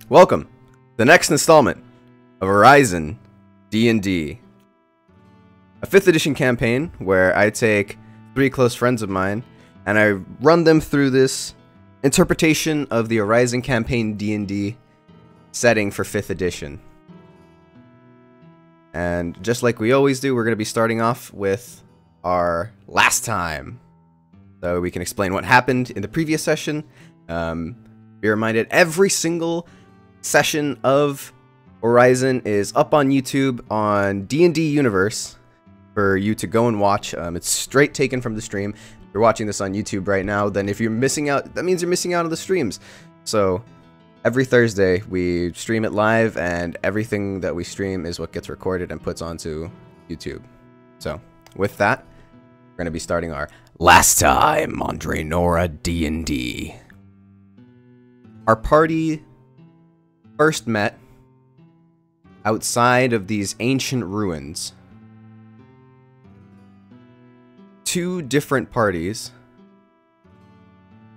Welcome to the next installment of Orizon D&D, a 5th edition campaign where I take 3 close friends of mine and I run them through this interpretation of the Orizon campaign D&D setting for 5th edition. And just like we always do, we're going to be starting off with our last time, so we can explain what happened in the previous session. Be reminded, every single session of Orizon is up on YouTube on D&D Universe for you to go and watch. It's straight taken from the stream. If you're watching this on YouTube right now, then if you're missing out, that means you're missing out on the streams. So every Thursday we stream it live, and everything that we stream is what gets recorded and puts onto YouTube. So with that, we're going to be starting our last time on Draenora D&D. Our party first met outside of these ancient ruins. 2 different parties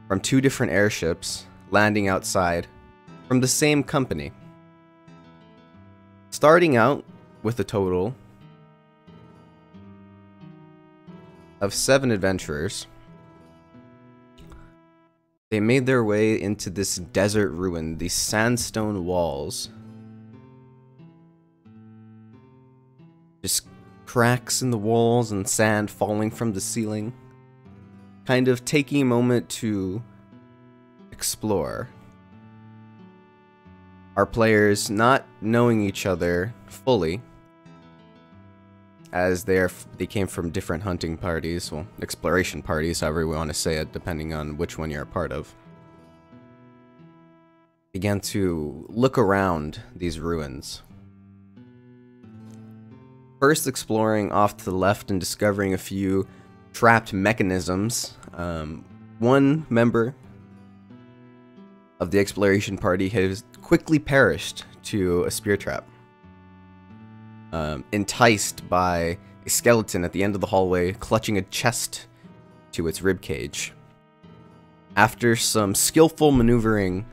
from 2 different airships landing outside from the same company. Starting out with a total of 7 adventurers, they made their way into this desert ruin, these sandstone walls. Just cracks in the walls and sand falling from the ceiling. Kind of taking a moment to explore. Our players not knowing each other fully, as they came from different hunting parties, well, exploration parties, however we want to say it, depending on which one you're a part of, began to look around these ruins. First exploring off to the left and discovering a few trapped mechanisms. One member of the exploration party has quickly perished to a spear trap. Enticed by a skeleton at the end of the hallway, clutching a chest to its ribcage. After some skillful maneuvering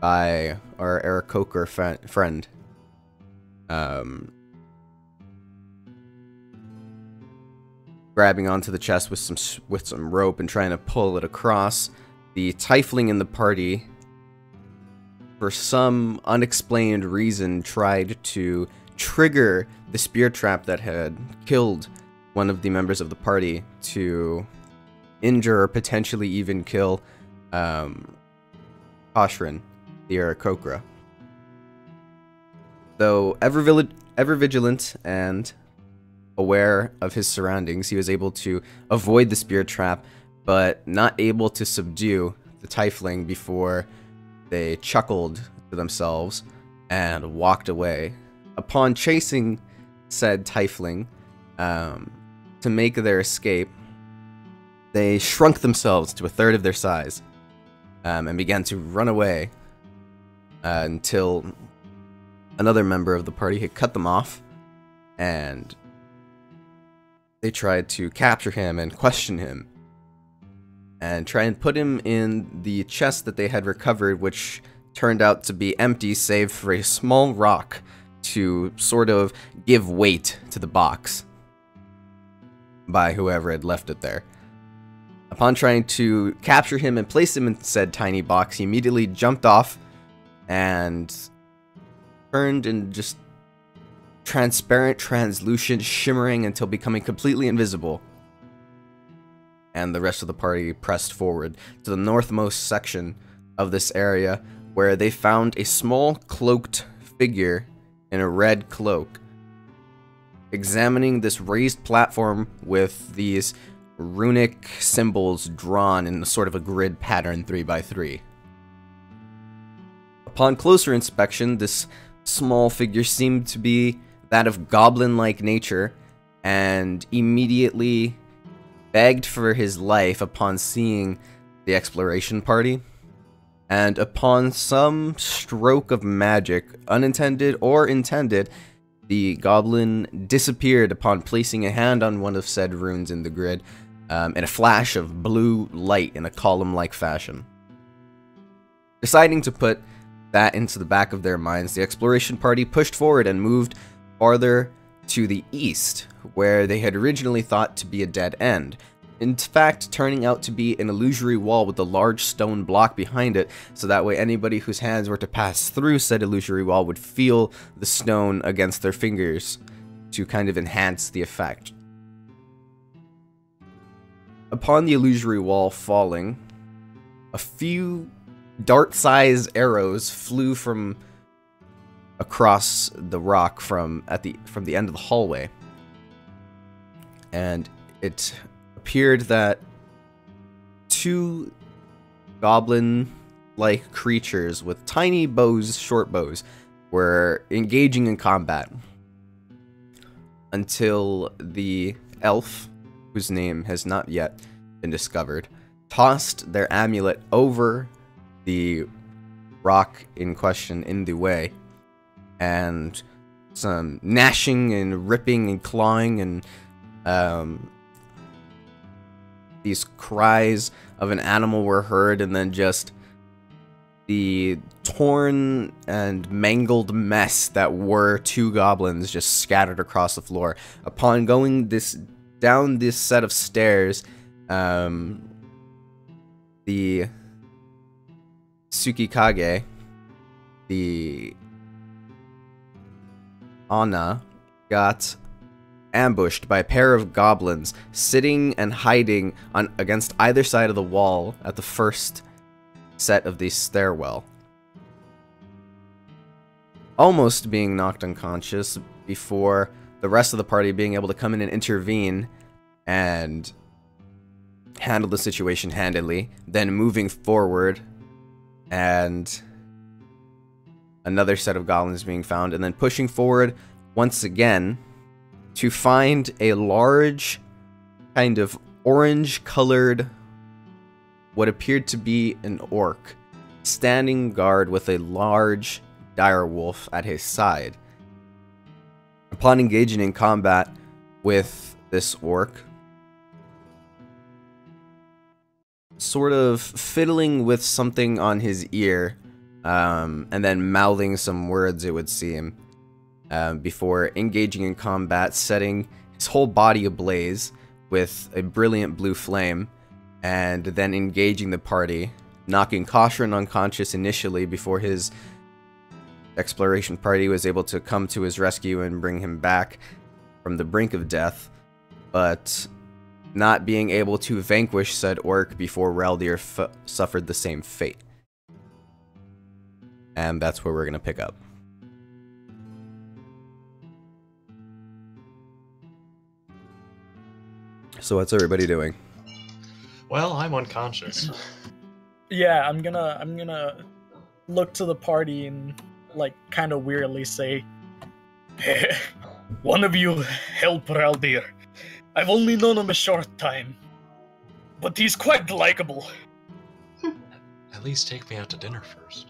by our Aarakocra friend, grabbing onto the chest with some rope and trying to pull it across, the tiefling in the party, for some unexplained reason, tried to trigger the spear trap that had killed one of the members of the party to injure or potentially even kill Koshrin, the Aarakocra. Though ever vigilant and aware of his surroundings, he was able to avoid the spear trap, but not able to subdue the tiefling before they chuckled to themselves and walked away. Upon chasing said tiefling to make their escape, they shrunk themselves to 1/3 of their size and began to run away until another member of the party had cut them off, and they tried to capture him and question him and try and put him in the chest that they had recovered, which turned out to be empty save for a small rock to sort of give weight to the box by whoever had left it there. Upon trying to capture him and place him in said tiny box, he immediately jumped off and turned and just transparent, translucent, shimmering until becoming completely invisible. And the rest of the party pressed forward to the northmost section of this area, where they found a small cloaked figure in a red cloak, examining this raised platform with these runic symbols drawn in a sort of a grid pattern 3x3. Upon closer inspection, this small figure seemed to be that of goblin-like nature, and immediately begged for his life upon seeing the exploration party. And upon some stroke of magic, unintended or intended, the goblin disappeared upon placing a hand on one of said runes in the grid, in a flash of blue light in a column-like fashion. Deciding to put that into the back of their minds, the exploration party pushed forward and moved farther to the east, where they had originally thought to be a dead end. In fact, turning out to be an illusory wall with a large stone block behind it, so that way anybody whose hands were to pass through said illusory wall would feel the stone against their fingers to kind of enhance the effect. Upon the illusory wall falling, a few dart-sized arrows flew from across the rock from the end of the hallway, and it appeared that two goblin-like creatures with tiny bows, short bows, were engaging in combat until the elf, whose name has not yet been discovered, tossed their amulet over the rock in question in the way, and some gnashing and ripping and clawing and these cries of an animal were heard, and then just the torn and mangled mess that were two goblins just scattered across the floor. Upon going down this set of stairs, the Tsukikage, the Anna, got ambushed by a pair of goblins sitting and hiding against either side of the wall at the first set of the stairwell, almost being knocked unconscious before the rest of the party being able to come in and intervene and handle the situation handily, then moving forward and another set of goblins being found, and then pushing forward once again to find a large kind of orange colored, what appeared to be an orc, standing guard with a large dire wolf at his side. Upon engaging in combat with this orc, sort of fiddling with something on his ear, and then mouthing some words, it would seem, before engaging in combat, setting his whole body ablaze with a brilliant blue flame, and then engaging the party, knocking Koshrin unconscious initially before his exploration party was able to come to his rescue and bring him back from the brink of death, but not being able to vanquish said orc before Raldir suffered the same fate. And that's where we're going to pick up. So what's everybody doing? Well, I'm unconscious. Yeah, I'm gonna look to the party and like kind of weirdly say, hey, one of you help Raldir. I've only known him a short time, but he's quite likable. At least take me out to dinner first.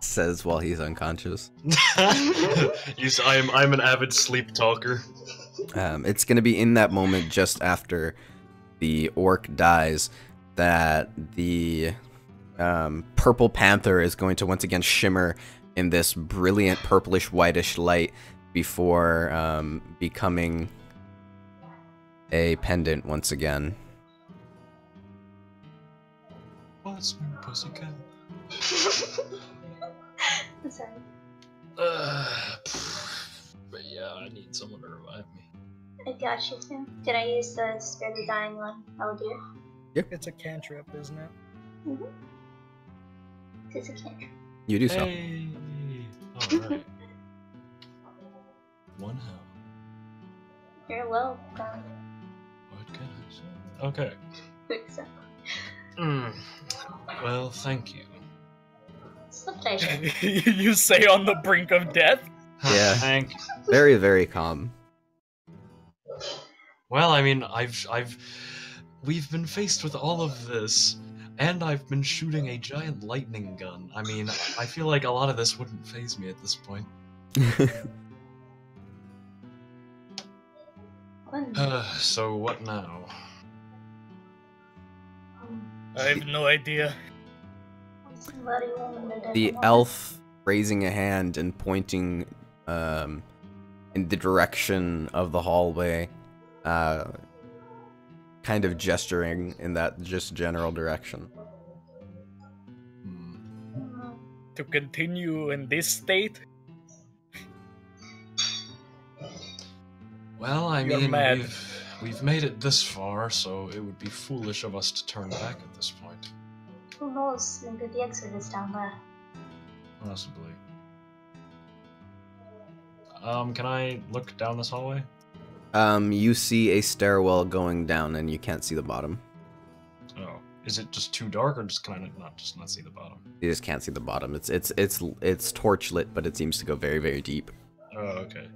Says while he's unconscious. I'm an avid sleep talker. It's going to be in that moment just after the orc dies that the purple panther is going to once again shimmer in this brilliant purplish whitish light before becoming a pendant once again. What's my pussycat? Sorry. But yeah, I need someone to revive me. I got you, Tim. Did I use the Spare the Dying one? Oh dear. It's a cantrip, isn't it? Mm-hmm. It's a cantrip. You do so. Hey! Alright. One health. You're welcome. What can I say? Okay. Exactly. Well, thank you. It's a pleasure. You say on the brink of death? Yeah. Thank you. Very, very calm. Well, I mean, we've been faced with all of this, and I've been shooting a giant lightning gun. I mean, I feel like a lot of this wouldn't faze me at this point. So what now? I have no idea. Somebody woman that The doesn't elf raising a hand and pointing in the direction of the hallway, kind of gesturing in that just general direction. Mhm. To continue in this state, Well, I You're mean, mad. we've made it this far, so it would be foolish of us to turn back at this point. Who knows? Maybe the exit is down there. Possibly. Can I look down this hallway? You see a stairwell going down, and you can't see the bottom. Oh, is it just too dark, or just can I not see the bottom? You just can't see the bottom. It's torch lit, but it seems to go very, very deep. Oh, okay.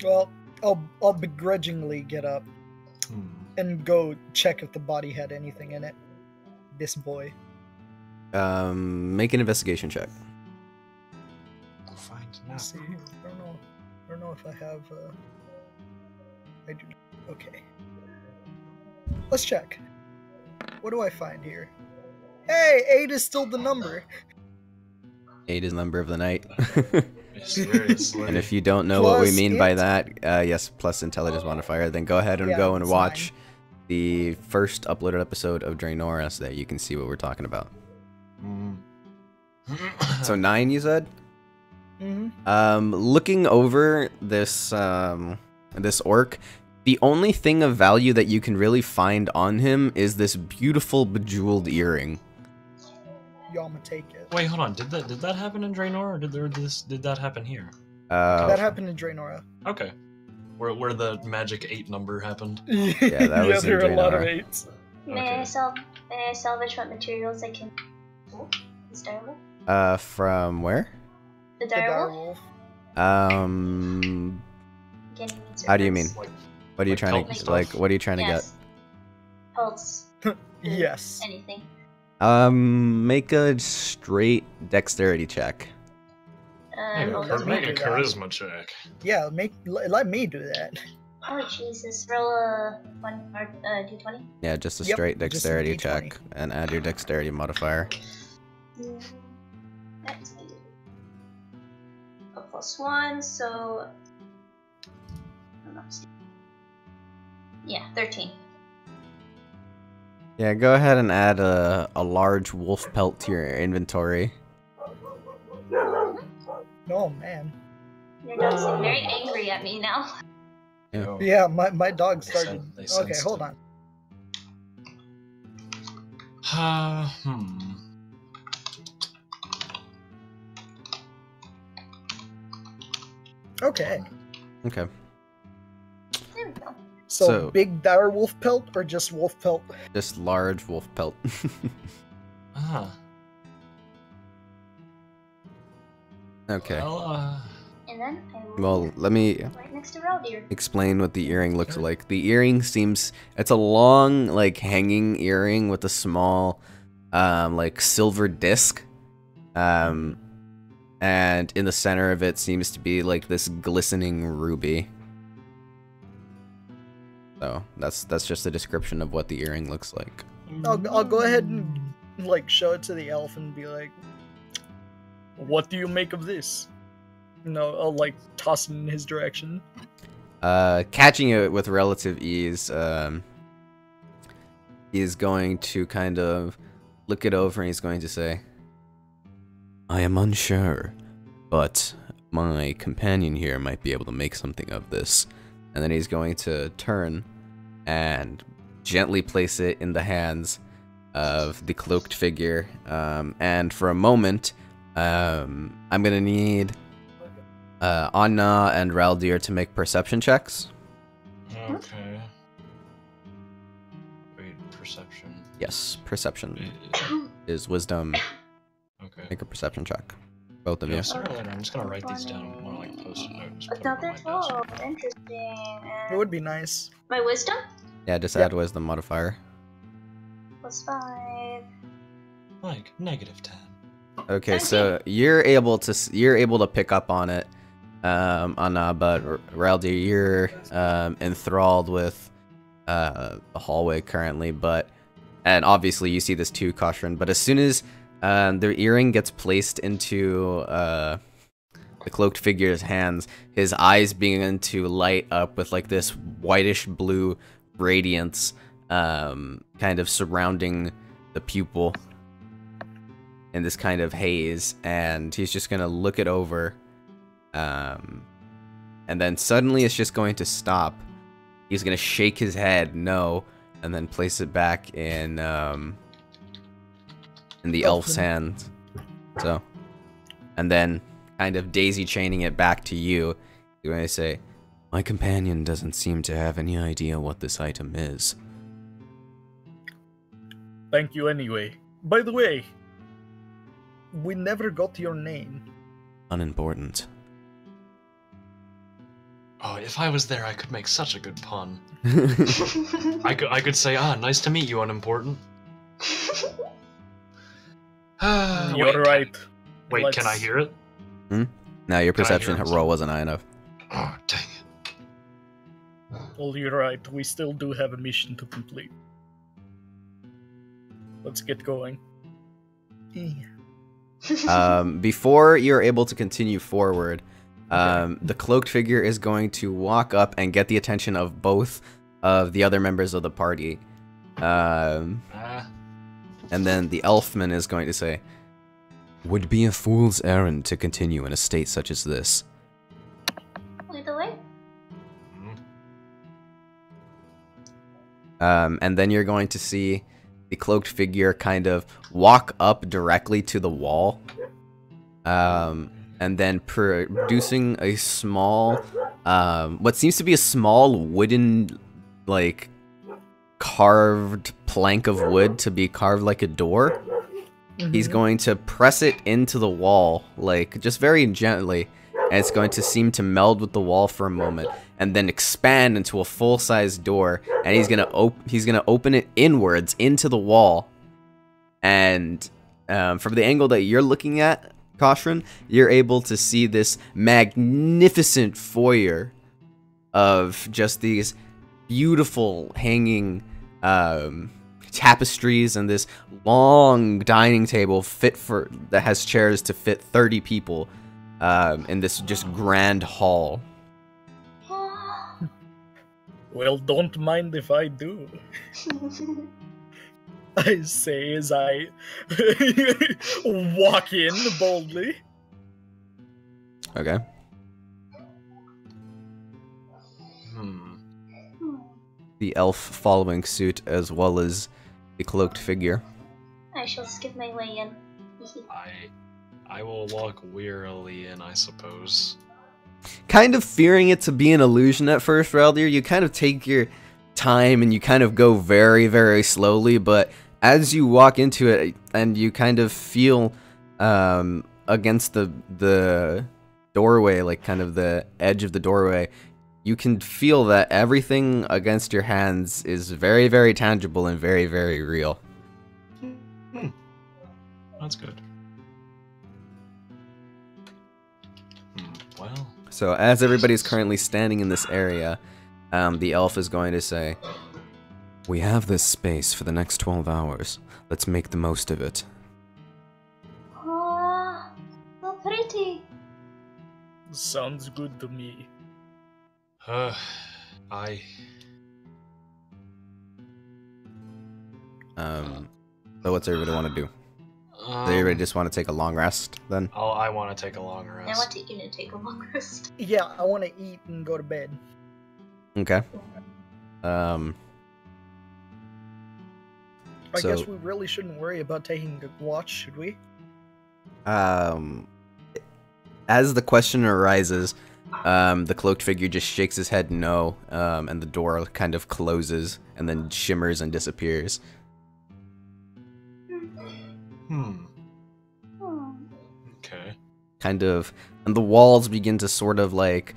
well, I'll begrudgingly get up and go check if the body had anything in it. This boy. Make an investigation check. We'll find now. Let's see. I don't know if I have. I do. Okay. Let's check. What do I find here? Hey, 8 is still the number. 8 is number of the night. Seriously. And if you don't know what we Plus mean by int. that, yes, plus intelligence modifier, then go ahead and Yeah, go and it's watch the first uploaded episode of Draenora so that you can see what we're talking about. So 9, you said? Mm-hmm. Looking over this this orc, the only thing of value that you can really find on him is this beautiful bejeweled earring. Y'all take it. Wait, hold on. Did that happen in Draenor, or did that happen here? That happened in Draenora. Okay. Where the magic 8 number happened. Yeah, that was in there are a lot of Draenora. 8s. May I salvage what materials I can? This direwolf? From where? The The direwolf? direwolf. Again, How do you mean? Like, What are you Like trying pelt to stuff? like? What are you trying to Yes. Pelts. Yes. Anything. get? Make a straight dexterity check. well, let's make a do that. charisma check. Yeah, let me do that. Oh Jesus! Roll a d20. Yeah, just a Yep, straight just a dexterity D20. check, and add your dexterity modifier. That's a +1, so I'm not seeing. Yeah, 13. Yeah, go ahead and add a large wolf pelt to your inventory. Oh man. Your dog seemed very angry at me now. Oh. Yeah, my dog They started. they Okay, sensed hold it. on. Okay. Okay. There we go. So big dire wolf pelt or just wolf pelt? Just large wolf pelt. Okay. Well, And then I will Well, let me right next to Raldir. explain what the earring looks Okay. like. The earring seems it's a long, like, hanging earring with a small, like, silver disc. And in the center of it seems to be like this glistening ruby. So that's just a description of what the earring looks like. I'll go ahead and like show it to the elf and be like, "What do you make of this?" No, I'll like toss it in his direction. Catching it with relative ease, he's going to kind of look it over and he's going to say, I am unsure, but my companion here might be able to make something of this. And then he's going to turn and gently place it in the hands of the cloaked figure. And for a moment, I'm going to need Anna and Raldir to make perception checks. Okay. Wait, perception. Yes, perception is wisdom. Okay. Make a perception check. Both of you. Yeah, sooner or later, I'm just gonna write these down. I want to like post a note. And just put it on Another my desk. 12. Interesting. It would be nice. My wisdom? Yeah, just Yep. add wisdom modifier. +5. Like -10. Okay, so you're able to pick up on it, Anna, but Raldir, you're enthralled with the hallway currently. But And obviously you see this too, Koshrin, but as soon as their earring gets placed into the cloaked figure's hands, his eyes begin to light up with like this whitish blue radiance kind of surrounding the pupil in this kind of haze, and he's just gonna look it over, and then suddenly it's just going to stop. He's gonna shake his head no, and then place it back in the elf's hand. So, and then kind of daisy chaining it back to you. You're going to say, "My companion doesn't seem to have any idea what this item is." Thank you anyway. By the way, we never got your name. Unimportant. Oh, if I was there, I could make such a good pun. I could say, nice to meet you, unimportant. You're right. Wait, can I hear it? No, your Can I perception hear him? roll wasn't high enough. Oh, dang it. Well, you're right. We still do have a mission to complete. Let's get going. Before you're able to continue forward, the cloaked figure is going to walk up and get the attention of both of the other members of the party. And then the elfman is going to say, "Would be a fool's errand to continue in a state such as this." Lead the way. And then you're going to see the cloaked figure kind of walk up directly to the wall, and then producing a small, what seems to be a small wooden, like, carved plank of wood to be carved like a door. He's going to press it into the wall, like, just very gently, and it's going to seem to meld with the wall for a moment, and then expand into a full-size door, and he's gonna open it inwards into the wall, and from the angle that you're looking at, Koshrin, you're able to see this magnificent foyer of just these beautiful hanging tapestries and this long dining table that has chairs to fit 30 people in this just grand hall. Well, don't mind if I do. I say as I walk in boldly. Okay. The elf following suit, as well as the cloaked figure. I shall skip my way in. I will walk wearily in, I suppose. Kind of fearing it to be an illusion at first, Raldir, you kind of take your time and you kind of go very, very slowly, but as you walk into it and you kind of feel against the doorway, like kind of the edge of the doorway, you can feel that everything against your hands is very, very tangible and very, very real. That's good. Well. So as everybody's currently standing in this area, the elf is going to say, "We have this space for the next 12 hours. Let's make the most of it." Oh, so pretty. Sounds good to me. So what's everybody want to do? Does everybody just want to take a long rest, then? Oh, I want to take a long rest. I want to eat and take a long rest. Yeah, I want to eat and go to bed. Okay. I So- guess we really shouldn't worry about taking a watch, should we? As the question arises, the cloaked figure just shakes his head no, and the door kind of closes and then shimmers and disappears. Okay. Kind of, and the walls begin to sort of like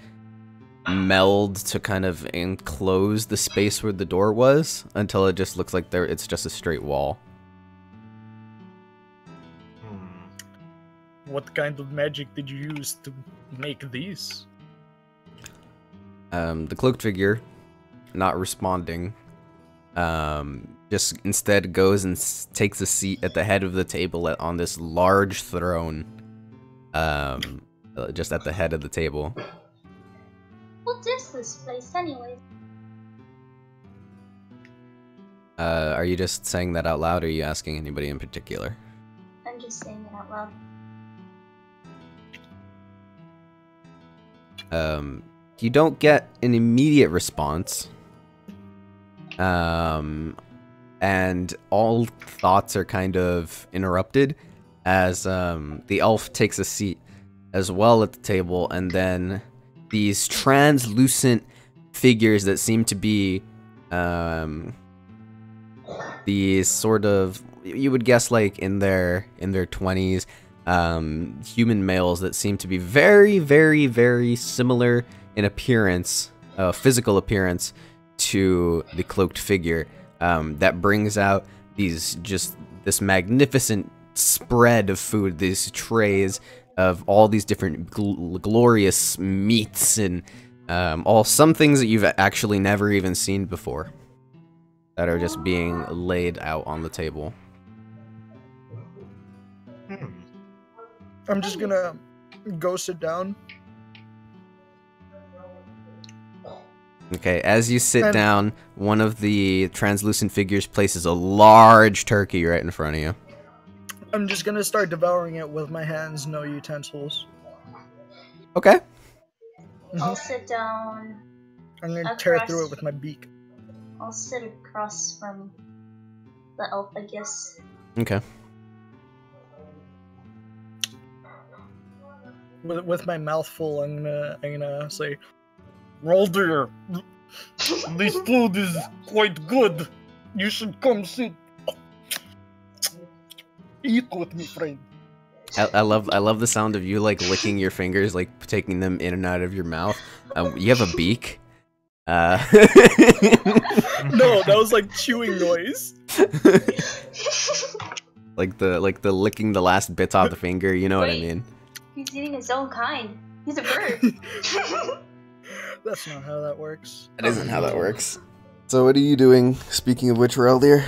meld to kind of enclose the space where the door was until it just looks like it's just a straight wall. What kind of magic did you use to make these? The cloaked figure, not responding, just instead goes and takes a seat at the head of the table on this large throne. Just at the head of the table. What is this place, anyway? Are you just saying that out loud, or are you asking anybody in particular? I'm just saying it out loud. You don't get an immediate response. And all thoughts are kind of interrupted as the elf takes a seat as well at the table, and then these translucent figures that seem to be these sort of, you would guess, like in their 20s, human males that seem to be very, very, very similar in appearance, physical appearance, to the cloaked figure. That brings out this magnificent spread of food, these trays of all these different glorious meats and some things that you've actually never even seen before that are just being laid out on the table. I'm just gonna go sit down. Okay, as you sit down, one of the translucent figures places a large turkey right in front of you. I'm just gonna start devouring it with my hands, no utensils. Okay. I'll sit down. I'm gonna tear through it with my beak. I'll sit across from the elf, I guess. Okay. With my mouth full, I'm gonna say, Raldir, this food is quite good. You should come sit. Eat with me, friend. I love the sound of you like licking your fingers, like taking them in and out of your mouth. You have a beak. No, that was like chewing noise. like the licking the last bits off the finger. You know what I mean? He's eating his own kind. He's a bird. That's not how that works. That isn't how that works. So what are you doing? Speaking of which, Raldir?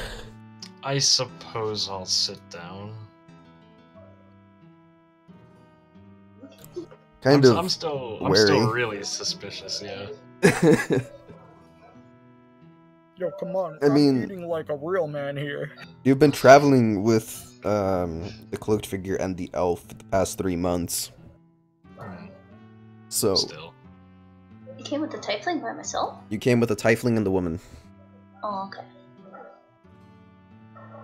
I suppose I'll sit down. I'm still really suspicious, yeah. Yo, come on. I mean, I'm eating like a real man here. You've been traveling with the cloaked figure and the elf for the past 3 months. So Still. You came with the tiefling by myself? You came with the tiefling and the woman. Oh, okay.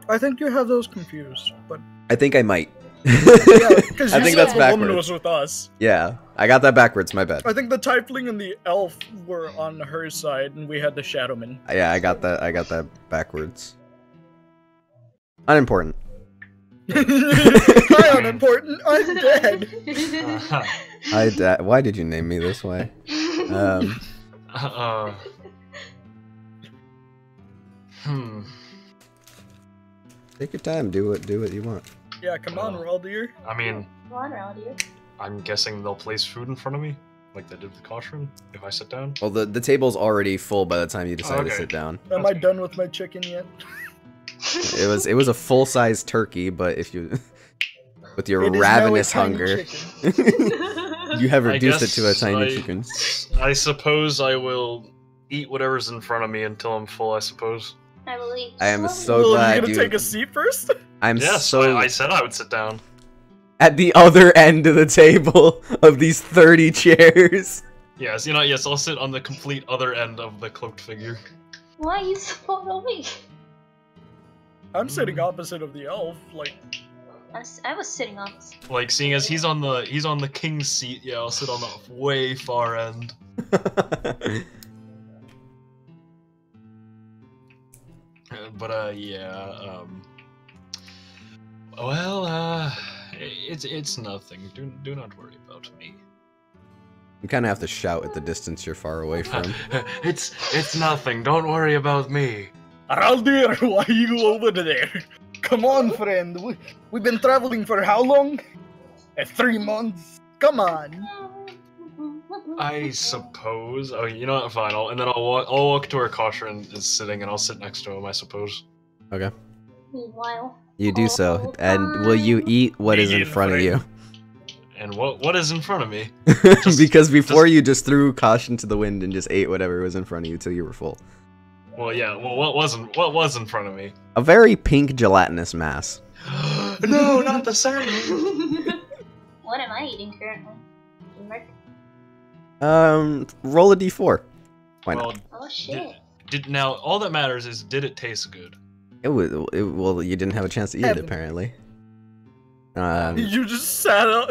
I think you have those confused, but I think I might. yeah, because I think that's the backwards. woman was with us. Yeah, I got that backwards. My bad. I think the tiefling and the elf were on her side, and we had the shadowman. Yeah, I got that backwards. Unimportant. Hi, unimportant. I'm dead. Why did you name me this way? Take your time. Do what you want. Yeah, come on, Raldir. I mean, Come on, Raldir. I'm guessing they'll place food in front of me, like they did with the Koshrin, if I sit down. Well, the table's already full by the time you decide to sit down. Am I done with my chicken yet? It was a full-size turkey, but if you, with your It is ravenous now a tiny hunger, chicken. you have reduced it guess to a tiny chicken. I suppose I will eat whatever's in front of me until I'm full, I suppose. I will eat. I am slowly. so Well, glad you gonna take a seat first? I'm Yes, so I said I would sit down. at the other end of the table of these 30 chairs. Yes, yes, I'll sit on the complete other end of the cloaked figure. Why are you so far away? I'm sitting opposite of the elf, like. I was sitting on. Like, seeing as he's on the king's seat, yeah, I'll sit on the way far end. But yeah, well, it's nothing. Do not worry about me. You kind of have to shout at the distance you're far away from. It's nothing. Don't worry about me. Raldir, why are you over there? Come on, friend. We've been traveling for how long? 3 months. Come on. I suppose. Oh, you know what? Fine. I'll walk to where Koshrin is sitting, and I'll sit next to him. I suppose. Okay. Meanwhile. You do so, and will you eat what is in front of you? And what is in front of me? Because before you just threw caution to the wind and just ate whatever was in front of you till you were full. Well, yeah. Well, what was in front of me? A very pink gelatinous mass. No, not the same. What am I eating currently? Mark? Roll a d4. Why not? Well, Oh shit. now all that matters is did it taste good? Well, you didn't have a chance to eat it apparently. You just sat up.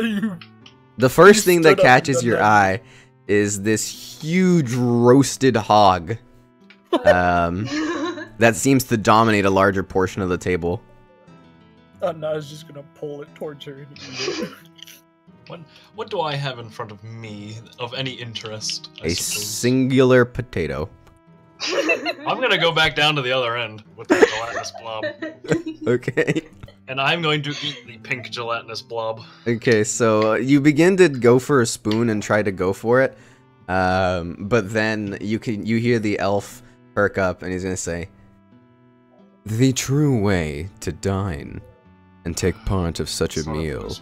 The first thing that stood up and catches done your that. eye is this huge roasted hog. That seems to dominate a larger portion of the table. And I was just gonna pull it towards her and eat it. What do I have in front of me of any interest? I A suppose? singular potato. I'm gonna go back down to the other end with the gelatinous blob, Okay. and I'm going to eat the pink gelatinous blob. Okay, so you begin to go for a spoon and try to go for it, but then you hear the elf perk up and he's gonna say, "The true way to dine and take part of such a Son of meal roast.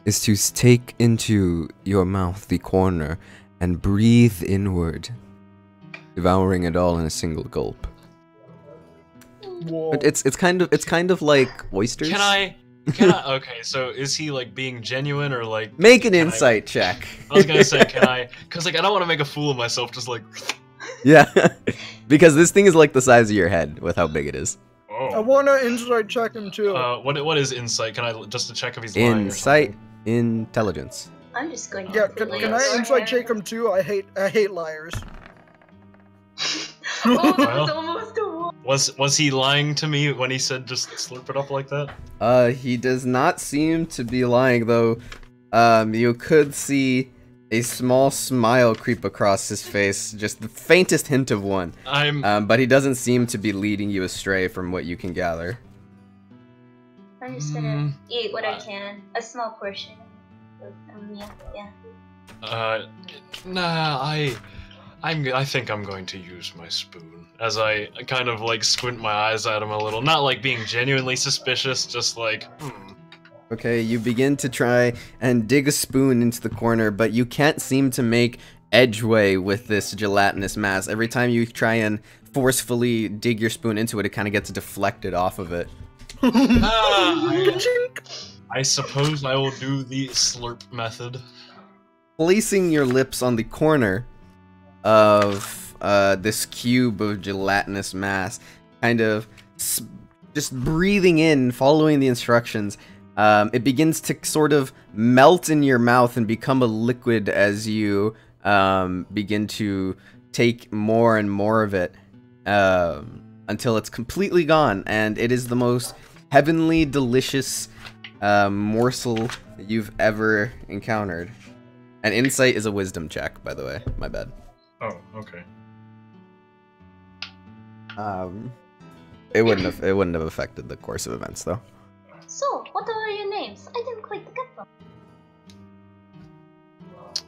is to take into your mouth the corner and breathe inward, devouring it all in a single gulp." Whoa. But it's kind of like oysters. Can I? Okay, so is he like being genuine or like? Make an can insight check? I was gonna say, can I? Because like I don't want to make a fool of myself. Just like. Yeah, because this thing is like the size of your head with how big it is. I Oh. wanna insight check him too. What is insight? Can I just to check if he's lying? Or Insight, intelligence. I'm just going to Yeah, put can it I in insight our check him too? I hate liars. Oh, that Well. was almost a one. Was he lying to me when he said just slurp it up like that? He does not seem to be lying though. You could see a small smile creep across his face, just the faintest hint of one. But he doesn't seem to be leading you astray from what you can gather. I'm just gonna eat what I can. A small portion. Yeah. Nah, I think I'm going to use my spoon as I kind of like squint my eyes at him a little, not like being genuinely suspicious, just like. Okay, you begin to try and dig a spoon into the corner, but you can't seem to make edgeway with this gelatinous mass. Every time you try and forcefully dig your spoon into it, it kind of gets deflected off of it. I suppose I will do the slurp method. Placing your lips on the corner of this cube of gelatinous mass, kind of just breathing in, following the instructions, it begins to sort of melt in your mouth and become a liquid as you begin to take more and more of it until it's completely gone, and it is the most heavenly delicious morsel that you've ever encountered. And insight is a wisdom check, by the way. My bad. Oh, okay. It wouldn't have affected the course of events though. So, what are your names? I didn't quite get them.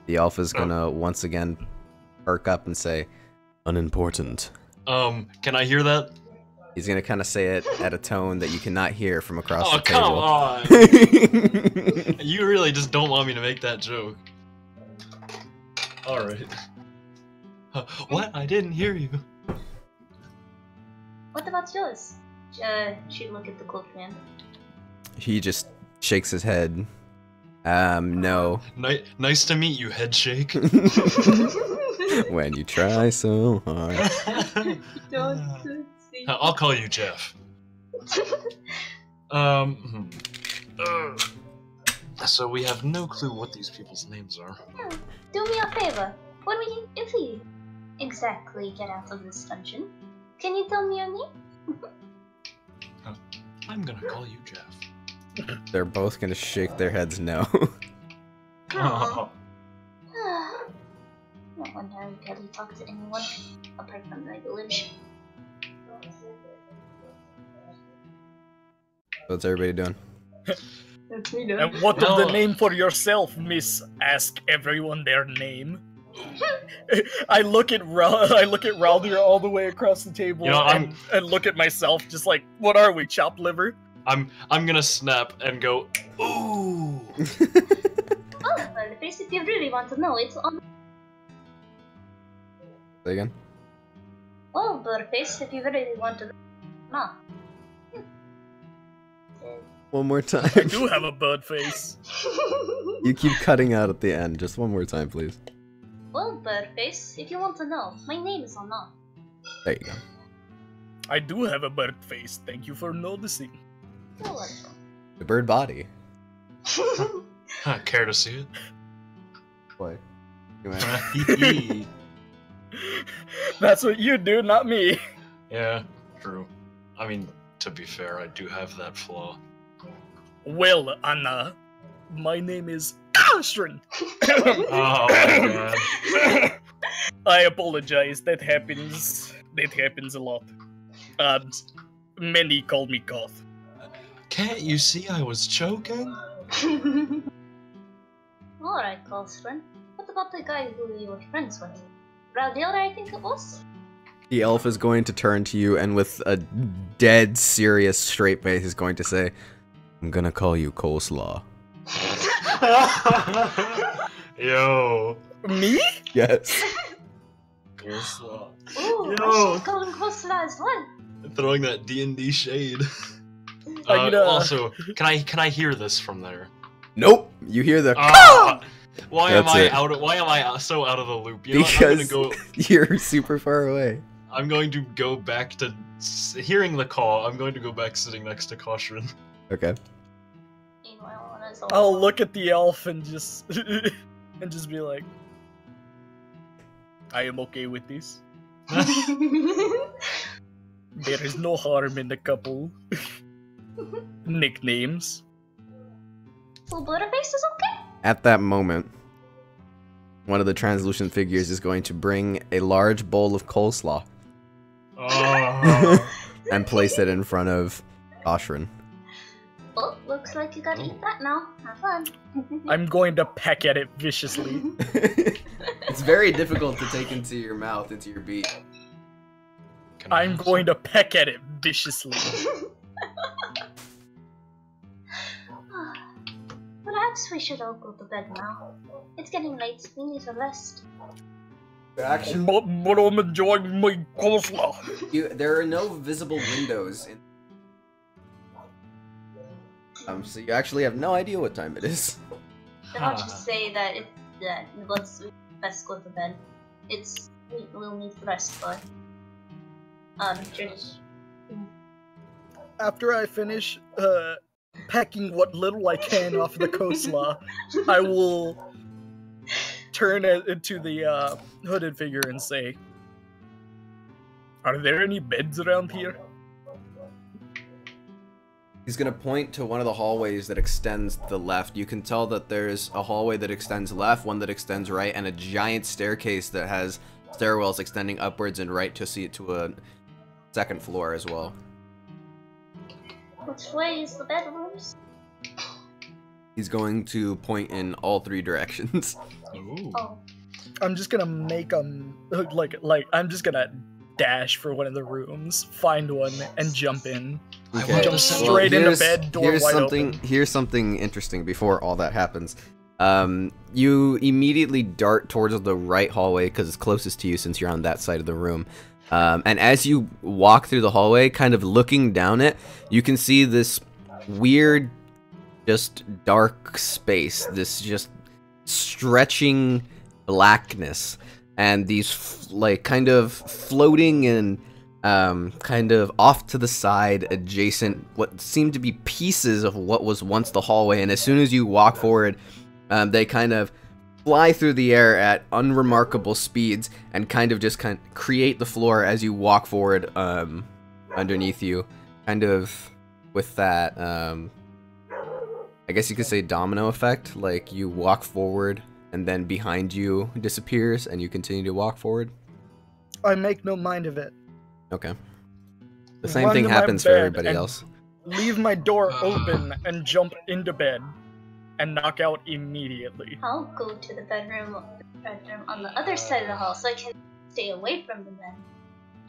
The elf is gonna once again perk up and say, "Unimportant." Can I hear that? He's gonna kind of say it at a tone that you cannot hear from across Oh, the table. come on! You really just don't want me to make that joke. Alright. What? I didn't hear you. What about yours? She look at the cloaked man. He just shakes his head. No. Nice to meet you, headshake. When you try so hard. I'll call you Jeff. So we have no clue what these people's names are. Do me a favor. If we exactly get out of this dungeon, can you tell me your name? I'm gonna call you Jeff. They're both gonna shake their heads no. No wonder I barely talk to anyone, apart from my village. What's everybody doing? That's me done. And what of the name for yourself, miss? Ask everyone their name. I look at Raldir all the way across the table, You know, and look at myself, just like, what are we, chopped liver? I'm gonna snap and go, ooh. Oh, well, if you really want to know, it's on. Say again? Well, Birdface, if you really want to know. One more I time. do have a bird face. You keep cutting out at the end. Just one more time, please. Well, Birdface, if you want to know, my name is Anna. There you go. I do have a bird face. Thank you for noticing. You're welcome. The bird body. Care to see it? What? That's what you do, not me. Yeah, true. I mean, to be fair, I do have that flaw. Well, Anna, my name is Ashrin. Oh my god. I apologize. That happens. That happens a lot. Many call me Goth. Can't you see I was choking? Alright, Colstrin. What about the guy who you were friends with? Raldir, I think it was? The elf is going to turn to you and with a dead serious straight face is going to say, I'm gonna call you Coleslaw. Yo. Me? Yes. Coleslaw. Ooh, Yo. I should call him Coleslaw as well. Throwing that D&D shade. I'm gonna- Also, can I hear this from there? Nope. You hear the Why That's am I it. why am I so out of the loop? You know, because I'm gonna go. you're super far away. I'm going to go back to hearing the call. I'm going to go back sitting next to Koshrin. Okay. Meanwhile, Anna's I'll look at the elf and just be like, I am okay with this. There is no harm in the couple. Nicknames. So Butterface is okay? At that moment, one of the translucent figures is going to bring a large bowl of coleslaw Oh. and place it in front of Oshrin. Well, looks like you gotta eat that now. Have fun. I'm going to peck at it viciously. It's very difficult to take into your mouth, into your beak. Can I I'm have going to peck at it viciously. Perhaps we should all go to bed now. It's getting late. We need to rest. Actually, But I'm enjoying my coleslaw. there are no visible windows in. So you actually have no idea what time it is. Then I'll just say that let's best go to bed. We'll need to rest, but just After I finish pecking what little I can off the coleslaw, I will turn it to the hooded figure and say, "Are there any beds around here?" He's gonna point to one of the hallways that extends to the left. You can tell that there's a hallway that extends left, one that extends right, and a giant staircase that has stairwells extending upwards and right to see it to a second floor as well. which way is the bedrooms? He's going to point in all three directions. Ooh. Oh, I'm just gonna make like I'm just gonna dash for one of the rooms, find one, and jump in. Okay. Jump straight into here's- bed, door here's wide something, open. Here's something interesting before all that happens. You immediately dart towards the right hallway because it's closest to you since you're on that side of the room. And as you walk through the hallway, kind of looking down it, you can see this weird, just dark space, this just stretching blackness, and these like kind of floating and kind of off to the side, adjacent, what seemed to be pieces of what was once the hallway. And as soon as you walk forward, they kind of fly through the air at unremarkable speeds and kind of create the floor as you walk forward underneath you, kind of with that I guess you could say domino effect, like you walk forward and then behind you disappears and you continue to walk forward. I make no mind of it. Okay. The same Run thing to my happens for bed everybody and else. Leave my door open and jump into bed and knock out immediately. I'll go to the bedroom bedroom on the other side of the hall, so I can stay away from the men.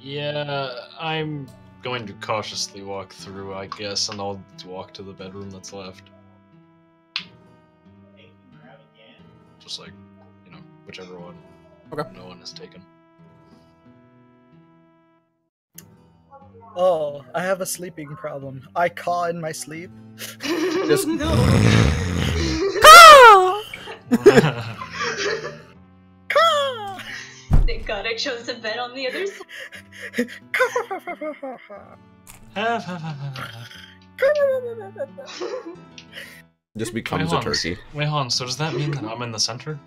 Yeah, I'm going to cautiously walk through, I guess, and I'll walk to the bedroom that's left. Just like, you know, whichever one no one has taken. Oh, I have a sleeping problem. I caw in my sleep. Just No. Caw! Thank God I chose a bed on the other side. just becomes a turkey. Wait, Han, so does that mean that I'm in the center?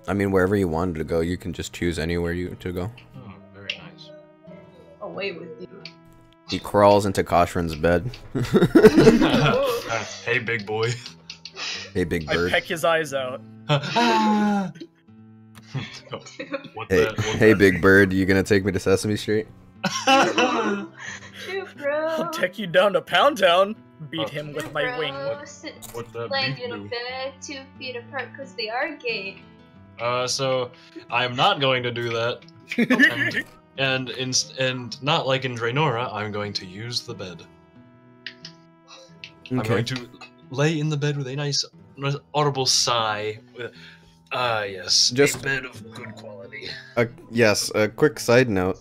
I mean, wherever you wanted to go, you can just choose anywhere to go. Oh, very nice. Away with you. He crawls into Koshrin's bed. Hey, big boy. Hey, big I bird. peck his eyes out. Hey, big bird, you gonna take me to Sesame Street? True, bro. I'll take you down to Pound Town. Beat Oh. him with my wing. What that Laying beef in a do? bed 2 feet apart because they are gay. So I'm not going to do that, and not like in Draenora, I'm going to use the bed. I'm going to lay in the bed with a nice audible sigh. Yes, Just- a bed of good quality. Yes, a quick side note.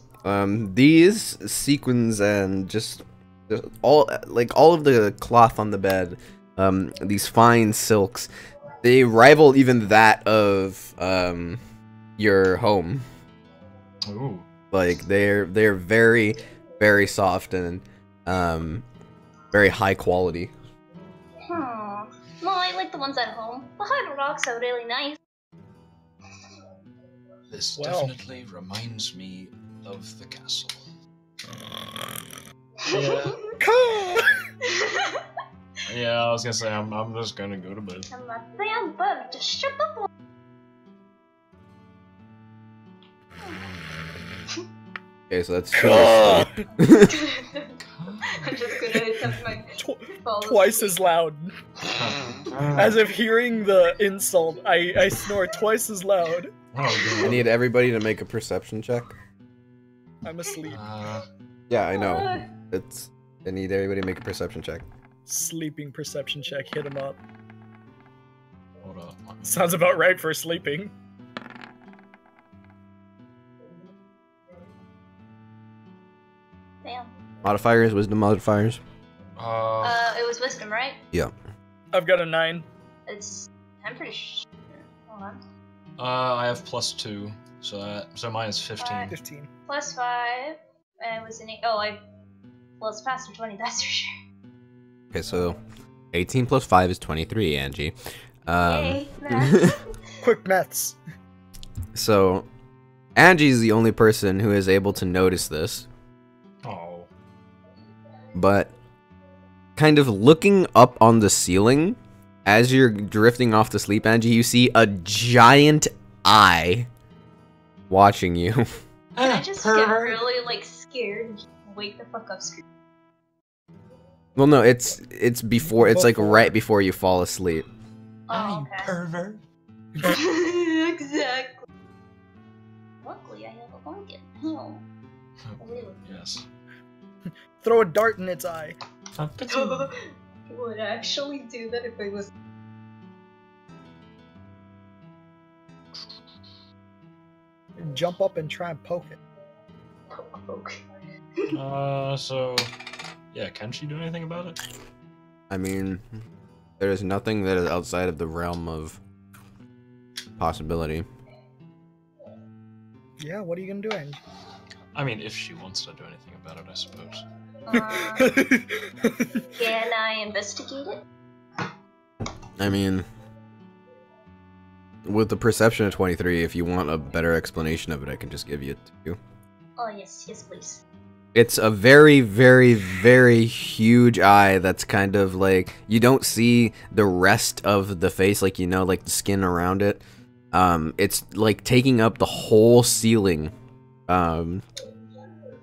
These sequins and just all of the cloth on the bed, these fine silks, they rival even that of your home. Ooh. Like they're very, very soft and very high quality. No, I like the ones at home. The hard rocks are really nice. This Well. definitely reminds me of the castle. Yeah. Caw! Yeah, I was gonna say I'm just gonna go to bed. I'm not saying, but just shut the Okay, so that's Caw! I'm just gonna attempt my fall Twice asleep. as loud. As if hearing the insult, I snore twice as loud. Oh, I need everybody to make a perception check. I'm asleep. Yeah, I know. I need everybody to make a perception check. Sleeping perception check. Hit him up. Hold up. Sounds about right for sleeping. Damn. Modifiers, wisdom modifiers. It was wisdom, right? Yeah. I've got a 9. I'm pretty sure. Hold on. I have +2, so mine is 15. 15. +5. And it was an 8. Oh, well, it's past 20, that's for sure. Okay, so 18 plus 5 is 23, Angie. Yay, math. Quick maths. So Angie's the only person who is able to notice this, Oh. but kind of looking up on the ceiling as you're drifting off to sleep, Angie, you see a giant eye watching you. Can I just get really, like, scared and just wake the fuck up screaming? Well, no, it's before, it's like right before you fall asleep. Oh, okay. Pervert. Exactly. Luckily, I have a blanket. Oh. Yes. Throw a dart in its eye. I would actually do that if I was. Jump up and try and poke it. Poke. So, yeah, can she do anything about it? I mean, there is nothing that is outside of the realm of possibility. Yeah, what are you gonna do, Angie? I mean, if she wants to do anything about it, I suppose. Can I investigate it? I mean, with the perception of 23, if you want a better explanation of it, I can just give it to you. Oh, yes, please. It's a very, very, very huge eye that's kind of like, you don't see the rest of the face, like, you know, like the skin around it. It's like taking up the whole ceiling. And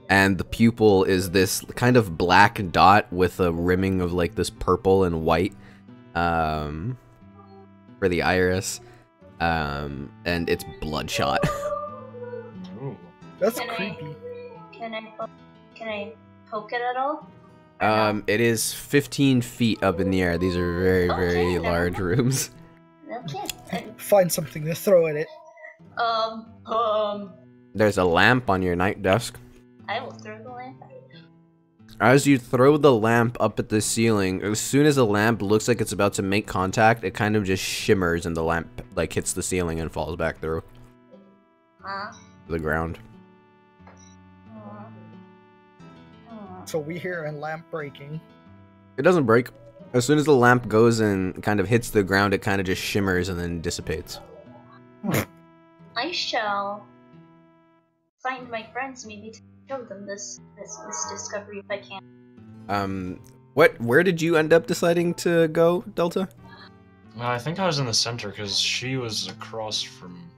the pupil is this kind of black dot with a rimming of like this purple and white for the iris. and it's bloodshot. Ooh. That's Can creepy. Can I poke it at all? Or no? It is 15 feet up in the air. These are very, very Okay, large then. rooms. Okay. Find something to throw at it. There's a lamp on your night desk. I will throw the lamp at it. As you throw the lamp up at the ceiling, as soon as the lamp looks like it's about to make contact, it kind of just shimmers and the lamp like hits the ceiling and falls back through Huh? the ground. So we hear a lamp breaking. It doesn't break. As soon as the lamp goes and kind of hits the ground, it kind of just shimmers and then dissipates. I shall find my friends, maybe to show them this discovery if I can. Where did you end up deciding to go, Delta? I think I was in the center because she was across from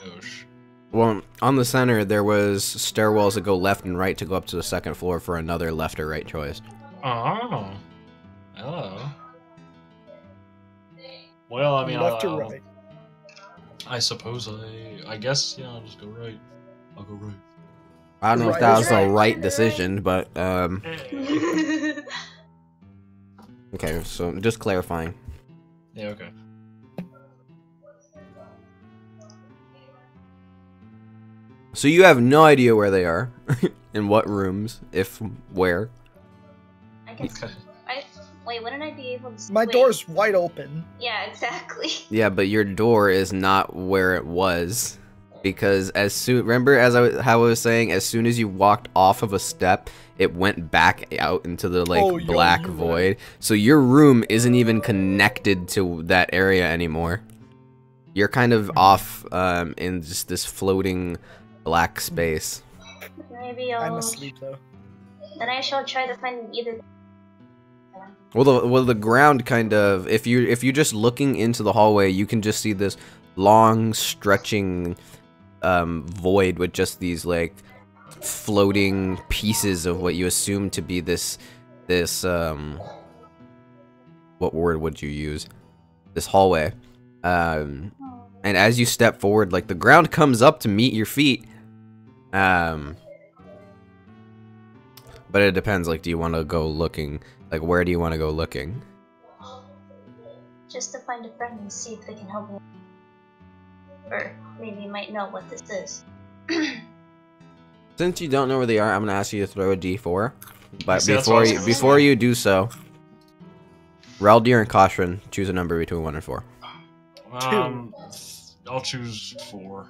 Yosh. Well, on the center, there was stairwells that go left and right to go up to the second floor for another left or right choice. Oh. Oh. Well, I mean, Left or right? I suppose I guess, yeah, I'll just go right. I'll go right. I don't know if Right that is was the right. right decision, but, okay, so just clarifying. Yeah, okay. So you have no idea where they are, in what rooms, if, where. I guess. Okay. Wait, wouldn't I be able to? My wait. door's wide open. Yeah, exactly. Yeah, but your door is not where it was. Because remember how I was saying, as soon as you walked off of a step, it went back out into the black you're void. right. So your room isn't even connected to that area anymore. You're kind of off in just this floating black space. Maybe I'm I'll. asleep though. Then I shall try to find either. Well, the ground kind of, if you're just looking into the hallway, you can just see this long stretching void with just these like floating pieces of what you assume to be this what word would you use? This hallway. And as you step forward, like the ground comes up to meet your feet. But it depends, like, do you want to go looking? Like, where do you want to go looking? Just to find a friend and see if they can help me. Or maybe you might know what this is. Since you don't know where they are, I'm gonna ask you to throw a d4. But See, that's what I was gonna before say. you do so, Raldir and Koshrin, choose a number between 1 and 4. I'll choose 4.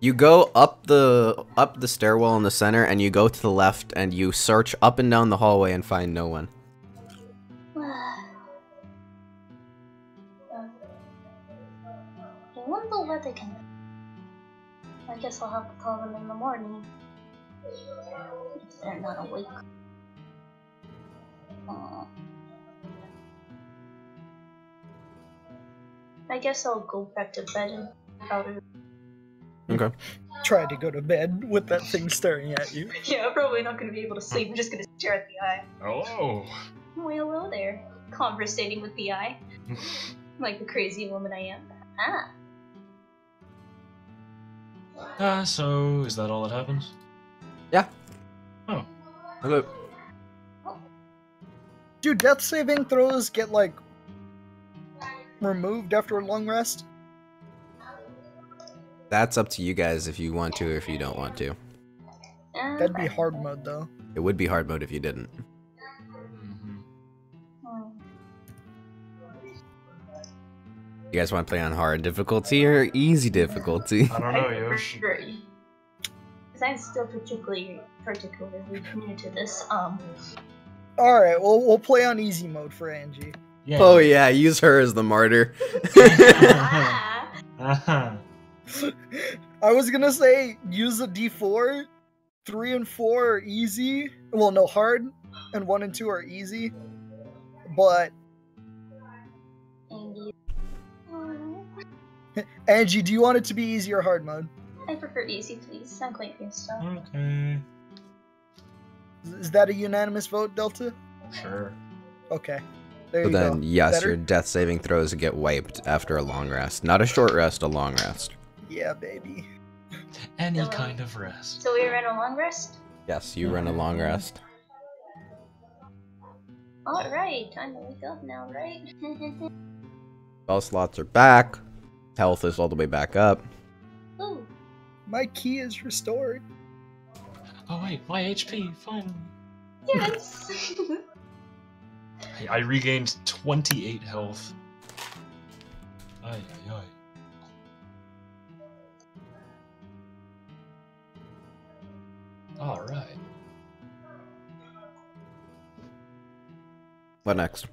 You go up the stairwell in the center, and you go to the left, and you search up and down the hallway and find no one. I wonder what they can. I guess I'll have to call them in the morning. If they're not awake. I guess I'll go back to bed and about it. Okay. Try to go to bed with that thing staring at you. Yeah, I'm probably not gonna be able to sleep. I'm just gonna stare at the eye. Oh. Well, hello there. Conversating with the eye. Like the crazy woman I am. So is that all that happens? Yeah. Oh. Okay. Do death saving throws get like removed after a long rest? That's up to you guys if you want to or if you don't want to. That'd be hard mode though. It would be hard mode if you didn't. You guys want to play on hard difficulty or easy difficulty? I don't know, Yosh. Because I'm still particularly new to this. Alright, well we'll play on easy mode for Angie. Yeah. Oh yeah, use her as the martyr. Uh-huh. I was gonna say use a D4. 3 and 4 are easy. Well, no, hard, and 1 and 2 are easy. But Angie, do you want it to be easy or hard mode? I prefer easy, please. I'm quite used to. Okay. Is that a unanimous vote, Delta? Sure. Okay. There So you then, go. yes, Better? your death saving throws get wiped after a long rest. Not a short rest, a long rest. Yeah, baby. Any So- kind of rest. So we ran a long rest? Yes, you run a long rest. Alright, time to wake up now, right? Spell slots are back. Health is all the way back up. Ooh. My key is restored. Oh wait, my HP, finally. Yes! I regained 28 health. Ay, ay, ay. Alright. What next?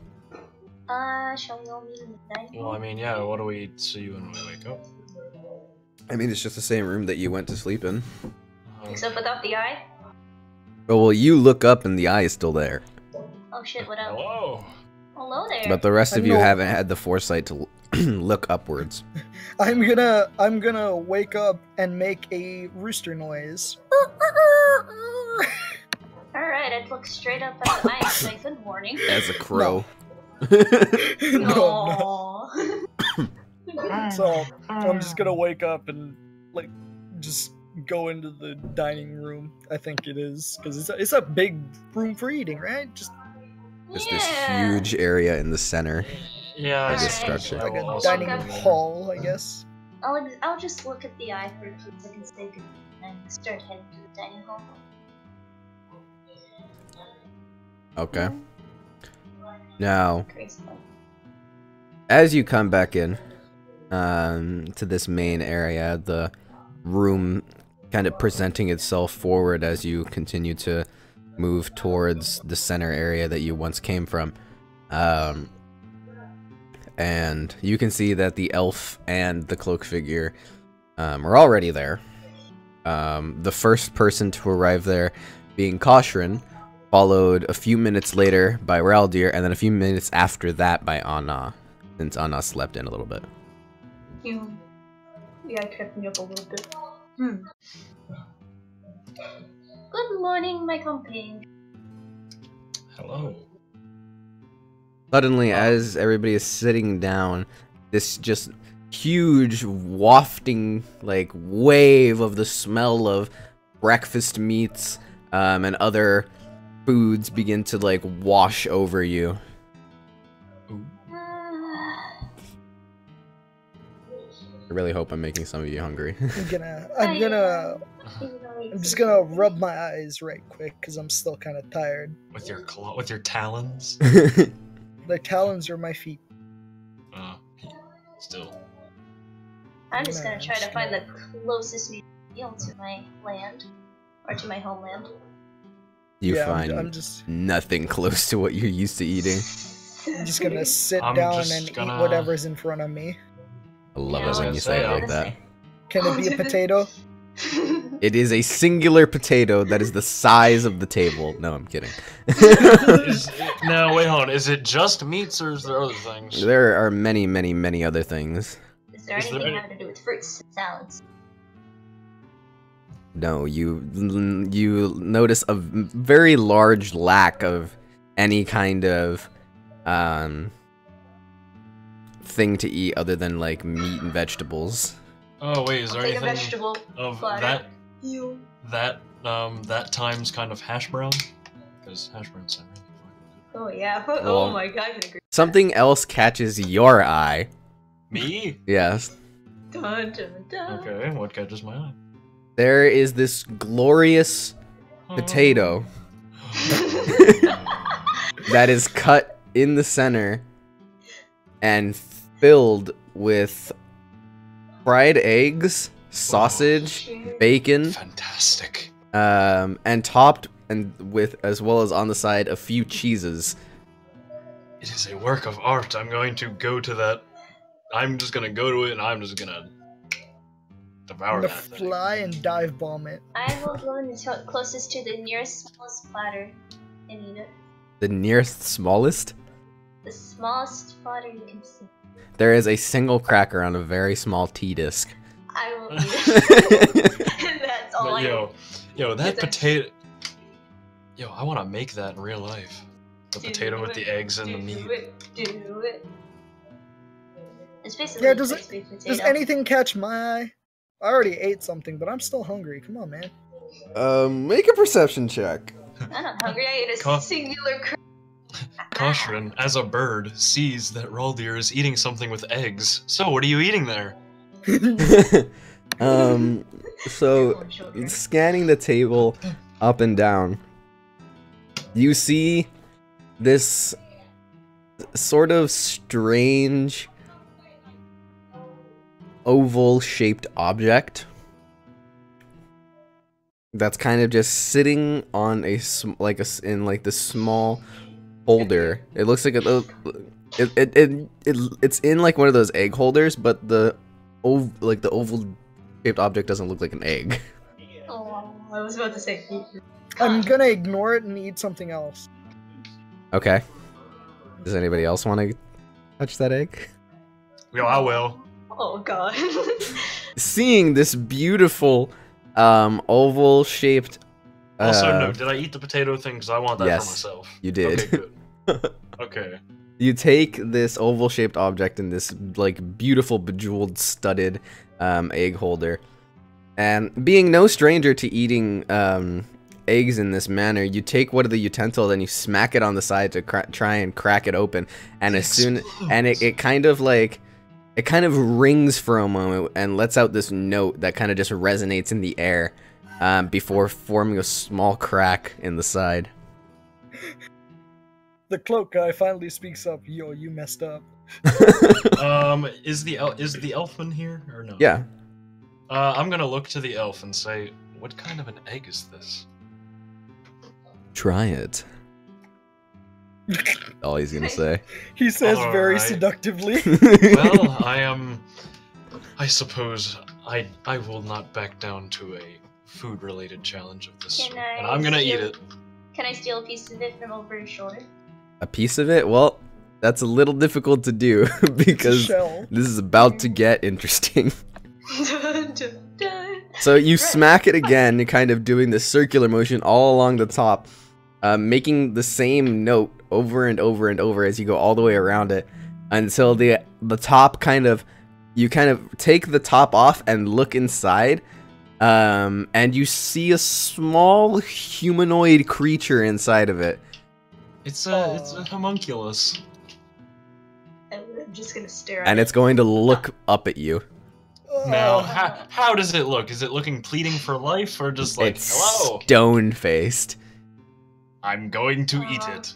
Shall we all meet in the dining Well, I hall? mean, yeah, what do we see when we wake up? I mean, it's just the same room that you went to sleep in. Except without the eye? Oh, well, you look up and the eye is still there. Oh shit, what up? Hello! Hello there. But the rest of I you know- haven't had the foresight to look upwards. I'm gonna wake up and make a rooster noise. Alright, I'd look straight up at the eye and say good morning. As a crow. No, Aww. So I'm just gonna wake up and like just go into the dining room. I think it is because it's a big room for eating, right? Just Just this huge area in the center. Yeah, I I just suppose structure. I like will a also dining go there. hall, I guess. I'll just look at the eye for a few seconds, say good and start heading to the dining hall. Okay. Now, Graceful. as you come back in to this main area, the room kind of presenting itself forward as you continue to move towards the center area that you once came from. And you can see that the elf and the cloak figure are already there. The first person to arrive there being Koshrin, followed a few minutes later by Raldir, and then a few minutes after that by Anna, since Anna slept in a little bit. Yeah, it kept me up a little bit. Good morning, my companion. Hello. Suddenly, as everybody is sitting down, this just huge wafting like wave of the smell of breakfast meats and other foods begin to like wash over you. Ooh. I really hope I'm making some of you hungry. I'm just gonna rub my eyes right quick because I'm still kind of tired. With your with your talons? The talons are my feet. Still. I'm just gonna Nah, try to just find the gonna- closest meal to my land, or to my homeland. You Yeah, find I'm just nothing close to what you're used to eating. I'm just gonna sit I'm down just and gonna- eat whatever's in front of me. I love Yeah, it when I you was say it gonna like that. Can it be a potato? It is a singular potato that is the size of the table. No, I'm kidding. No, wait, hold on. Is it just meats or is there other things? There are many, many, many other things. Is there Is there anything any- having to do with fruits and salads? No, you notice a very large lack of any kind of thing to eat other than like meat and vegetables. Oh wait, is I'll there take a anything vegetable. of butter. that times kind of hash brown? Because hash browns sound really fun. Oh yeah. Well, Oh my god, I can agree. Something else catches your eye. Me? Yes. Dun, dun, dun. Okay, what catches my eye? There is this glorious potato that is cut in the center and filled with fried eggs, sausage, bacon, Fantastic. and topped and with, as well as on the side, a few cheeses. It is a work of art. I'm going to go to that. I'm just gonna go to it and I'm just gonna devour I'm that gonna thing. fly and dive bomb it. I will go in the closest to the nearest smallest platter and eat it. The nearest smallest? The smallest platter you can see. There is a single cracker on a very small tea disc. I will eat it. And that's all But I yo, that Is it- potato. Yo, I want to make that in real life. The potato with the eggs and the meat. Do it. It's basically a crispy potato. Does anything catch my eye? I already ate something, but I'm still hungry. Come on, man. Make a perception check. I'm not hungry. I ate a singular. Koshrin, as a bird, sees that Raldir is eating something with eggs. So, what are you eating there? So, scanning the table up and down, you see this sort of strange oval-shaped object that's kind of just sitting on a in the small holder. It looks like it's in like one of those egg holders, but the oval-shaped object doesn't look like an egg. Oh, I was about to say. I'm gonna ignore it and eat something else. Okay. Does anybody else want to touch that egg? Well, I will. Oh god. Seeing this beautiful oval-shaped. Also, no. Did I eat the potato thing? Because I want that for myself. You did. Okay, good. Okay. You take this oval-shaped object in this like beautiful, bejeweled, studded egg holder, and being no stranger to eating eggs in this manner, you take one of the utensils and you smack it on the side to try and crack it open. And it kind of rings for a moment and lets out this note that kind of just resonates in the air before forming a small crack in the side. The cloak guy finally speaks up. Yo, you messed up. Is the elfman here or no? Yeah. I'm gonna look to the elf and say, what kind of an egg is this? Try it. All he's gonna say. He says very seductively. Well, I suppose I will not back down to a food-related challenge of this sort, and I'm gonna eat it. Can I steal a piece of it from over his shoulder? A piece of it? Well, that's a little difficult to do because this is about to get interesting. So you smack it again, you're kind of doing this circular motion all along the top, making the same note over and over and over as you go all the way around it until the top you take the top off and look inside, and you see a small humanoid creature inside of it. It's a homunculus. I'm just gonna stare at and it. it's going to look up at you. Now, how does it look? Is it looking pleading for life, or just like, hello? Stone-faced. I'm going to eat it.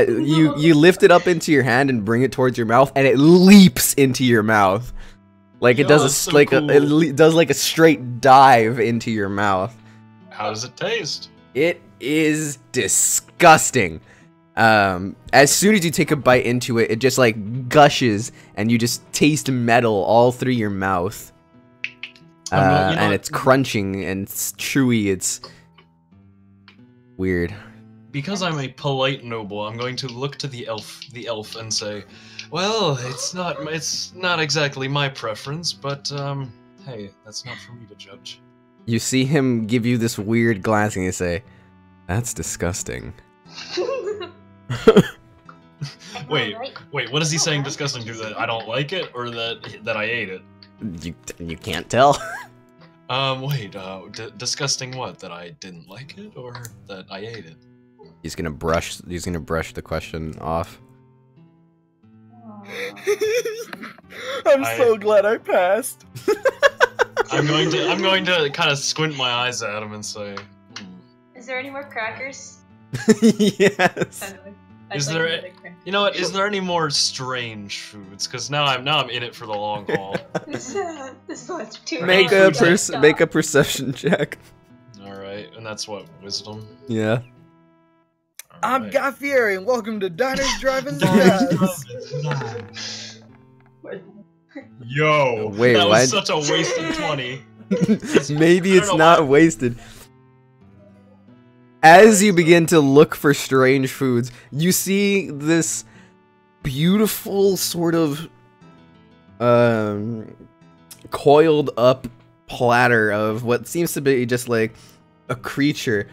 You lift it up into your hand and bring it towards your mouth, and it leaps into your mouth, like it does it does like a straight dive into your mouth. How does it taste? It is disgusting. As soon as you take a bite into it, it just like gushes, and you just taste metal all through your mouth. And it's crunching and it's chewy. It's weird. Because I'm a polite noble, I'm going to look to the elf, and say, "Well, it's not exactly my preference, but hey, that's not for me to judge." You see him give you this weird glance, and you say, "That's disgusting." Wait, what is he saying disgusting to? That I don't like it, or that I ate it? You can't tell. Disgusting what? That I didn't like it, or that I ate it? He's gonna brush the question off. I'm so glad I passed. I'm going to kind of squint my eyes at him and say, Is there any more crackers? Yes. Is there? You know what? Is there any more strange foods? Because now I'm in it for the long haul. Make a perception check. All right, and that's what, wisdom. Yeah. I'm Guy Fieri, and welcome to Diners, Drive-Ins, and Yo, wait, that was such a wasted 20. Maybe it's not wasted. As you begin to look for strange foods, you see this beautiful sort of coiled up platter of what seems to be just like a creature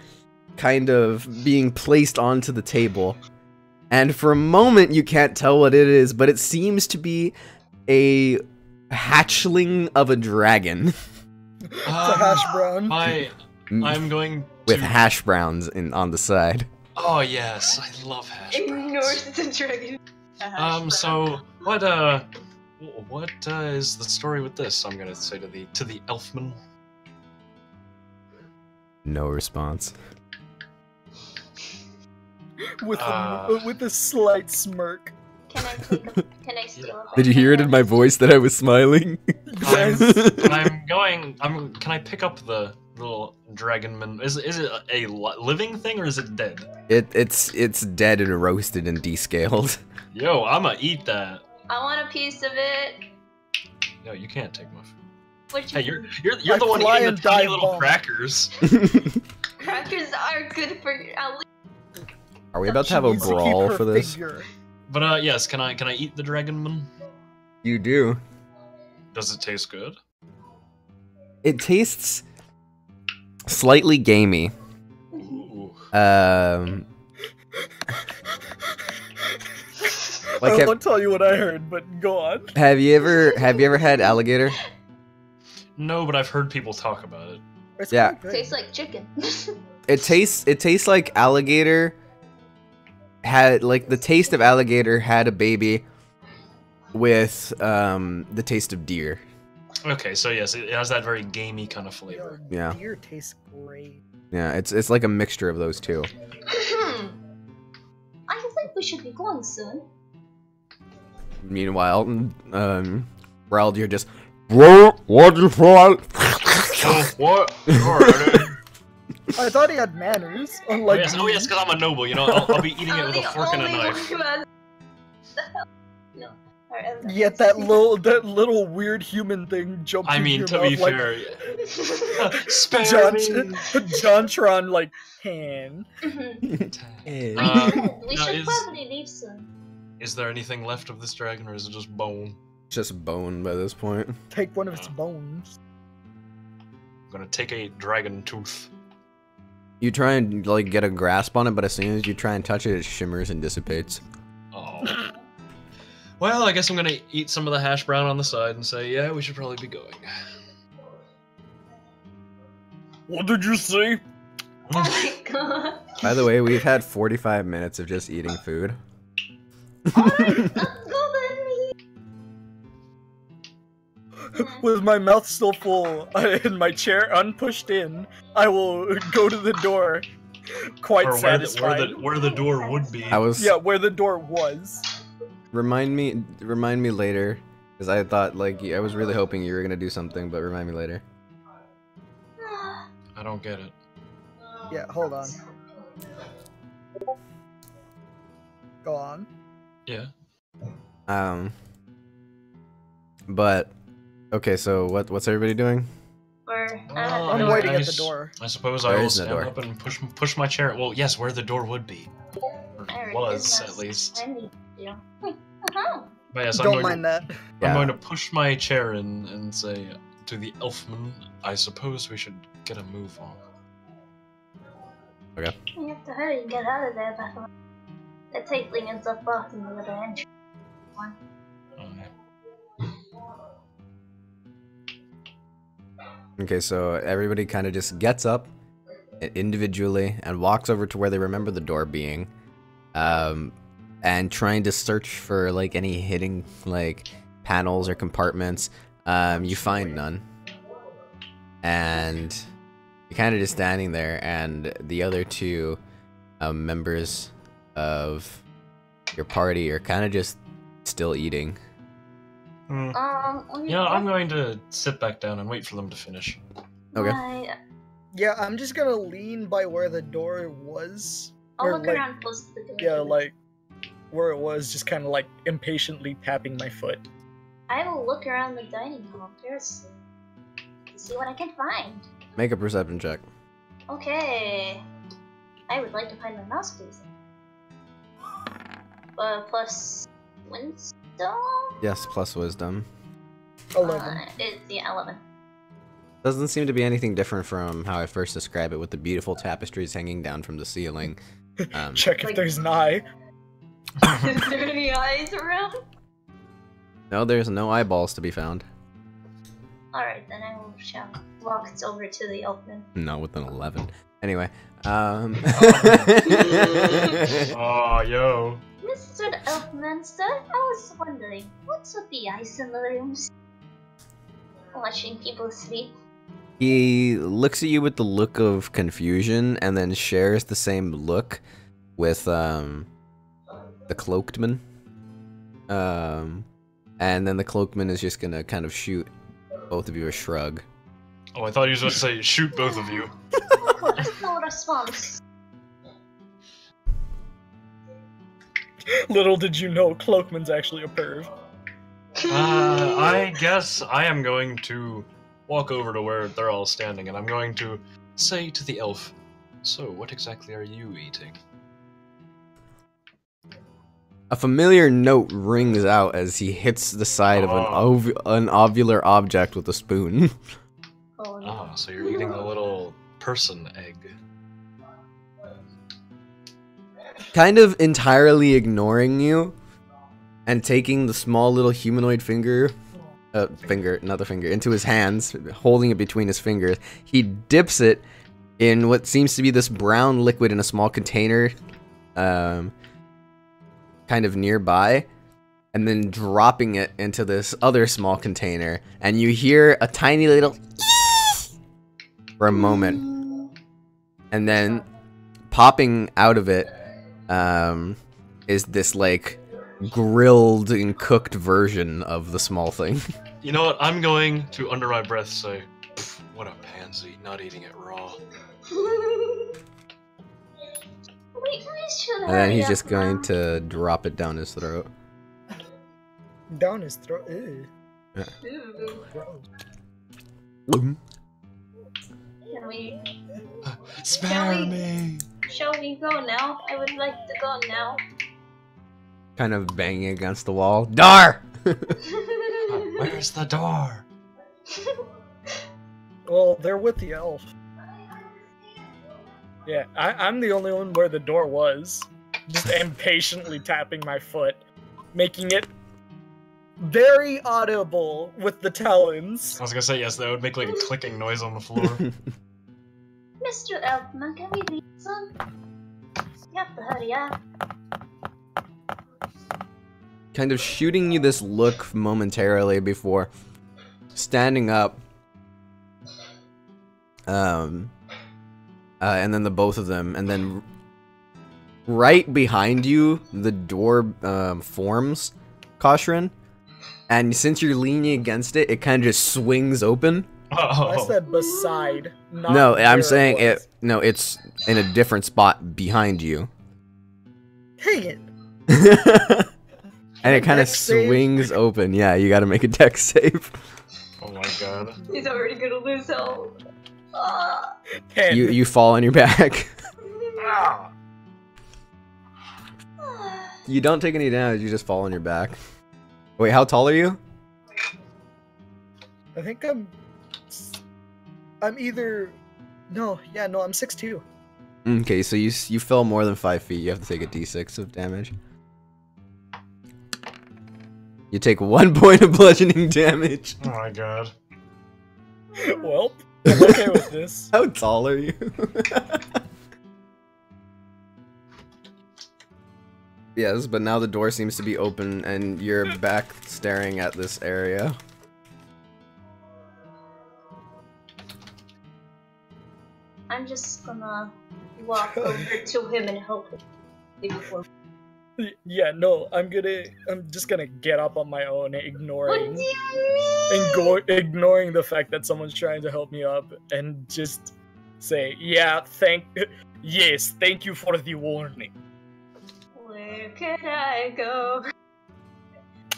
kind of being placed onto the table. And for a moment, you can't tell what it is, but it seems to be a hatchling of a dragon. It's a hash brown. I'm going to... With hash browns on the side. Oh yes, I love hash browns. Ignores the dragon. So what is the story with this? I'm gonna say to the elfman. No response. With a slight smirk. Can I steal it? Did you hear it in my voice that I was smiling? Yes. Can I pick up the little dragonman? Is it a living thing or is it dead? It's dead and roasted and descaled. Yo, I'ma eat that. I want a piece of it. No, you can't take my food. What Hey, you you're the one eating the tiny little bomb. crackers. Crackers are good for at least. Are we about to have a She needs to keep brawl her for this? figure. But yes, can I eat the dragonman? You do. Does it taste good? It tastes slightly gamey. Ooh. Like I won't tell you what I heard, but go on. have you ever had alligator? No, but I've heard people talk about it. It's Yeah. quite good. Tastes like chicken. It tastes like alligator had the taste of alligator had a baby with the taste of deer. Okay, so yes, it has that very gamey kind of flavor. Yo, Yeah. Deer tastes great. Yeah, it's like a mixture of those two. I think we should be going soon. Meanwhile, Rald, you're just what you want? Oh, what? Alright. I thought he had manners, Oh unlike yes, me. because I'm a noble, you know, I'll be eating it with a fork and a knife. No. Alright, Yet that little weird human thing jumped I into mean, your to mouth be like fair, spare Jontron like pan. We now should probably leave soon. Is there anything left of this dragon, or is it just bone? Just bone by this point. Take one of its bones. I'm gonna take a dragon tooth. You try and get a grasp on it, but as soon as you try and touch it, it shimmers and dissipates. Oh. Well, I guess I'm gonna eat some of the hash brown on the side and say, yeah, we should probably be going. What did you say? Oh my god. By the way, we've had 45 minutes of just eating food. Alright, let's go then. With my mouth still full and my chair unpushed in, I will go to the door, quite Or satisfied. where the door would be. Yeah, where the door was. Remind me later, because I thought I was really hoping you were gonna do something, but remind me later. I don't get it. Yeah, hold on. Go on. Yeah. But okay, so what's everybody doing? I'm waiting at the door. I suppose There I will is no stand door. up and push my chair. Well, yes, where the door would be. Or was, at least. I need you. But yes, Don't mind that. Yeah. I'm going to push my chair in and say to the elfman, I suppose we should get a move on. Okay. We have to hurry and get out of there, Battle. The tiefling ends up blocking the little entrance. Okay, so everybody kind of just gets up individually and walks over to where they remember the door being, and trying to search for any hidden panels or compartments. You find none, and you're kind of just standing there, and the other two members of your party are kind of just still eating. Yeah, I'm going to sit back down and wait for them to finish. Okay. Yeah, I'm just gonna lean by where the door was. I'll Or, look like- around close to the door. Yeah, where it was, just kind of impatiently tapping my foot. I will look around the dining hall first to see what I can find. Make a perception check. Okay. I would like to find my mouse, please. Plus wisdom? Yes, plus wisdom. 11. It's 11. Doesn't seem to be anything different from how I first described it, with the beautiful tapestries hanging down from the ceiling. Check if there's an eye. Is there any eyes around? No, there's no eyeballs to be found. Alright, then I will walk over to the elfman. No, with an 11. Anyway, Oh, yo. Mr. Elfmanster, I was wondering, what's with the ice in the rooms? Watching people sleep. He looks at you with the look of confusion, and then shares the same look with the cloaked man. And then the cloaked man is just gonna kind of shoot both of you a shrug. Oh, I thought you were supposed to say shoot both of you. No response. Little did you know, Cloakman's actually a perv. I guess I am going to walk over to where they're all standing, and I'm going to say to the elf, so what exactly are you eating? A familiar note rings out as he hits the side of an ovular object with a spoon. Oh, no. Ah, so you're eating a little person egg. Kind of entirely ignoring you, and taking the small little humanoid finger, into his hands, holding it between his fingers. He dips it in what seems to be this brown liquid in a small container, kind of nearby, and then dropping it into this other small container, and you hear a tiny little for a moment, and then popping out of it is this like grilled and cooked version of the small thing. You know what? I'm going to, under my breath, say, what a pansy, not eating it raw. And then he's just going to drop it down his throat. Down his throat. Ew. Yeah. Can we... Spare me! Shall we go now? I would like to go now. Kind of banging against the wall. Dar! Where's the door? Well, they're with the elf. Yeah, I'm the only one where the door was. Just impatiently tapping my foot, making it very audible with the talons. I was gonna say, yes, that would make like a clicking noise on the floor. Mr. Elfman, can we leave some? You have to hurry up. Kind of shooting you this look momentarily before standing up. And then the both of them, and then right behind you, the door forms, Koshrin, and since you're leaning against it, it kind of just swings open. Oh. I said beside, not No, I'm where saying it. Was. No, it's in a different spot behind you. Dang it! And it kind of Dex save? swings open. Yeah, you got to make a dex save. Oh my god. He's already gonna lose health. Ah. 10. You fall on your back. You don't take any damage. You just fall on your back. Wait, how tall are you? I think I'm either. No, I'm 6'2". Okay, so you fell more than 5 feet. You have to take a d6 of damage. You take 1 point of bludgeoning damage. Oh my god. Well, I'm okay with this. How tall are you? Yes, but now the door seems to be open and you're back staring at this area. I'm just gonna walk over to him and help him. Before. Yeah, no, I'm just gonna get up on my own, What ignoring do you mean? ignoring the fact that someone's trying to help me up, and just say, yes, thank you for the warning. Where can I go?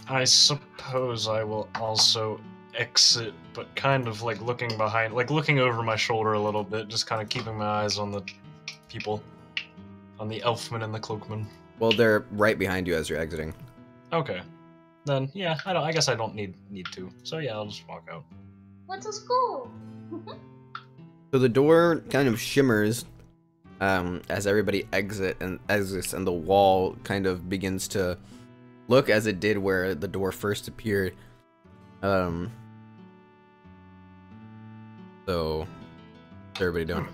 I suppose I will also exit, but kind of like looking behind, like looking over my shoulder a little bit, just kind of keeping my eyes on the people, on the elfman and the cloakman. Well, they're right behind you as you're exiting. Okay, then yeah, I guess I don't need to. So yeah, I'll just walk out. Let us go. So the door kind of shimmers as everybody exits and the wall kind of begins to look as it did where the door first appeared. So what's everybody doing?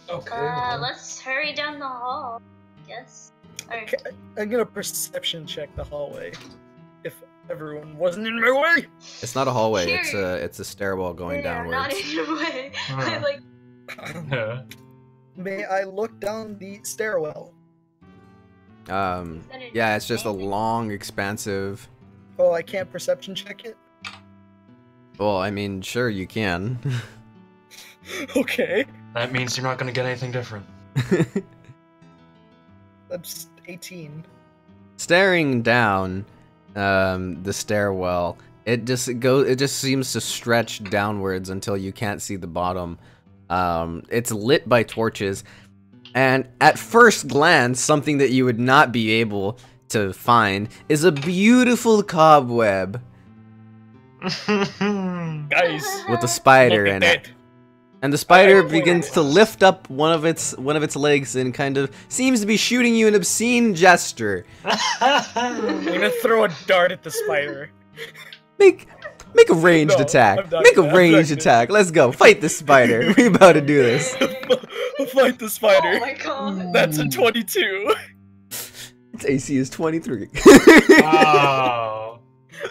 Okay. Let's hurry down the hall. Yes. Alright. Okay, I'm gonna perception check the hallway. If everyone wasn't in my way. It's not a hallway. Sure. It's a stairwell going downwards. Not in your way. Uh-huh. Like, Yeah. May I look down the stairwell? Yeah, it's just a long, expansive. Oh, I can't perception check it? Well, I mean, sure you can. Okay. That means you're not gonna get anything different. That's 18. Staring down the stairwell, it just seems to stretch downwards until you can't see the bottom. It's lit by torches, and at first glance, something that you would not be able to find is a beautiful cobweb Guys, with a spider look in at it. that. And the spider Wait, begins to lift up one of its legs and kind of seems to be shooting you an obscene gesture. I'm gonna throw a dart at the spider. Make a ranged No, attack. I'm not Make a gonna- I'm ranged not attack. Let's go. Fight the spider. We about to do this. Fight the spider. oh my god. That's a 22. Its AC is 23. Oh.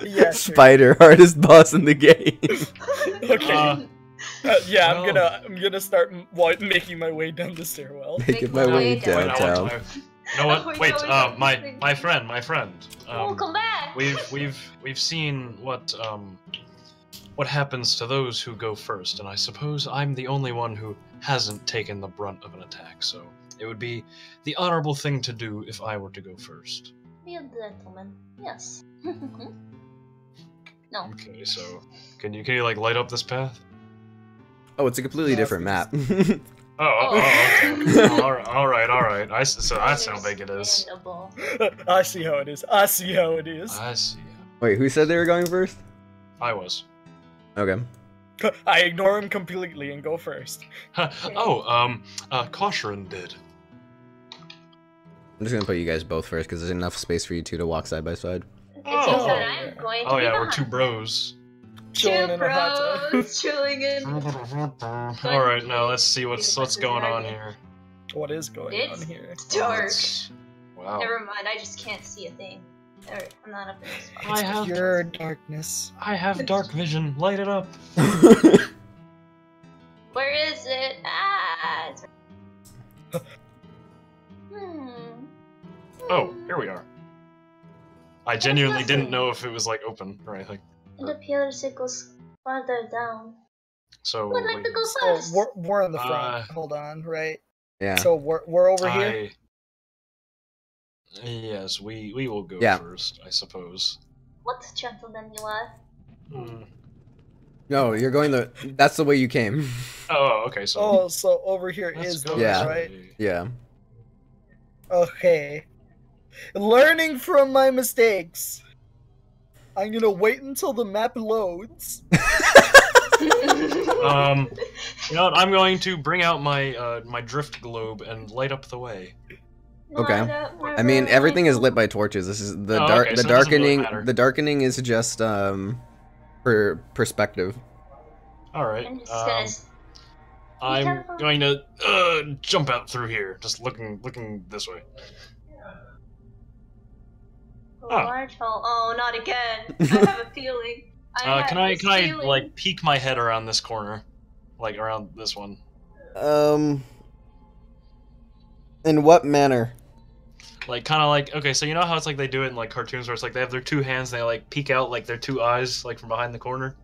Yeah, sure. Spider, hardest boss in the game. Okay. Yeah, well. I'm gonna start making my way down the stairwell. Making my my way way down. downtown. You know what? Oh my Wait, God, my friend. Oh, come back. We've seen what happens to those who go first, and I suppose I'm the only one who hasn't taken the brunt of an attack, so it would be the honorable thing to do if I were to go first. Be a gentleman. Yes. No. Okay, so can you like light up this path? Oh, it's a completely different map. Okay. all right. So that's how big it is. Understandable. I see how it is. I see how it is. I see. Wait, who said they were going first? I was. Okay. I ignore him completely and go first. Koshrin did. I'm just gonna put you guys both first because there's enough space for you two to walk side by side. It seems Oh. that I'm going to Oh be yeah, the we're two hunter. bros. Chilling Two in a hot tub. bros chilling in. All right, now let's see what's going on here. What is going It's on here? dark. Wow. Never mind, I just can't see a thing. Alright, I'm not up in this spot. I have Pure darkness. dark vision. Light it up. Where is it? Ah! It's... Oh, here we are. I genuinely didn't know if it was like open or anything. It appears it goes farther down. So Who would like to go So first? we're in the front. Uh, Hold on, right? Yeah. So we're over here. Yes, we will go Yeah. first, I suppose. What gentleman you are? Hmm. No, you're going that's the way you came. Oh, okay. So Oh, so over here let's is go the Yeah. this right? way. Yeah. Okay. Learning from my mistakes. I'm gonna wait until the map loads. You know what? I'm going to bring out my my drift globe and light up the way. Okay. I mean, everything is lit by torches. This is the Oh, dark. okay, the so it doesn't really darkening. matter. The darkening is just perspective. All right. I'm just gonna. I'm careful. going to jump out through here, just looking this way. Large hole. Oh, not again. I have a feeling. Can I like peek my head around this corner, like around this one? In what manner? Like kind of like okay, so you know how it's like they do it in like cartoons where it's like they have their two hands, and they like peek out like their two eyes, like from behind the corner.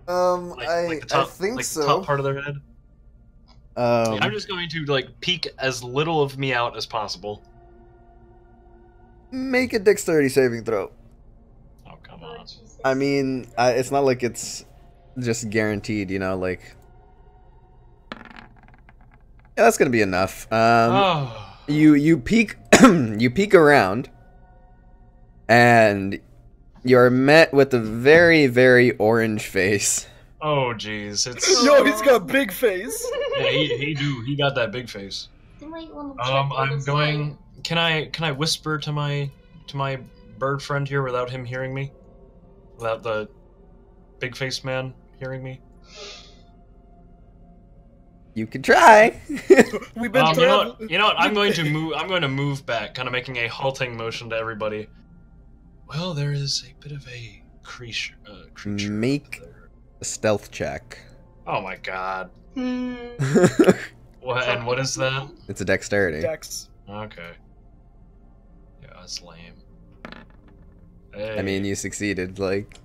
Like the top, like the top part of their head. I'm just going to like peek as little of me out as possible. Make a dexterity saving throw. Oh come on. I mean, it's not like it's just guaranteed, you know, like... Yeah, that's gonna be enough. Oh. You peek, you peek around, and you're met with a very, very orange face. Oh jeez, it's Yo, he's got a big face. yeah, he got that big face. They might want to check what I'm it's going. Can I whisper to my bird friend here without him hearing me? Without the big face man hearing me? You could try. We've been You know what? I'm going to move. I'm going to move back, kind of making a halting motion to everybody. Well, there is a bit of a creature. Make a stealth check. Oh my god. Hmm. What? And what is that? It's a dexterity. Dex. Okay. Yeah, that's lame. Hey. I mean, you succeeded. Like,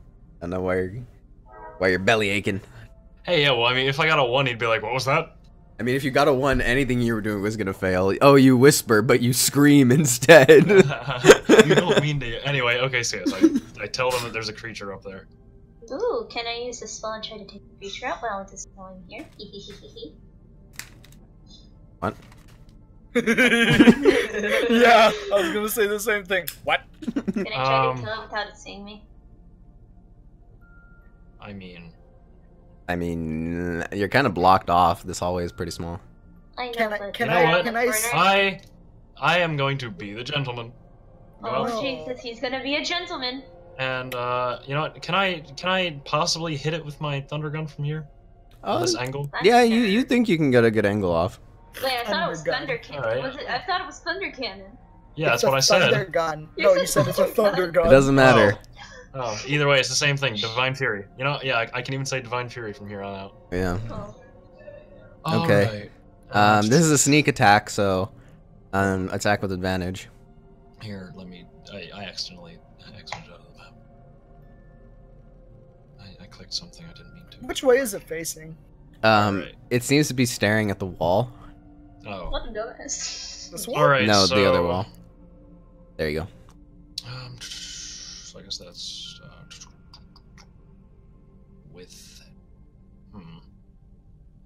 I don't know why your belly aching. Hey, yeah. Well, I mean, if I got a 1, he'd be like, "What was that?" I mean, if you got a 1, anything you were doing was gonna fail. Oh, you whisper, but you scream instead. You don't mean to. Anyway, okay, so yes, I tell them that there's a creature up there. Ooh, can I use the spell and try to take the creature out while it is still in here? What? Yeah, I was gonna say the same thing. What? Can I try to kill it without it seeing me? I mean, you're kind of blocked off. This hallway is pretty small. I know, Can I- but can I- around can the I corner- s- I am going to be the gentleman. Oh Well, Jesus, he's gonna be a gentleman. and you know what? Can I possibly hit it with my thunder gun from here? Oh, This angle? yeah, you think you can get a good angle off. Wait, I thought it was Thunder gun. thunder cannon. Alright. Was it? I thought it was thunder cannon. Yeah, It's that's what a I said. Thunder gun. You No, said you said it's a thunder thunder gun. gun. It doesn't matter. Oh, either way, it's the same thing. Divine Fury. You know, yeah, I can even say Divine Fury from here on out. Yeah. Oh. Okay. Alright. This is a sneak attack, so attack with advantage. Here, let me. I accidentally exited out of the map. I clicked something I didn't mean to. Which way is it facing? Alright. It seems to be staring at the wall. Oh. What the dumbass? This one? Alright, No, so, the other wall. There you go. So I guess that's with. I don't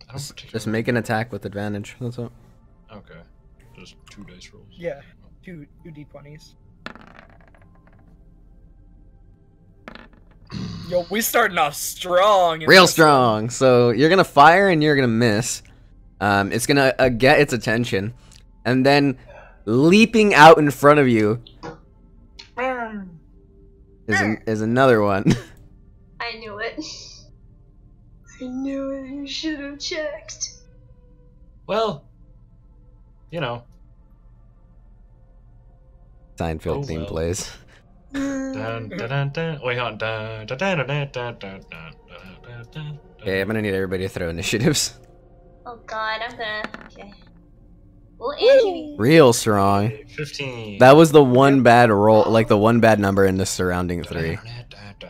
particularly. Just make an attack with advantage. That's all. Okay. Just 2 dice rolls. Yeah, two d20s. Yo, we starting off strong. in Real this strong. So you're gonna fire and you're gonna miss. It's gonna get its attention, and then leaping out in front of you is another one. I knew it. I knew it. You should have checked. Well, you know. Seinfeld Oh, theme well. plays. Dun, dun, dun, dun. Wait, hold on. Dun, dun, dun, dun, dun, dun, dun, dun, dun, dun. Okay, I'm gonna need everybody to throw initiatives. Oh God, I'm gonna. Okay. Well, Angie. Real strong. 15. That was the one bad roll, like the one bad number in the surrounding 3.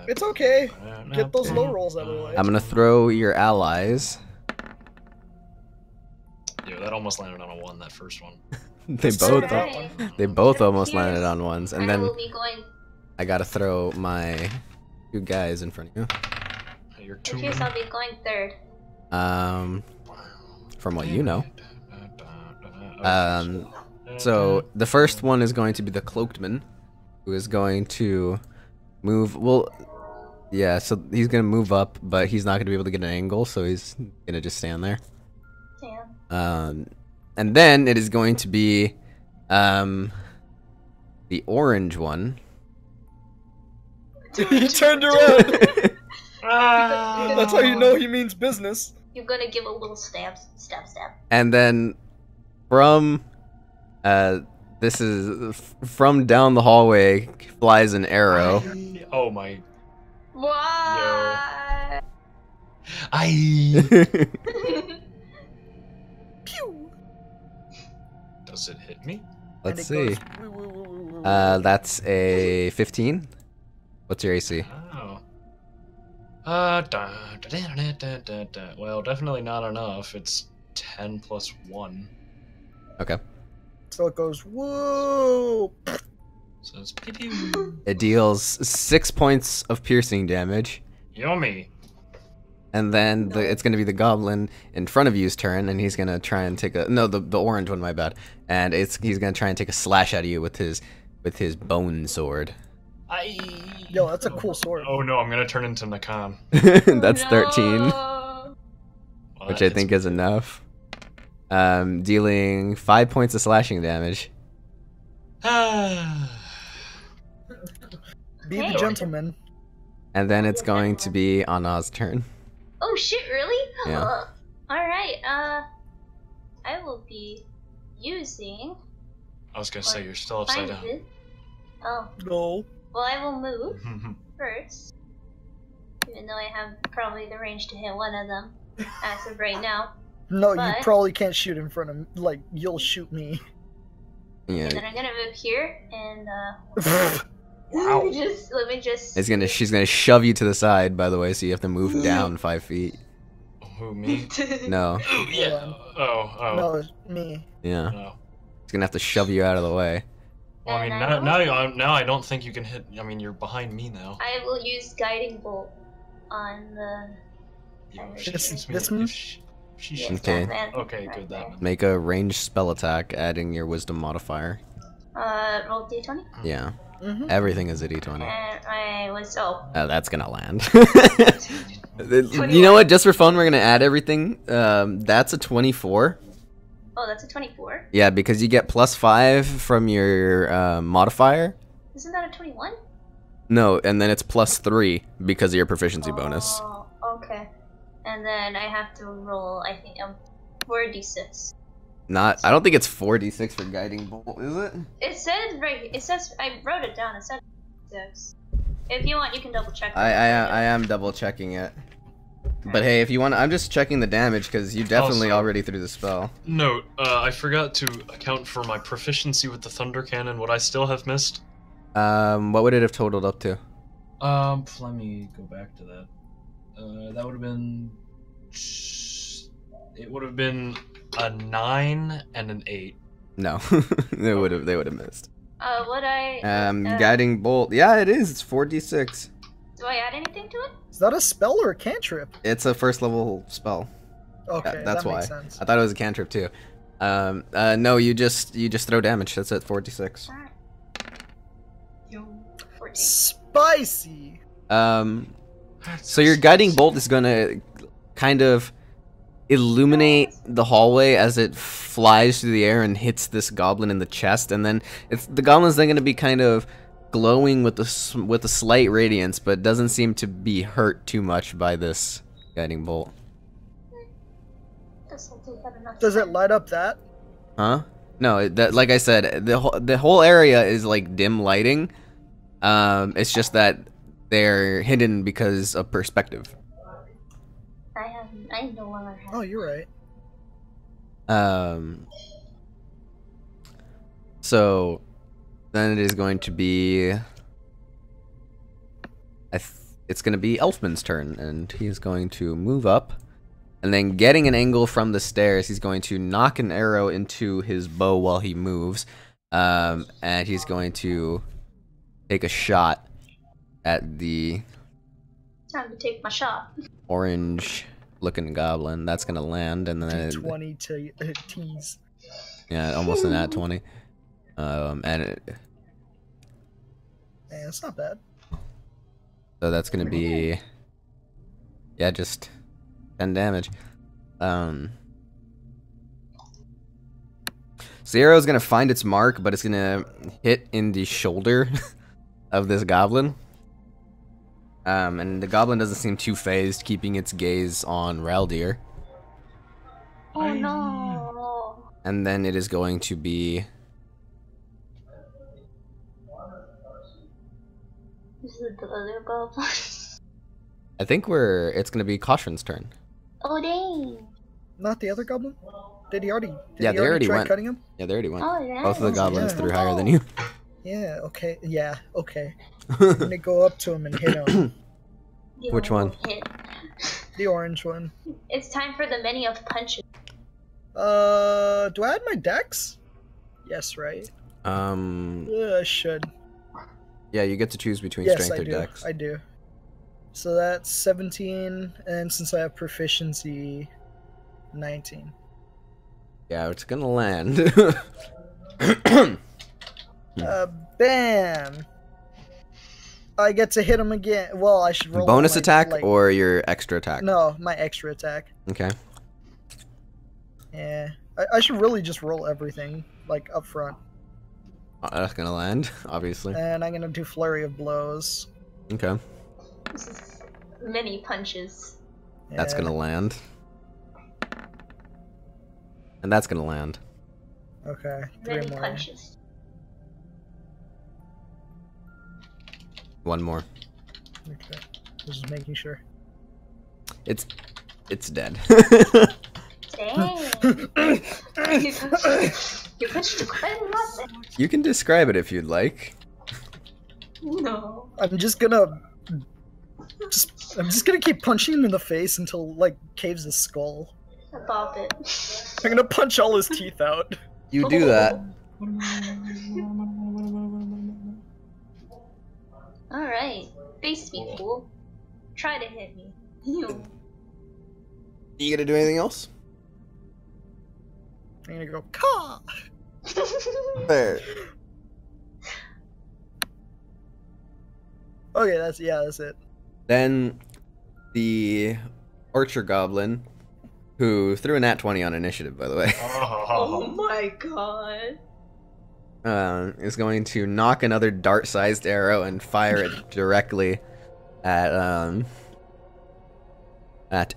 It's okay. Get those low rolls out of the way. I'm gonna throw your allies. Yo, that almost landed on a 1, that first one. They It's both okay. they both almost landed on ones, and I then will be going. I gotta throw my 2 guys in front of You're In 2. case I'll be going third. you. From what you know. So the first one is going to be the cloaked man, who is going to move. Well, yeah. So he's gonna move up, but he's not gonna be able to get an angle, so he's gonna just stand there. Damn. And then it is going to be the orange one. He turned around. Ah! That's how you know he means business. You're gonna give a little stab. And then from this is from down the hallway flies an arrow. Oh my. What? I. Pew. Does it hit me? Let's And it see. goes, woo, woo, woo, woo, woo. That's a 15. What's your AC? Oh. Well, definitely not enough. It's 10 plus 1. Okay. So it goes, whoa. So it's pew pew. It deals 6 points of piercing damage. Yummy. And then it's going to be the goblin in front of you's turn, and he's going to try and take a... No, the orange one, my bad. And he's going to try and take a slash at you with his bone sword. Yo, that's a cool sword. Oh no, I'm gonna turn into Nakan. That's 13, No. Well, which that I hits think me. is enough. Dealing 5 points of slashing damage. Be the Hey. gentleman. And then it's going to be Anna's turn. Oh shit, really? Yeah. Alright, I will be using... I was gonna say, you're still upside Find down. it. Oh, No. well I will move first. Even though I have probably the range to hit one of them as of right now. No, But- you probably can't shoot in front of like you'll shoot me. Yeah. And then I'm gonna move here and Wow. let me just She's gonna shove you to the side, by the way, so you have to move down 5 feet. Who, me? No. Oh, yeah. Oh. No, it's me. Yeah. No. He's gonna have to shove you out of the way. Well, I mean, And now I don't think you can hit. I mean, you're behind me now. I will use guiding bolt on the Yeah, if she This- shoots me, this one? if she shoots Okay. me. Okay, good, that one. Make a ranged spell attack, adding your wisdom modifier. Roll d20. Yeah. Mm-hmm. Everything is a d20. And I was That's gonna land. You know what? Just for fun, we're gonna add everything. That's a 24. oh, that's a 24. Yeah, because you get +5 from your modifier. Isn't that a 21? No, and then it's +3 because of your proficiency bonus. Oh, okay. And then I have to roll, I think, 4d6. I don't think it's 4d6 for guiding bolt, is it? It says right. It says I wrote it down. It said 6. If you want, you can double check. I am double checking it. But hey, if you want, I'm just checking the damage because you definitely Also- already threw the spell. Note, I forgot to account for my proficiency with the thunder cannon. Would I still have missed? What would it have totaled up to? Let me go back to that. That would have been. It would have been a 9 and an 8. No, they would have missed. Would I? Guiding bolt. Yeah, it is. It's 4d6. Do I add anything to it? Is that a spell or a cantrip? It's a first level spell. Okay, That's that why. makes sense. I thought it was a cantrip too. No, you just throw damage. That's it. 4d6. Alright. 14. Spicy. So your guiding bolt is gonna kind of illuminate the hallway as it flies through the air and hits this goblin in the chest, and then the goblin's then gonna be kind of glowing with a slight radiance, but doesn't seem to be hurt too much by this guiding bolt. Does it light up that? Huh? No, like I said, the whole area is like dim lighting. It's just that they're hidden because of perspective. I no longer have. Oh, you're right. So then it is going to be it's going to be Elfman's turn, and he's going to move up, and then getting an angle from the stairs, he's going to knock an arrow into his bow while he moves, and he's going to take a shot at the Time to take my shot. orange looking goblin. That's going to land, and then 20 tease. yeah, almost an at 20. And Man, it's not bad. so that's gonna be, yeah, just 10 damage. So the arrow is gonna find its mark, but it's gonna hit in the shoulder of this goblin. And the goblin doesn't seem too phased, keeping its gaze on Raldir. Oh no. And then it is going to be This is the other goblin. I think it's gonna be Caution's turn. Oh dang. Not the other goblin? Did he already? Yeah, they already try went. cutting him? Yeah, they already went. Oh yeah. Both of the goblins yeah. threw higher than you. Yeah. Okay. Yeah. Okay. I'm gonna go up to him and hit him. Give Which him a one? little hit. The orange one. It's time for the many of punches. Do I add my dex? Yes, right. I should. Yeah, you get to choose between Yes, strength I or do. dex. I do. So that's 17, and since I have proficiency, 19. Yeah, it's gonna land. Bam! I get to hit him again. Well, I should roll Bonus my, attack like, or your extra attack? no, my extra attack. Okay. Yeah, I should really just roll everything like up front. That's gonna land, obviously. And I'm gonna do flurry of blows. Okay. This is many punches. That's Yeah. gonna land. And that's gonna land. Okay, 3 Many more. punches. One more. Okay, just making sure. It's dead. Dang. You punched quite a lot there. You can describe it if you'd like. No. I'm just gonna keep punching him in the face until like caves his skull. Bop it. I'm gonna punch all his teeth out. You do that. Alright. Face me, fool. Try to hit me. You. You gonna do anything else? I'm gonna go, Caw! There. Okay, that's it. Then the Archer Goblin, who threw a nat 20 on initiative, by the way, Oh my god. is going to knock another dart-sized arrow and fire it directly at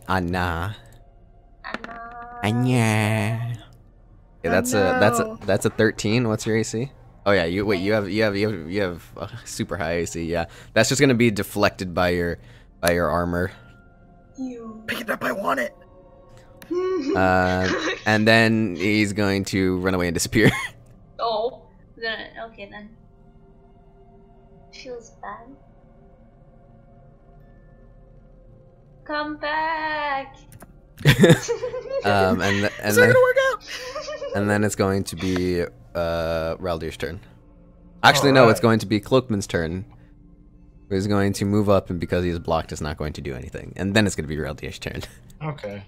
Anna. Anya. Okay, that's a 13. What's your AC? Oh yeah, you have a super high AC. Yeah, that's just gonna be deflected by your armor. You. Pick it up, I want it! And then he's going to run away and disappear. Oh. Okay then. Feels bad. Come back! And Is that then gonna work out? and then it's going to be Raldir's turn. Actually, no, it's going to be Cloakman's turn. He's going to move up, and because he's blocked, it's not going to do anything. And then it's going to be Raldir's turn. Okay.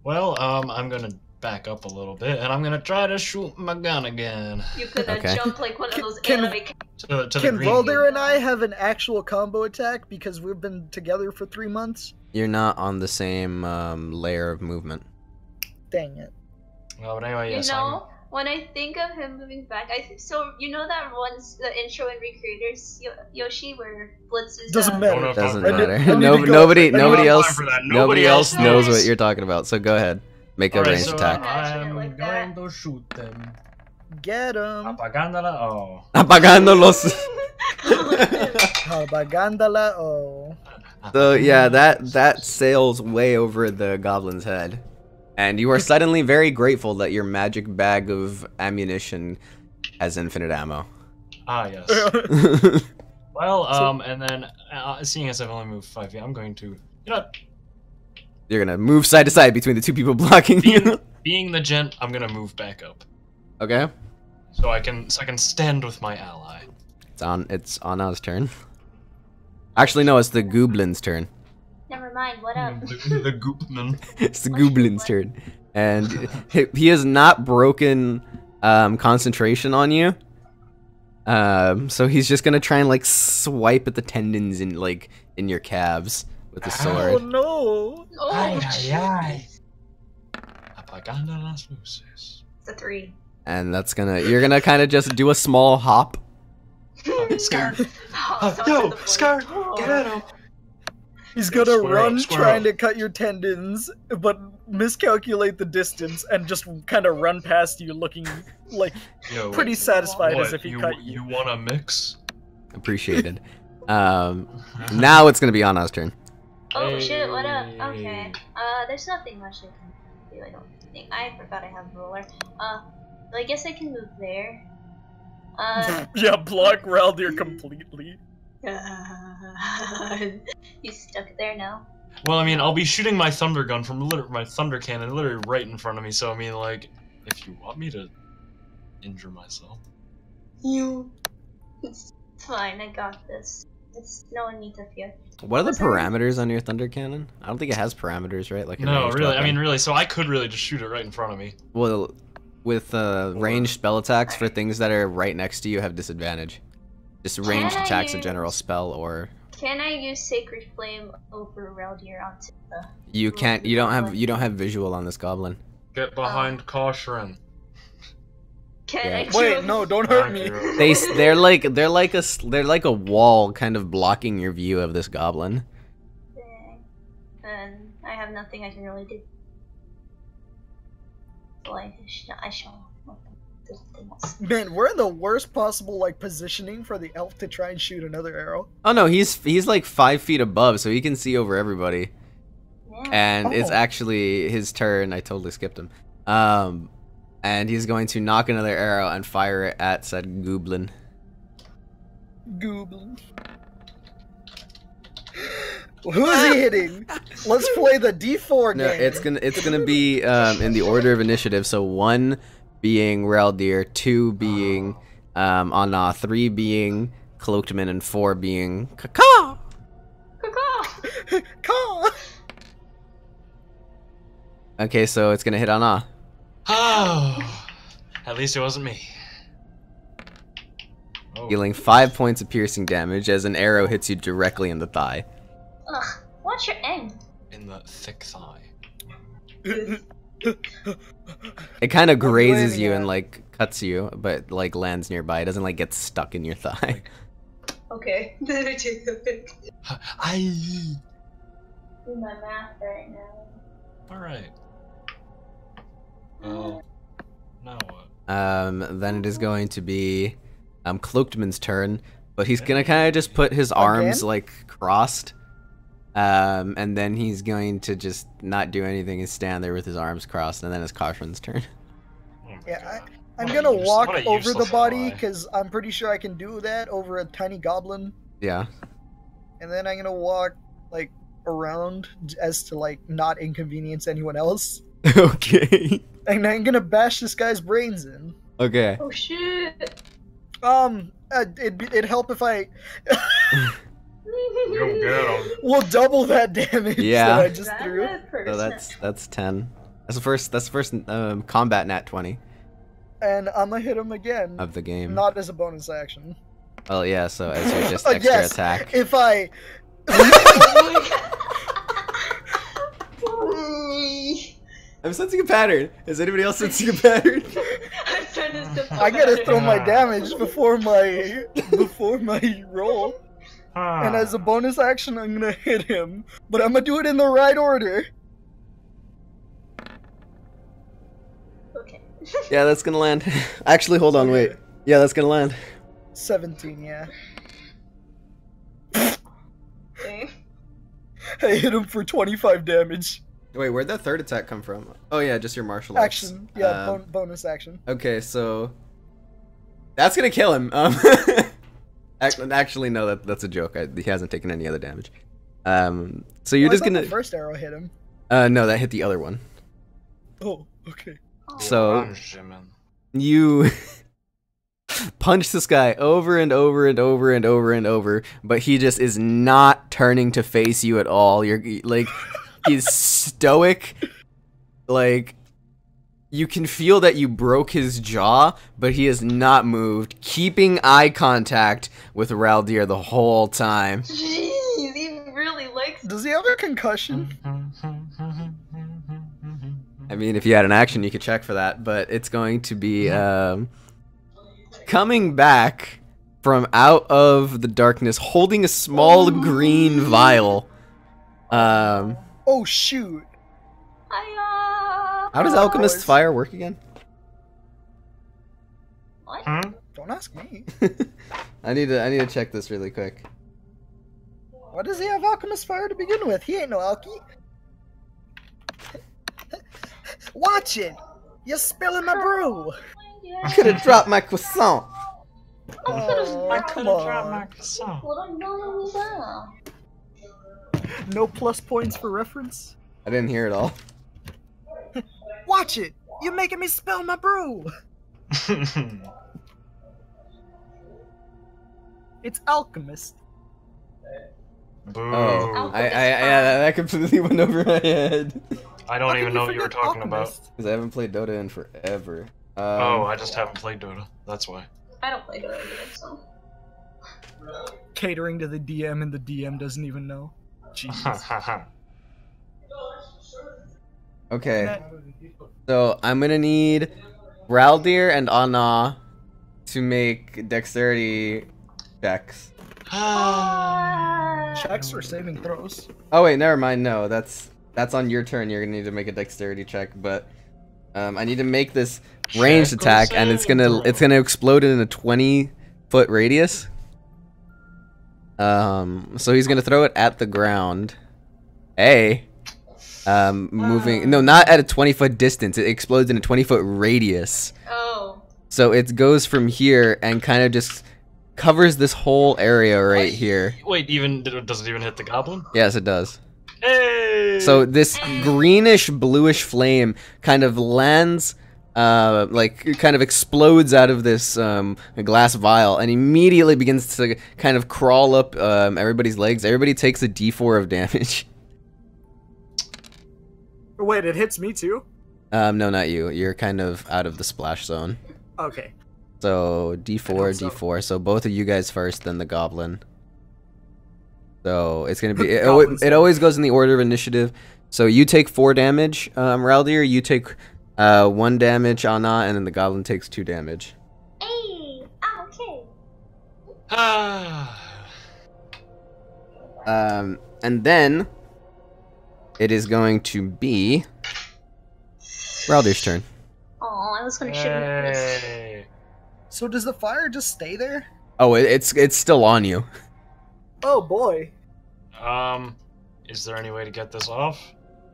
Well, I'm gonna back up a little bit, and I'm gonna try to shoot my gun again. You could have Okay. jumped like one of those Can- anime To the Can green. Raldir and I have an actual combo attack because we've been together for 3 months? You're not on the same layer of movement. Dang it. Well, but anyway, You yes, know, when I think of him moving back, so you know that once the intro and Recreators Yoshi where Blitz is Doesn't matter. Don't know if Doesn't I'm- matter. I need to No, go. nobody I need nobody to go. else Time for that. nobody Nobody else else knows knows. what you're talking about. So go ahead, make a Alright, ranged so, attack. Imagine it I'm like going that. to shoot them. Get him. Apagándola. Oh. Apagándolos. Propagandala, oh. So yeah, that sails way over the goblin's head, and you are suddenly very grateful that your magic bag of ammunition has infinite ammo. Ah, yes. Well, and then seeing as I've only moved 5 feet, I'm going to, You're gonna move side to side between the two people blocking you. being the gent, I'm gonna move back up Okay, so I can stand with my ally. it's Anna's turn. Actually, no, it's the goblin's turn. Never mind, what up? The goopman. It's the goblin's turn, and he has not broken concentration on you. So he's just gonna try and like swipe at the tendons in your calves with the Oh sword. no! Oh, Ay, ay, Apagando las luces. it's a 3. And you're gonna kind of just do a small hop. Scar! Oh, so Yo, to the point. Scar! Oh. Get at him! He's gonna Square run up, square trying up. to cut your tendons, but miscalculate the distance and just kind of run past you looking like Yo, pretty satisfied what, as if he you, cut you. you want a mix? Appreciated. Now it's gonna be Anna's turn. Oh shit, what up? Hey. Okay. There's nothing much I can do, I don't think. I forgot I have a roller. So I guess I can move there. Yeah, block Raldir completely. He's stuck there now. Well, I mean, I'll be shooting my thunder gun from my thunder cannon literally right in front of me, so I mean, like, if you want me to injure myself. It's fine, I got this. It's no need to fear. What are the Was there- parameters on your thunder cannon? I don't think it has parameters, right? Like a No, ranged really, I weapon. mean, really, so I could really just shoot it right in front of me. Well, with ranged spell attacks for things that are right next to you have disadvantage. Just ranged attacks, a general spell, or can I use Sacred Flame over Reldir onto the? you can't. You don't have visual on this goblin. Get behind Koshrin. Can I? Wait, no, don't hurt me. They're like a wall, kind of blocking your view of this goblin. Then I have nothing I can really do. So I shall. Man, we're in the worst possible like positioning for the elf to try and shoot another arrow. Oh no, he's like 5 feet above, so he can see over everybody. Yeah. And it's actually his turn. I totally skipped him. And he's going to knock another arrow and fire it at said goblin. Goblin. Who's he hitting? Let's play the D4 game. No, it's gonna be in the order of initiative. So 1 being Reldir, 2 being Anna, 3 being Cloakman, and 4 being Kaka. Caw. Okay, so it's gonna hit Anna. Oh, at least it wasn't me. Oh. Dealing 5 points of piercing damage as an arrow hits you directly in the thigh. Ugh, what's your aim? In the thick thigh. It kind of grazes you and like cuts you, but like lands nearby. It doesn't like get stuck in your thigh. Okay. Then I take the pick. I. Do my math right now. All right. Well, now what? Then it is going to be Cloakedman's turn, but he's gonna kind of just put his arms like crossed, and then he's going to just not do anything and stand there with his arms crossed, and then it's Koshrin's turn. Oh Yeah, I'm gonna walk over the body because I'm pretty sure I can do that over a tiny goblin. Yeah. And then I'm gonna walk like around as to like not inconvenience anyone else. Okay. And I'm gonna bash this guy's brains in. Okay. Oh shit. It'd help if I. You'll get him. We'll double that damage Yeah. that I just threw. So that's 10. That's the first combat nat 20 And I'm gonna hit him again. of the game. Not as a bonus action. Well, yeah. So as your just extra Yes, attack. if I. I'm sensing a pattern. Is anybody else sensing a pattern? I gotta throw my damage before my roll. And as a bonus action, I'm gonna hit him. But I'm gonna do it in the right order. Okay. Yeah, that's gonna land. Actually, hold on, wait. Yeah, that's gonna land. 17, yeah. Okay. I hit him for 25 damage. Wait, where'd that third attack come from? Oh yeah, just your martial arts. Action, yeah, bonus action. Okay, so that's gonna kill him. Actually, no, that's a joke. He hasn't taken any other damage. So you're just gonna. The first arrow hit him. No, that hit the other one. Oh, okay. So you punch this guy over and over and over and over and over, but he just is not turning to face you at all. You're like, he's stoic. Like, you can feel that you broke his jaw, but he has not moved, keeping eye contact with Reldir the whole time. Jeez, he really likes. Does he have a concussion? I mean, if you had an action, you could check for that, but it's going to be coming back from out of the darkness, holding a small green vial. Oh shoot! How does Alchemist's Fire work again? What? Don't ask me. I need to check this really quick. Why does he have Alchemist's Fire to begin with? He ain't no alky. Watch it! You're spilling my brew! I could have dropped my croissant. Oh, come on. No plus points for reference? I didn't hear it all. Watch it! You're making me spill my brew! It's Alchemist. Boo. Oh, that completely went over my head. I don't even know what you were talking about. Because I haven't played Dota in forever. Oh, I just haven't played Dota. That's why. I don't play Dota either, so. Catering to the DM and the DM doesn't even know. Jesus. Okay. So I'm gonna need Raldir and Anna to make dexterity checks. Checks or saving throws? Oh wait, never mind. No, that's on your turn. You're gonna need to make a dexterity check, but I need to make this ranged attack, and it's gonna explode in a 20-foot radius. So he's gonna throw it at the ground. Moving. No, not at a 20-foot distance. It explodes in a 20-foot radius. Oh. So it goes from here and kind of just covers this whole area right here. Wait, does it even hit the goblin? Yes, it does. Hey! So this greenish bluish flame kind of lands, like it kind of explodes out of this glass vial and immediately begins to kind of crawl up everybody's legs. Everybody takes a D4 of damage. Wait, it hits me too? No, not you. You're kind of out of the splash zone. Okay. So D4, D4. So both of you guys first, then the goblin. So it's gonna be. It always goes in the order of initiative. So you take 4 damage, Raldir. You take 1 damage, Anna, and then the goblin takes 2 damage. Hey, I'm okay. And then it is going to be Raldir's turn. Oh, I was gonna shoot him first. Hey. So does the fire just stay there? Oh, it's still on you. Oh boy. Is there any way to get this off?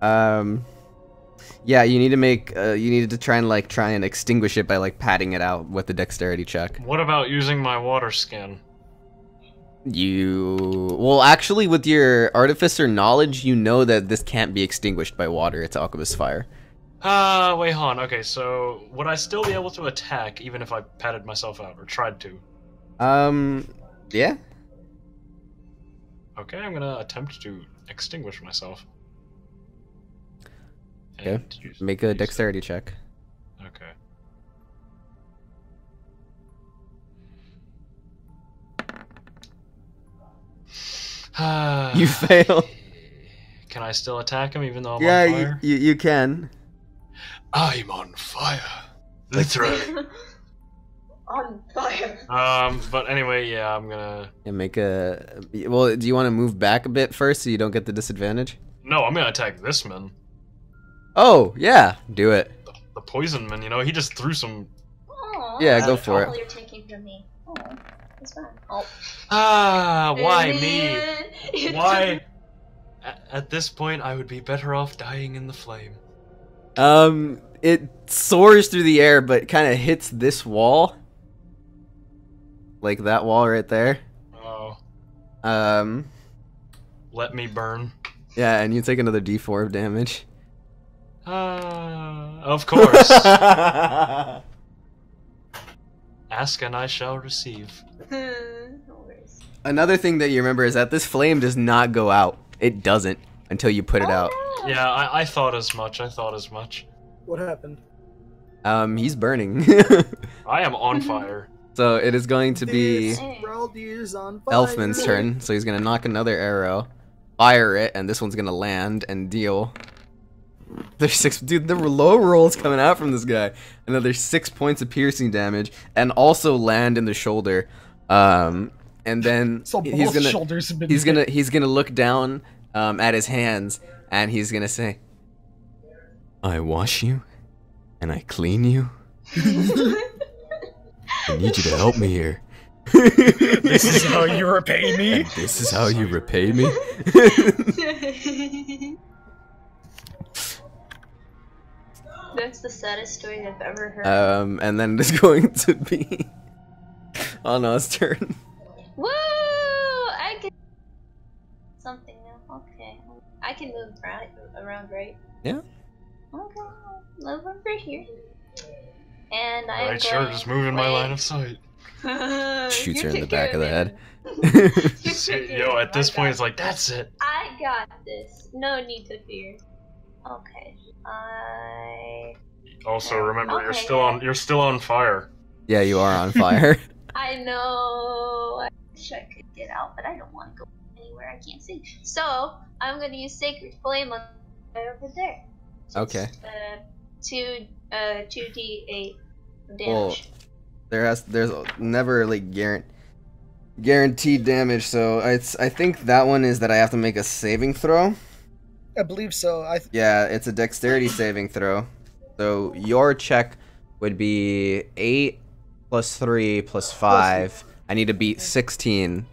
Yeah, you need to make you needed to try and extinguish it by like patting it out with the dexterity check. What about using my water skin? Well, actually, with your artificer knowledge, you know that this can't be extinguished by water. It's alchemist fire. Wait, hold on. Okay, so would I still be able to attack even if I patted myself out or tried to? Yeah. Okay, I'm gonna attempt to extinguish myself. Okay. And use Make a these. dexterity check. Okay. You fail. Can I still attack him even though I'm on Yeah, fire? you can. I'm on fire. Literally. On fire. But anyway, yeah, I'm gonna... Yeah, make a... Well, do you want to move back a bit first so you don't get the disadvantage? No, I'm gonna attack this man. Oh, yeah. Do it. The poison man, you know, he just threw some... Oh, Yeah, go for all it. you're taking from me. Oh, that's fine. Oh. Why me? Why? At this point, I would be better off dying in the flame. It soars through the air, but kind of hits this wall. Like that wall right there. Oh. Let me burn. Yeah, and you take another D4 of damage. Of course. Ask and I shall receive. No worries. Another thing that you remember is that this flame does not go out. It doesn't until you put it out. No. Yeah, I thought as much. What happened? He's burning. I am on fire. So it is going to be Raldir's on fire. Elfman's turn. So he's gonna knock another arrow, fire it, and this one's gonna land and deal. There's 6. Dude, the low rolls coming out from this guy. Another 6 points of piercing damage, and also land in the shoulder. And then So he's both shoulders have been he's gonna look down at his hands, and he's gonna say, "I wash you, and I clean you. I need you to help me here. This is how you repay me. This is how you repay me." That's the saddest story I've ever heard. And then it's going to be Anna's turn. Woo! I can something now. Okay, I can move around, right? Yeah. Okay, move over here. And I'm Right, sure, going... just move in my line of sight. Shoots her You in the take back care of the head. it. Yo, at this point, it's like, that's it. I got this. No need to fear. Okay. Also, remember, you're Okay, still on fire. Yeah, you are on fire. I know. wish I could get out, but I don't want to go anywhere I can't see. So I'm gonna use Sacred Flame on over there. So Okay. It's, 2d8 damage. Well, there's never like guaranteed damage, so I think that one is that I have to make a saving throw. I believe so. Yeah, it's a dexterity saving throw. So your check would be 8 plus 3 plus 5. I need to beat 16.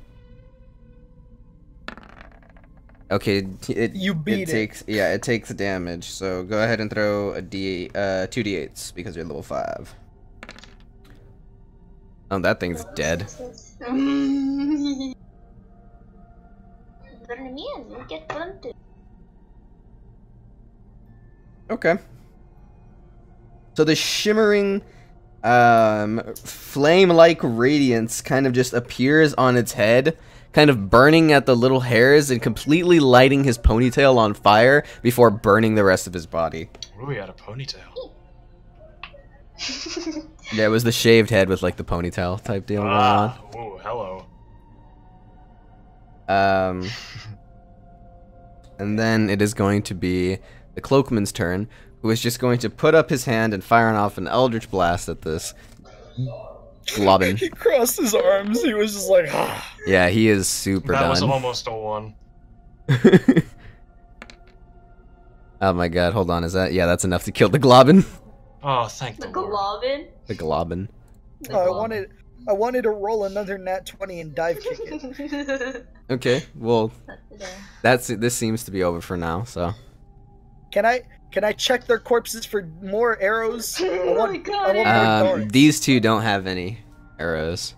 Okay, You beat it. It takes damage. So go ahead and throw a d 2d8s because you're level 5. Oh, that thing's dead. Okay. So the shimmering flame-like radiance kind of just appears on its head, kind of burning at the little hairs and completely lighting his ponytail on fire before burning the rest of his body. Ooh, he had a ponytail. Yeah, it was the shaved head with like the ponytail type deal going on. Oh, hello. And then it is going to be the Cloakman's turn, who is just going to put up his hand and firing off an Eldritch Blast at this Globbin. He crossed his arms. He was just like, ah. Yeah, he is super done. That was almost a 1. Oh my god, hold on, is that? Yeah, that's enough to kill the Globbin. Oh, thank The the Lord. Globbin? The Globbin. I wanted to roll another nat 20 and dive kick it. Okay, well, this seems to be over for now, so. Can I check their corpses for more arrows? Oh my god. I want more darts. These two don't have any arrows.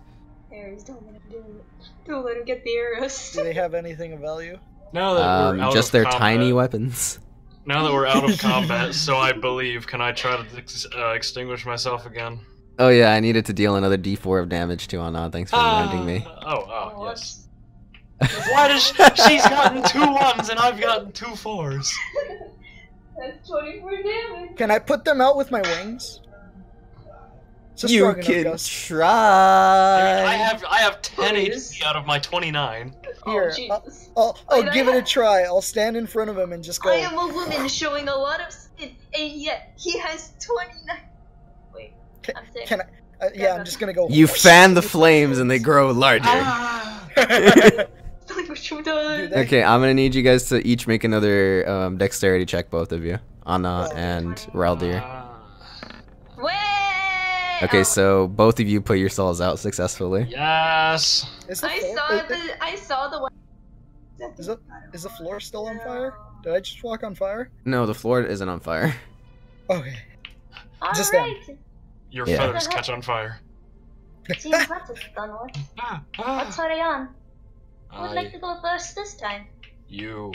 Arrows, don't let him do it. Don't let him get the arrows. Do they have anything of value? Now that we're out just of their combat, tiny weapons. Now that we're out of combat, so I believe, can I try to extinguish myself again? Oh yeah, I needed to deal another d4 of damage to Anna. Thanks for reminding me. Oh, yes. Why does she's gotten 2 1s and I've gotten 2 4s? That's 24 damage. Can I put them out with my wings? You can try. I have 10 Please. HP out of my 29. Here, Jesus. I'll give it a try. I'll stand in front of him and just go. I am a woman showing a lot of skin, and yet he has 29. Wait, I'm sick. Can I? Yeah, I'm just gonna go. You fan the flames and they grow larger. Dude, Okay, I'm gonna need you guys to each make another dexterity check, both of you. Anna and Raldir. Wait! Okay, so both of you put your souls out successfully. Yes. I saw the one. Is the floor still on fire? Did I just walk on fire? No, the floor isn't on fire. Okay. Just Alright. Your Yeah. feathers catch on fire. Seems that's a done one. Let's hurry on. Who would like to go first this time? You.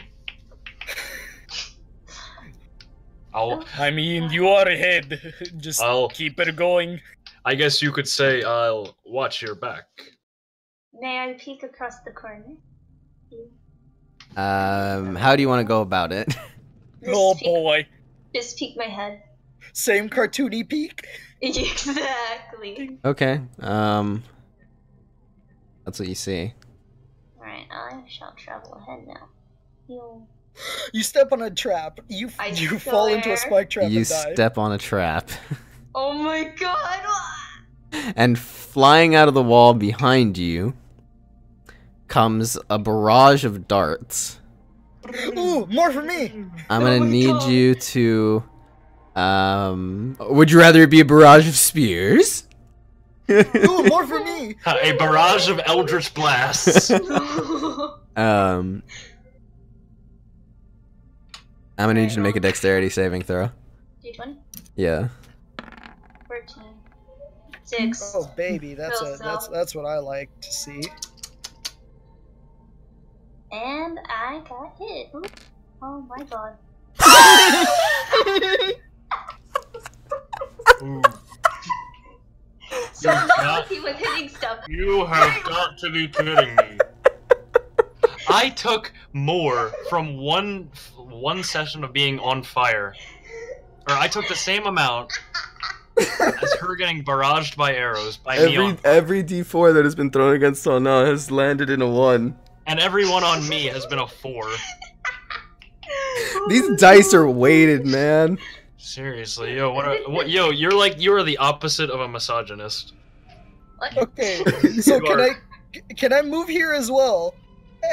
I mean, you are ahead. Just keep it going. I guess you could say I'll watch your back. May I peek across the corner? How do you want to go about it? Oh boy. Just peek my head. Same cartoony peak? Exactly. Okay, that's what you see. Alright, I shall travel ahead now. You step on a trap. You fall into a spike trap You and die. step on a trap. Oh my god! And flying out of the wall behind you comes a barrage of darts. Ooh, more for me! I'm gonna need you to... would you rather it be a barrage of spears? Ooh, more for me! A barrage of Eldritch Blasts. I'm gonna need you to make a dexterity saving throw. D20? Yeah. 14. 6. Oh baby, that's what I like to see. And I got hit. Ooh. Oh my god. So lucky with hitting stuff. You have got to be kidding me. I took more from one session of being on fire. Or I took the same amount That's her getting barraged by arrows by me. Every D4 that has been thrown against Solna has landed in a 1. And every one on me has been a 4. These dice are weighted, man. Seriously, yo, yo, you're the opposite of a misogynist. Okay, so can I move here as well?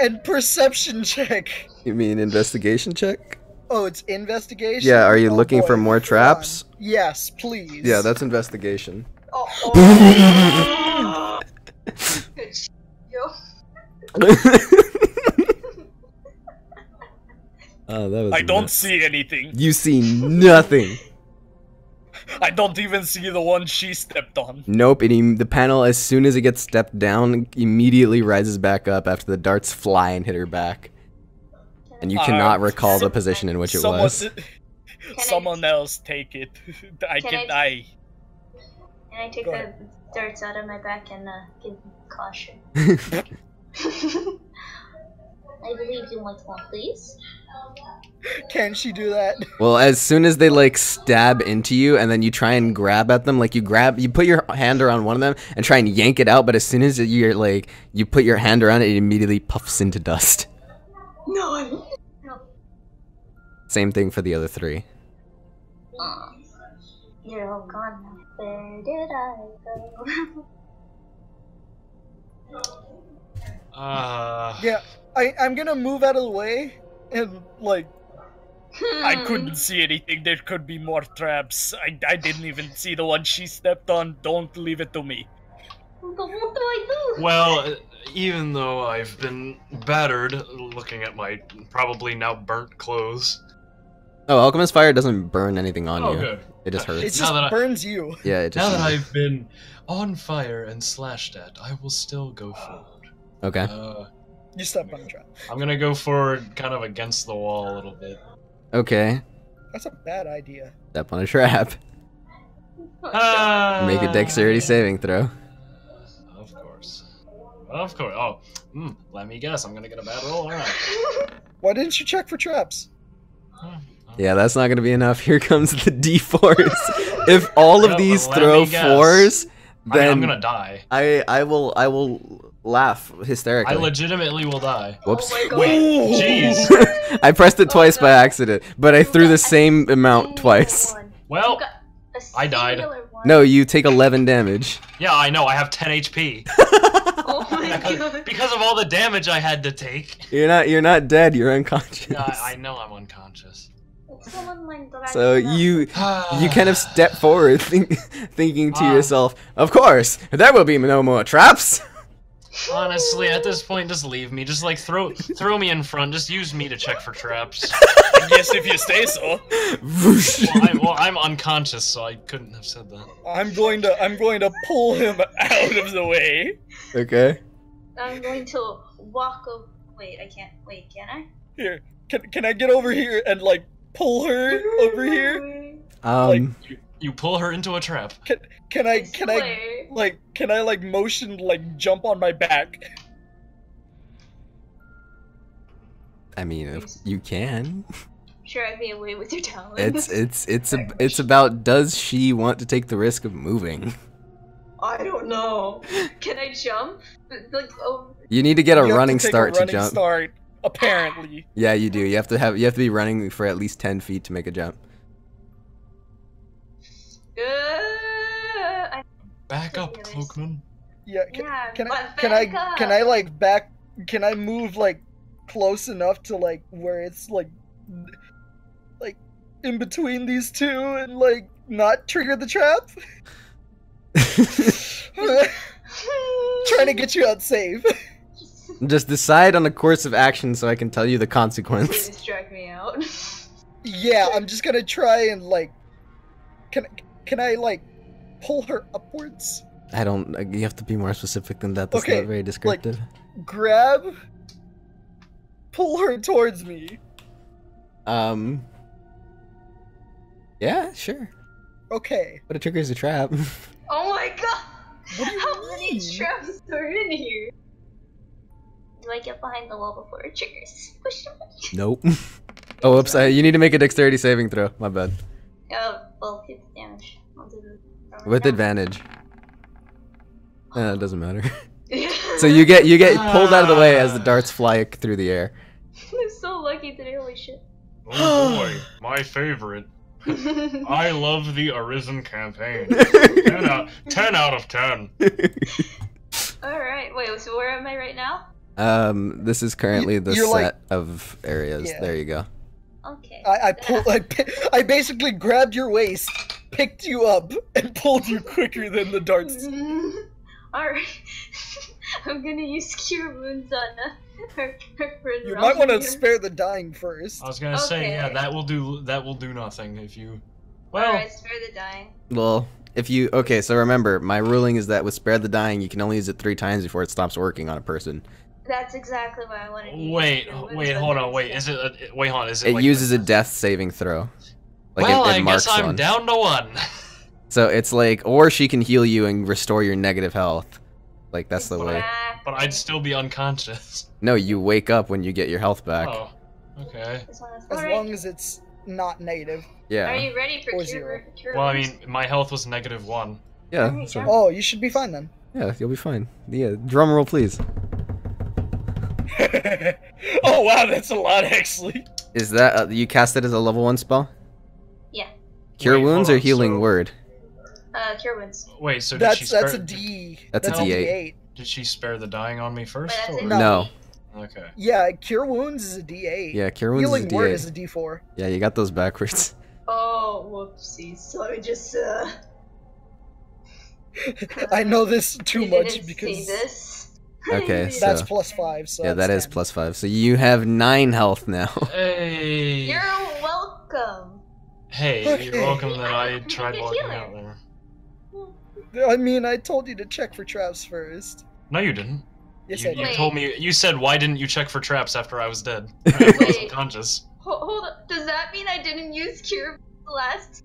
And perception check. You mean investigation check? Oh, it's investigation? Yeah, are you looking for more traps? Yes, please. Yeah, that's investigation. Oh. Oh, that was I don't nuts. see anything. You see nothing. I don't even see the one she stepped on. Nope, the panel, as soon as it gets stepped down, immediately rises back up after the darts fly and hit her back. And you cannot recall the position in which it was. Someone else take it. Can I take the darts out of my back and give caution? I believe you want one, please. Can she do that? Well, as soon as they like stab into you and then you try and grab at them, like you put your hand around one of them and try and yank it out, but as soon as you put your hand around it, it immediately puffs into dust. No. Same thing for the other 3. You're all gone now. Where did I go? Yeah, I'm gonna move out of the way and like I couldn't see anything. There could be more traps. I didn't even see the one she stepped on. Don't leave it to me. But what do I do? Well, even though I've been battered, looking at my probably now burnt clothes. Oh, Alchemist Fire doesn't burn anything on you. Good. It just hurts. It just burns you. Yeah, it just. Now that I've been on fire and slashed at, I will still go forward. Okay. You step on a trap. I'm gonna go forward, kind of against the wall a little bit. Okay. That's a bad idea. Step on a trap. Make a dexterity saving throw. Of course. Of course. Oh, let me guess. I'm gonna get a bad roll. All right. Why didn't you check for traps? Yeah, that's not gonna be enough. Here comes the D4s. If all of these throw 4s, then I'm gonna die. I will laugh hysterically. I legitimately will die. Whoops. Oh my God. Wait, jeez. I pressed it twice by accident, but I threw the same amount twice. Well, I died. No, you take 11 damage. Yeah, I know. I have 10 HP. Oh my God. Because of all the damage I had to take. You're not dead. You're unconscious. Yeah, I know I'm unconscious. So you kind of step forward, thinking to yourself, "Of course, there will be no more traps." Honestly, at this point, just leave me. Just like throw me in front. Just use me to check for traps. Yes, if you say so. Well, I'm unconscious, so I couldn't have said that. I'm going to pull him out of the way. Okay. I'm going to walk over. Wait, I can't. Wait, can I? Here, can I get over here and like pull her over here? You pull her into a trap. Can I motion like jump on my back? I mean, if you can. Drag me away with your talons. It's about, does she want to take the risk of moving? I don't know. Can I jump? Like, oh. You need to get a You running have to take start a running to jump. Start, apparently. Yeah, you do. You have to be running for at least 10 feet to make a jump. Back up, Cloakman. Yeah. Can I move like close enough to like where it's like in between these two and like not trigger the trap? Trying to get you out safe. Just decide on a course of action so I can tell you the consequence. Please drag me out. Yeah, I'm just gonna try and like. Can I like pull her upwards? I don't. You have to be more specific than that. That's Okay, not very descriptive. Like, grab, pull her towards me. Yeah, sure. Okay. But it triggers a trap. Oh my God! What do you How many mean? traps are in here? Do I get behind the wall before it triggers? Push them. Nope. Oh, whoops. You need to make a dexterity saving throw. My bad. Oh, well, 50 damage. I'll do this. With advantage. It doesn't matter. So you get pulled out of the way as the darts fly through the air. I'm so lucky today, holy shit. Oh boy, my favorite. I love the Orizon campaign. 10 out of 10. Alright, wait, so where am I right now? This is currently the You're set like- of areas. Yeah. There you go. Okay. I basically grabbed your waist, picked you up, and pulled you quicker than the darts. Alright. I'm gonna use Cure Wounds on her friend. You might want to spare the dying first. I was gonna say, yeah, Okay. that will do nothing if you. Well, Alright, spare the dying. Well, if you okay, so remember, my ruling is that with spare the dying, you can only use it 3 times before it stops working on a person. That's exactly what I wanted to use. wait, Cure Wounds wait, on hold her on, wait. instead. Is it It like uses a death saving throw. Like well, it I marks guess I'm one. down to 1. So it's like, or she can heal you and restore your negative health. Like that's the way. Exactly. But I'd still be unconscious. No, you wake up when you get your health back. Oh, okay. This one is- As Alright. long as it's not negative. Are Yeah. you ready for Or Cure 0. Well, I Wounds? mean, my health was -1. Yeah. Alright, So, jump. Oh, you should be fine then. yeah, you'll be fine. Yeah. Drum roll, please. Oh wow, that's a lot actually. Is that you cast it as a level 1 spell? Yeah. Cure Wait, wounds hold or on, healing so- word? Cure Wounds. Wait, so did she That's spare? a D. That's a D8. Did she spare the dying on me first? But that's or- a No. Okay. Yeah, cure wounds is a D8. Yeah, cure wounds Healing is a word D8. is a D4. Yeah, you got those backwards. Oh, whoopsies. So I just, I know this too you much didn't see because this. Okay, so- that's +5. So Yeah, that's that is 10. +5. So you have 9 health now. Hey. You're welcome. Hey, Okay. you're welcome that I tried You're walking healer. out there. I mean, I told you to check for traps first. No, you didn't. Yes, you I you did. told me. You said, "Why didn't you check for traps after I was dead?" I was Wait. unconscious. Hold on. Does that mean I didn't use Cure last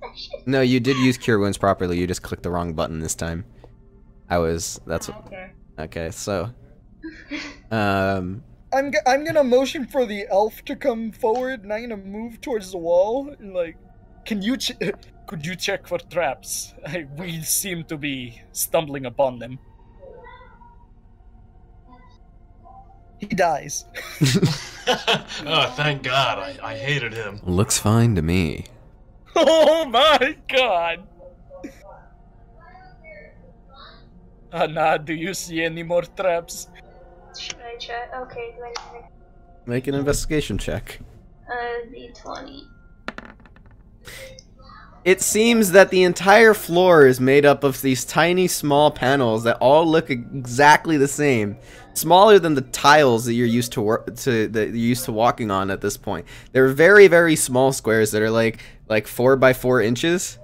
session? No, you did use cure wounds properly. You just clicked the wrong button this time. That's what. Okay. Okay, so I'm gonna motion for the elf to come forward, and I'm gonna move towards the wall. And like, Could you check for traps? We seem to be stumbling upon them. he dies. Oh, thank God! I hated him. looks fine to me. Oh my god! Anna, do you see any more traps? Should I try? Okay, do I Make an investigation check. D20. It seems that the entire floor is made up of these tiny small panels that all look exactly the same. Smaller than the tiles that you're used to walking on at this point. They're very, very small squares that are like 4 by 4 inches.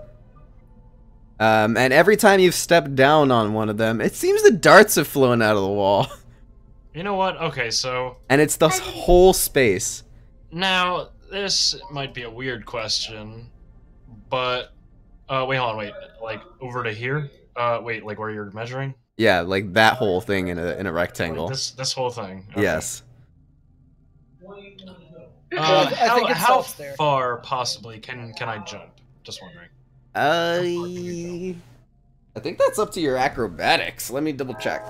And every time you've stepped down on one of them, it seems the darts have flown out of the wall. You know what? Okay, so And it's the whole space. now this might be a weird question, but wait, hold on, wait, like over to here? Wait, like where you're measuring? Yeah, like that whole thing in a Like rectangle. this whole thing. Okay. Yes. I think it How stops there. far possibly can I jump? Just wondering. I think that's up to your acrobatics. Let me double check.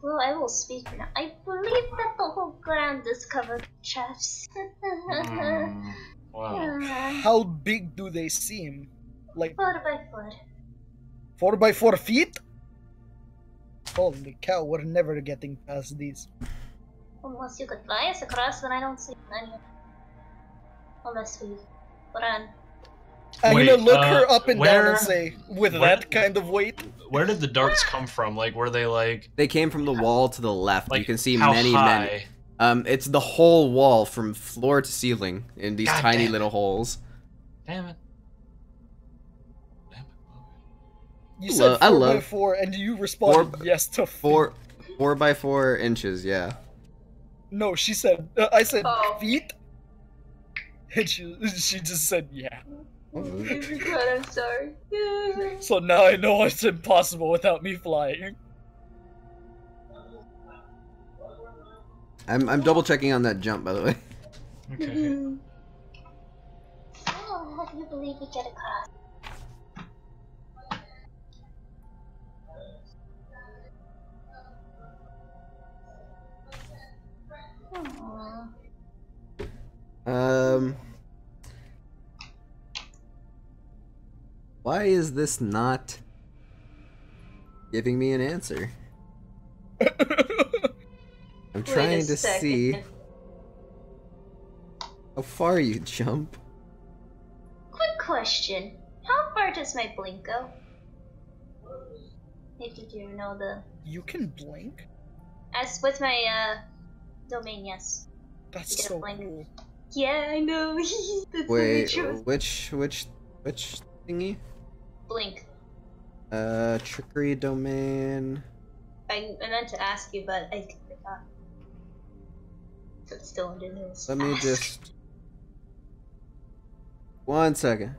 Well, I will speak now. I believe that the whole ground is covered with traps. Hmm, wow. How big do they seem? Like 4 by 4. 4 by 4 feet? Holy cow, we're never getting past these. Unless you could fly us across, then I don't see any. Unless we run. I'm Wait, gonna look her up and down where- and say, with where- that kind of weight? Where did the darts come from? Like, were they like They came from the wall to the left. You can see how many. high? It's the whole wall from floor to ceiling in these God tiny damn little holes. Damn it. You said I 4 by love- 4 and you responded 4 yes to Four by 4 inches. Yeah. No, she said, I said Oh. feet? And she just said yeah. Oh my god, I'm sorry. So now I know it's impossible without me flying. I'm double checking on that jump, by the way. Okay. Oh, how do you believe we get across? Why is this not giving me an answer? I'm trying to see how far you jump. Quick question. How far does my blink go? If you do know the... You can blink? As with my, domain, yes. That's You get a so blink. cool. Yeah, I know. That's Wait, so true. which thingy? Blink. Trickery domain. I meant to ask you, but I forgot. So it's still under news. Let me just... 1 second.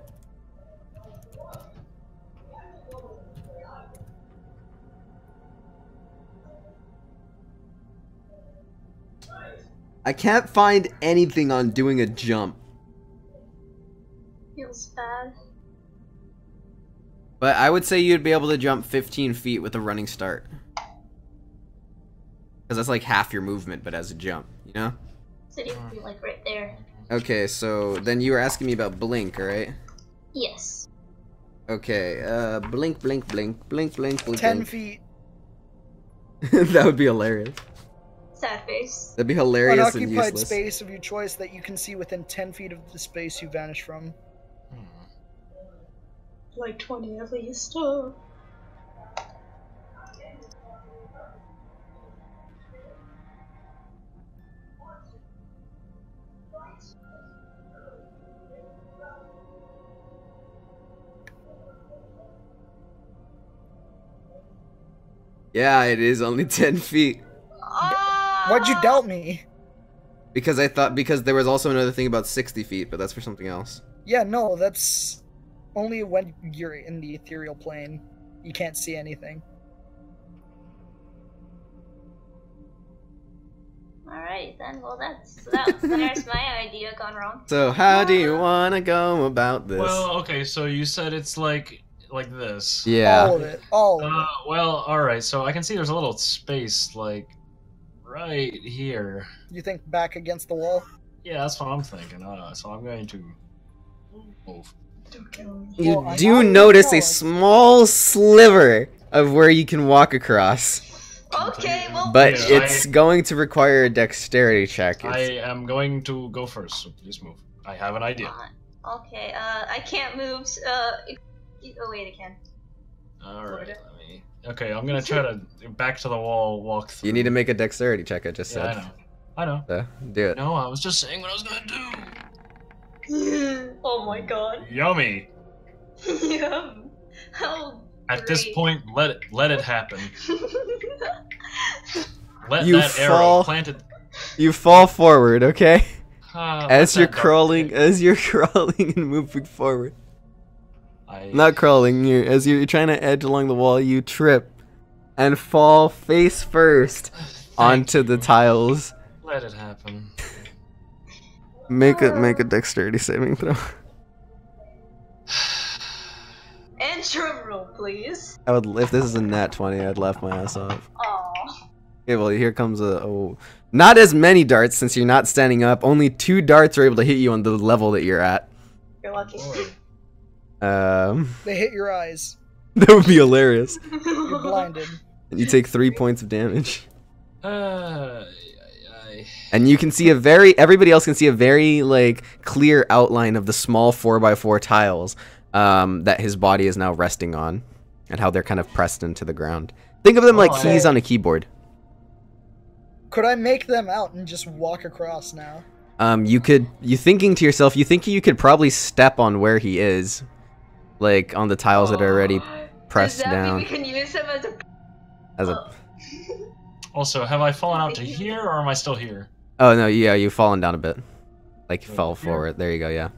I can't find anything on doing a jump. Feels bad. But I would say you'd be able to jump 15 feet with a running start. Because that's like half your movement, but as a jump, you know? So you'd be like right there. Okay, so then you were asking me about blink, alright? Yes. Okay, blink, blink, blink, blink, blink, blink. 10 feet. That would be hilarious. Sad face. That'd be hilarious and Unoccupied useless. space of your choice that you can see within 10 feet of the space you vanish from. Like 20 at least. Yeah, it is only 10 feet. Why'd you doubt me? Because I thought, because there was also another thing about 60 feet, but that's for something else. Yeah, no, that's only when you're in the ethereal plane. You can't see anything. Alright then, well there's my idea gone wrong. So how do you want to go about this? Well, okay, so you said it's like this. Yeah. All of it. All of it. Well, alright, so I can see there's a little space, like, right here. You think back against the wall? Yeah, that's what I'm thinking. So I'm going to move. Don't kill me. You Well, do I notice a know. small sliver of where you can walk across. Okay, well But Yeah, it's going to require a dexterity check. I It's- am going to go first, so please move. I have an idea. okay, I can't move, oh wait, I can. Alright, let me... Okay, I'm gonna try to back to the wall, walk through. You need to make a dexterity check, I just Yeah, said. I know. So, do it. No, I was just saying what I was gonna do. Oh my god. Yummy. Yum. How At this great. point, let it happen. Let You that arrow fall- planted. You fall forward, okay? Let As you're that dart crawling, hit. as you're crawling and moving forward. I... Not crawling, as you're trying to edge along the wall, you trip and fall face first onto the tiles. Let it happen. Make a dexterity saving throw. And drum roll, please. I would, if this is a nat 20, I'd laugh my ass off. Aw. Okay, well here comes not as many darts since you're not standing up. Only 2 darts are able to hit you on the level that you're at. You're lucky. They hit your eyes. That would be hilarious. You're blinded. And you take 3 points of damage. I... And you can see everybody else can see a very, like, clear outline of the small 4x4 tiles that his body is now resting on. And how they're kind of pressed into the ground. Think of them like Oh, keys on a keyboard. Could I make them out and just walk across now? You thinking to yourself, you think you could probably step on where he is. Like, on the tiles that are already pressed Does that down. mean we can use him as a... Also, have I fallen out to here, or am I still here? Oh, no, yeah, you've fallen down a bit. Like, you fell Yeah. forward. There you go, yeah.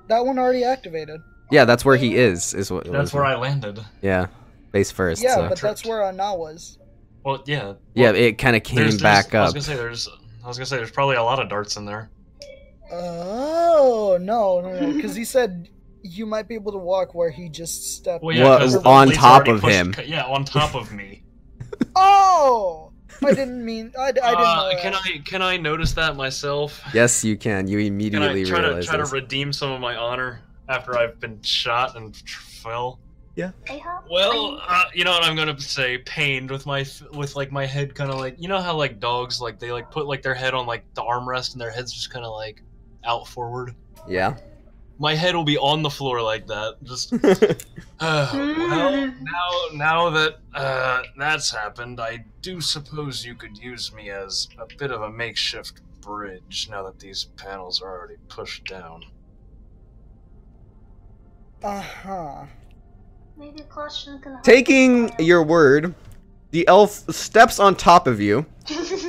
That one already activated. Yeah, that's where he is what it That's was. where I landed. Yeah, face first. Yeah, so. but that's where Anna was. Well, yeah. Yeah, well, it kind of came there's- back I was up. gonna say there's probably a lot of darts in there. Oh, no, because he said you might be able to walk where he just stepped. Well, yeah, What, 'cause the on plate's top already of pushed- him? Yeah, on top of me. Oh! I didn't mean... I didn't know that. Can I notice that myself? Yes, you can. You Can I immediately try realize to this. redeem some of my honor? after I've been shot and fell. Yeah. Well, you know what I'm gonna say? Pained with my head kind of like, you know how like dogs like they like put like their head on like the armrest and their head's just kind of like out forward. Yeah. My head will be on the floor like that. Just. Well, now that that's happened, I do suppose you could use me as a bit of a makeshift bridge. Now that these panels are already pushed down. Maybe Caution can help. Taking your word, the elf steps on top of you.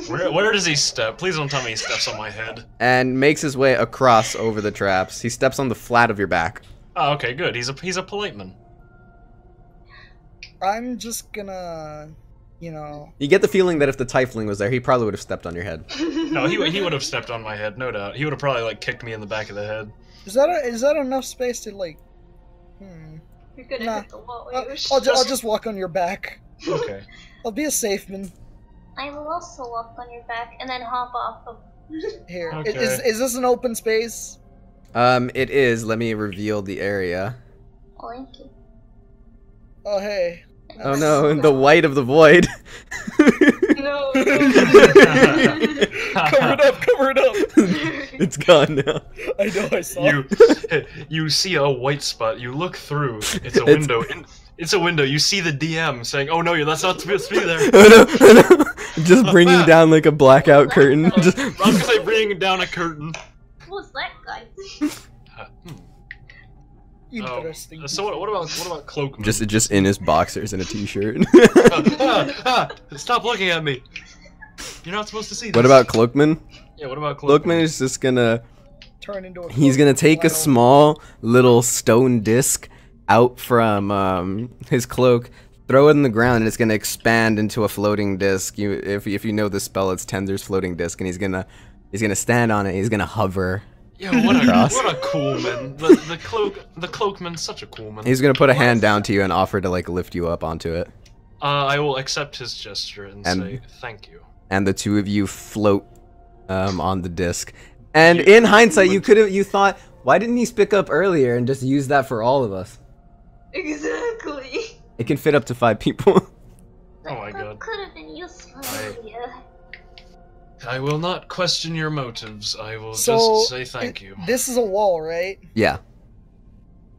Where does he step? Please don't tell me he steps on my head. And makes his way across over the traps. He steps on the flat of your back. Oh, okay, good. He's a polite man. I'm just gonna, you know. You get the feeling that if the tiefling was there, he probably would have stepped on your head. No, he would have stepped on my head, no doubt. He would have probably like kicked me in the back of the head. Is that enough space to like? You're gonna hit the wall. I'll just walk on your back. Okay. I'll be a safe man. I will also walk on your back and then hop off of. Here, Okay. is this an open space? It is. Let me reveal the area. Oh, thank you. Oh hey. Oh no, the white of the void. No. Cover it up. It's gone now. I know, I saw. You see a white spot. You look through. It's a window. It's a window. You see the DM saying, "Oh no, that's not supposed to be there." Oh no. Just bringing down like a blackout curtain. Just. I'm gonna say bringing down a curtain. Who's that guy? Interesting. So what about Cloakman? Just in his boxers and a t-shirt. Stop looking at me. You're not supposed to see this. What about Cloakman? Yeah, what about Cloakman? Cloakman is just gonna turn into a. He's gonna take a small little stone disc out from his cloak, throw it in the ground, and it's gonna expand into a floating disc. If you know the spell, it's Tender's floating disc, and he's gonna stand on it. He's gonna hover. Yeah, what a cool man. The Cloakman's such a cool man. He's gonna put a hand down to you and offer to like lift you up onto it. I will accept his gesture and say thank you. And the two of you float on the disc. And in hindsight, you thought, why didn't he pick up earlier and just use that for all of us? Exactly. It can fit up to 5 people. Oh my god. Could have been useful earlier. I will not question your motives. I will just say thank you. This is a wall, right? Yeah.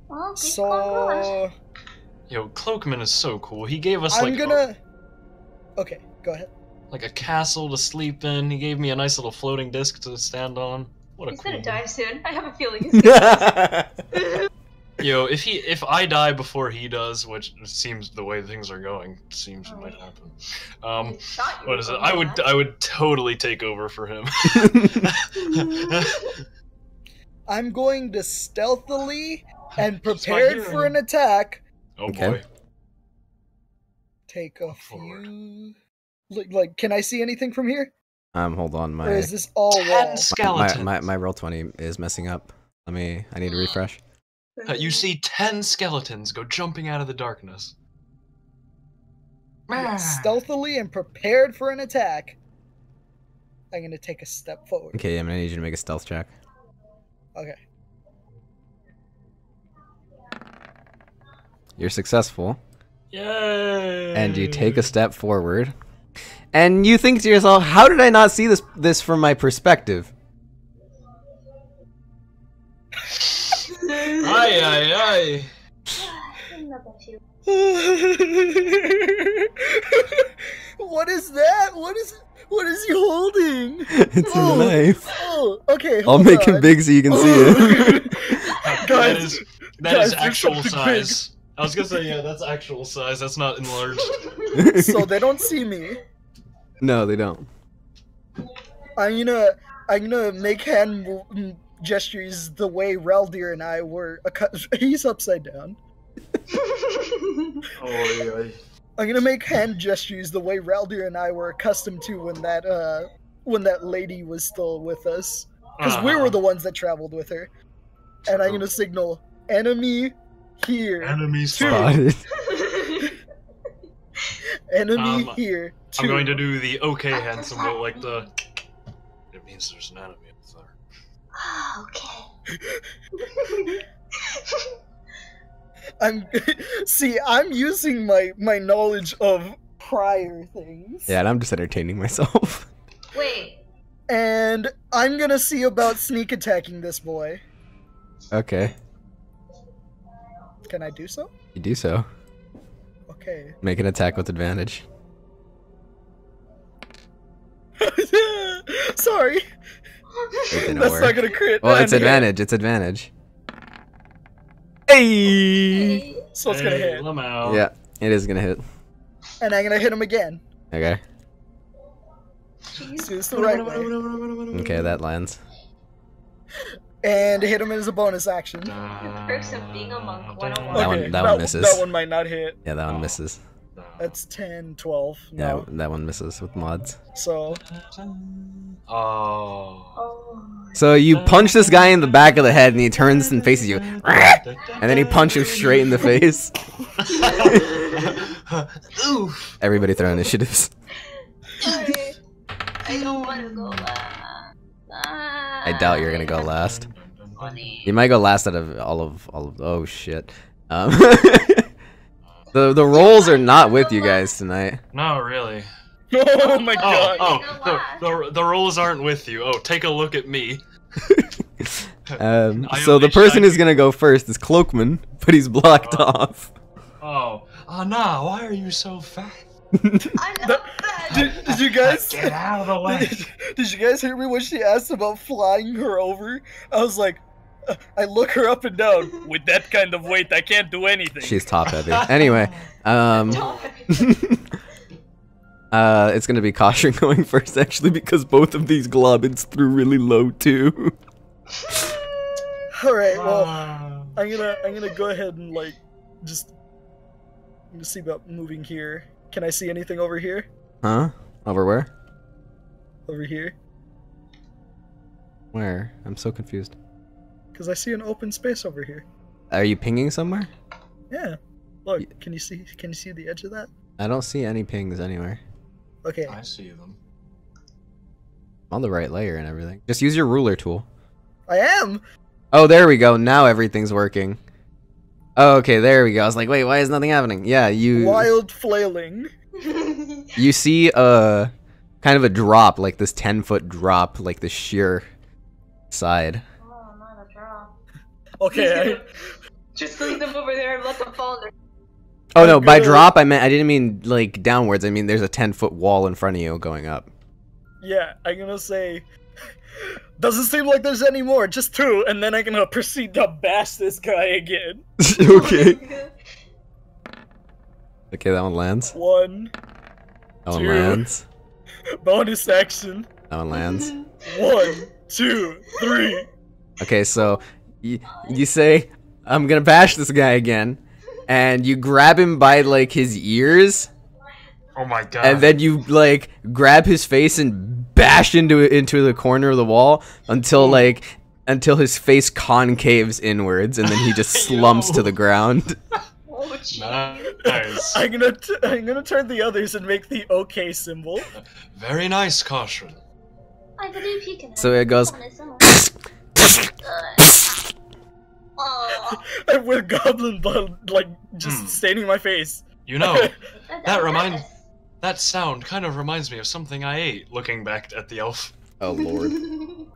Well, So. Yo, Cloakman is so cool. He gave us Okay, go ahead. Like a castle to sleep in. He gave me a nice little floating disc to stand on. What a he's cool gonna man. die soon. I have a feeling he's gonna die. Yo, if I die before he does, which seems the way things are going, seems it might happen. What is it? I would totally take over for him. I'm going to stealthily and prepared for an attack. Oh Okay. boy. Take a few. Like, can I see anything from here? Hold on, Or is this all wall? Skeletons. my Roll20 is messing up. I need to refresh. You see 10 skeletons go jumping out of the darkness. Stealthily and prepared for an attack. I'm gonna take a step forward. Okay, I'm gonna need you to make a stealth check. Okay. You're successful. Yay! And you take a step forward. And you think to yourself, how did I not see this from my perspective? Aye, aye, aye. What is that? What is he holding? It's a knife. Oh, okay. I'll make him big so you can see it. That is actual size. I was gonna say, yeah, that's actual size. That's not enlarged. So they don't see me. No, they don't. I'm gonna make hand gestures the way Reldir and I were. He's upside down. I'm gonna make hand gestures the way Reldir and I were accustomed to when that lady was still with us, because we were the ones that traveled with her. And I'm gonna signal enemy here. Enemy Spotted. Enemy here. I'm going to do the okay hand symbol, like the. It means there's an enemy up there. Okay. I'm using my knowledge of prior things. Yeah, and I'm just entertaining myself. Wait. And I'm gonna see about sneak attacking this boy. Okay. Can I do so? You do so. Okay. Make an attack with advantage. Sorry. That's not gonna crit. Well, it's advantage. It's advantage. Hey! So it's gonna hit. Lamau. Yeah, it is gonna hit. And I'm gonna hit him again. Okay. So it's the right way. Okay, that lands. And hit him as a bonus action. The perks of being a monk 101. That one misses. That one might not hit. Yeah, that one misses. That's 10, 12. Yeah, No. that one misses with mods. So. Oh. So you punch this guy in the back of the head and he turns and faces you. And then he punches him straight in the face. Oof. Everybody throw initiatives. Sorry. I don't want to go last. I doubt you're gonna go last. Funny. You might go last out of all of oh shit. The rolls are not with you guys tonight. No, really. Oh my god. The rolls aren't with you. Oh, take a look at me. So the person who's gonna go first is Cloakman, but he's blocked off. Oh, nah, why are you so fat? I'm not bad. Did you guys Get out of the way. Did you guys hear me when she asked about flying her over? I was like, I look her up and down. With that kind of weight, I can't do anything. She's top heavy. Anyway, it's gonna be Caution going first actually because both of these globins threw really low too. All right, well, I'm gonna go ahead and I'm gonna see about moving here. Can I see anything over here? Huh? Over where? Over here? Where? I'm so confused. Because I see an open space over here. Are you pinging somewhere? Yeah. Look, can you see the edge of that? I don't see any pings anywhere. Okay. I see them. On the right layer and everything. Just use your ruler tool. I am! Oh, there we go. Now everything's working. Oh, okay, there we go. I was like, wait, why is nothing happening? Yeah, you... Wild flailing. You see a... kind of a drop, like this 10-foot drop, like the sheer side. Oh, not a drop. Okay, Just leave them over there and let them fall in their... Oh no, by drop I didn't mean like downwards. I mean there's a 10-foot wall in front of you going up. Yeah, I'm gonna say... Doesn't seem like there's any more, just 2, and then I'm gonna proceed to bash this guy again. Okay. Okay, that one lands. 1. That one 2. lands. Bonus action. That one lands. 1, 2, 3. Okay, so you say, I'm gonna bash this guy again, and you grab him by like his ears. Oh my god. And then you like grab his face and bash into the corner of the wall until his face concaves inwards, and then he just slumps to the ground. Oh, gee. Nice. I'm gonna turn the others and make the OK symbol. Very nice, Caution. I believe he can. So it goes. Oh. And with goblin blood, like, just staining my face. You know, that sound kind of reminds me of something I ate, looking back at the elf. Oh lord. And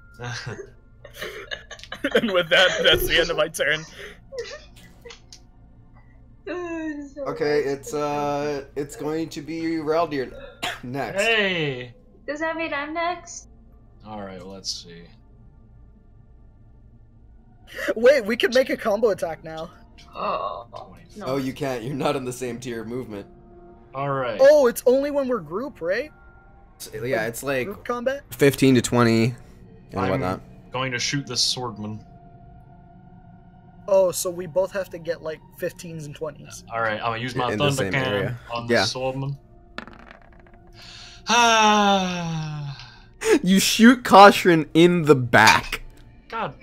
with that, that's the end of my turn. Okay, it's going to be Raldir next. Hey! Does that mean I'm next? Alright, well, let's see. Wait, we can make a combo attack now. Oh. No. Oh, you can't. You're not in the same tier of movement. Alright. Oh, it's only when we're group, right? Yeah, it's like Group combat? 15 to 20 and I'm whatnot. going to shoot this swordman. Oh, so we both have to get like 15s and 20s. Alright, I'm gonna use my In the thunder same cannon area. on Yeah. the swordman. Ah! You shoot Koshrin in the back. God.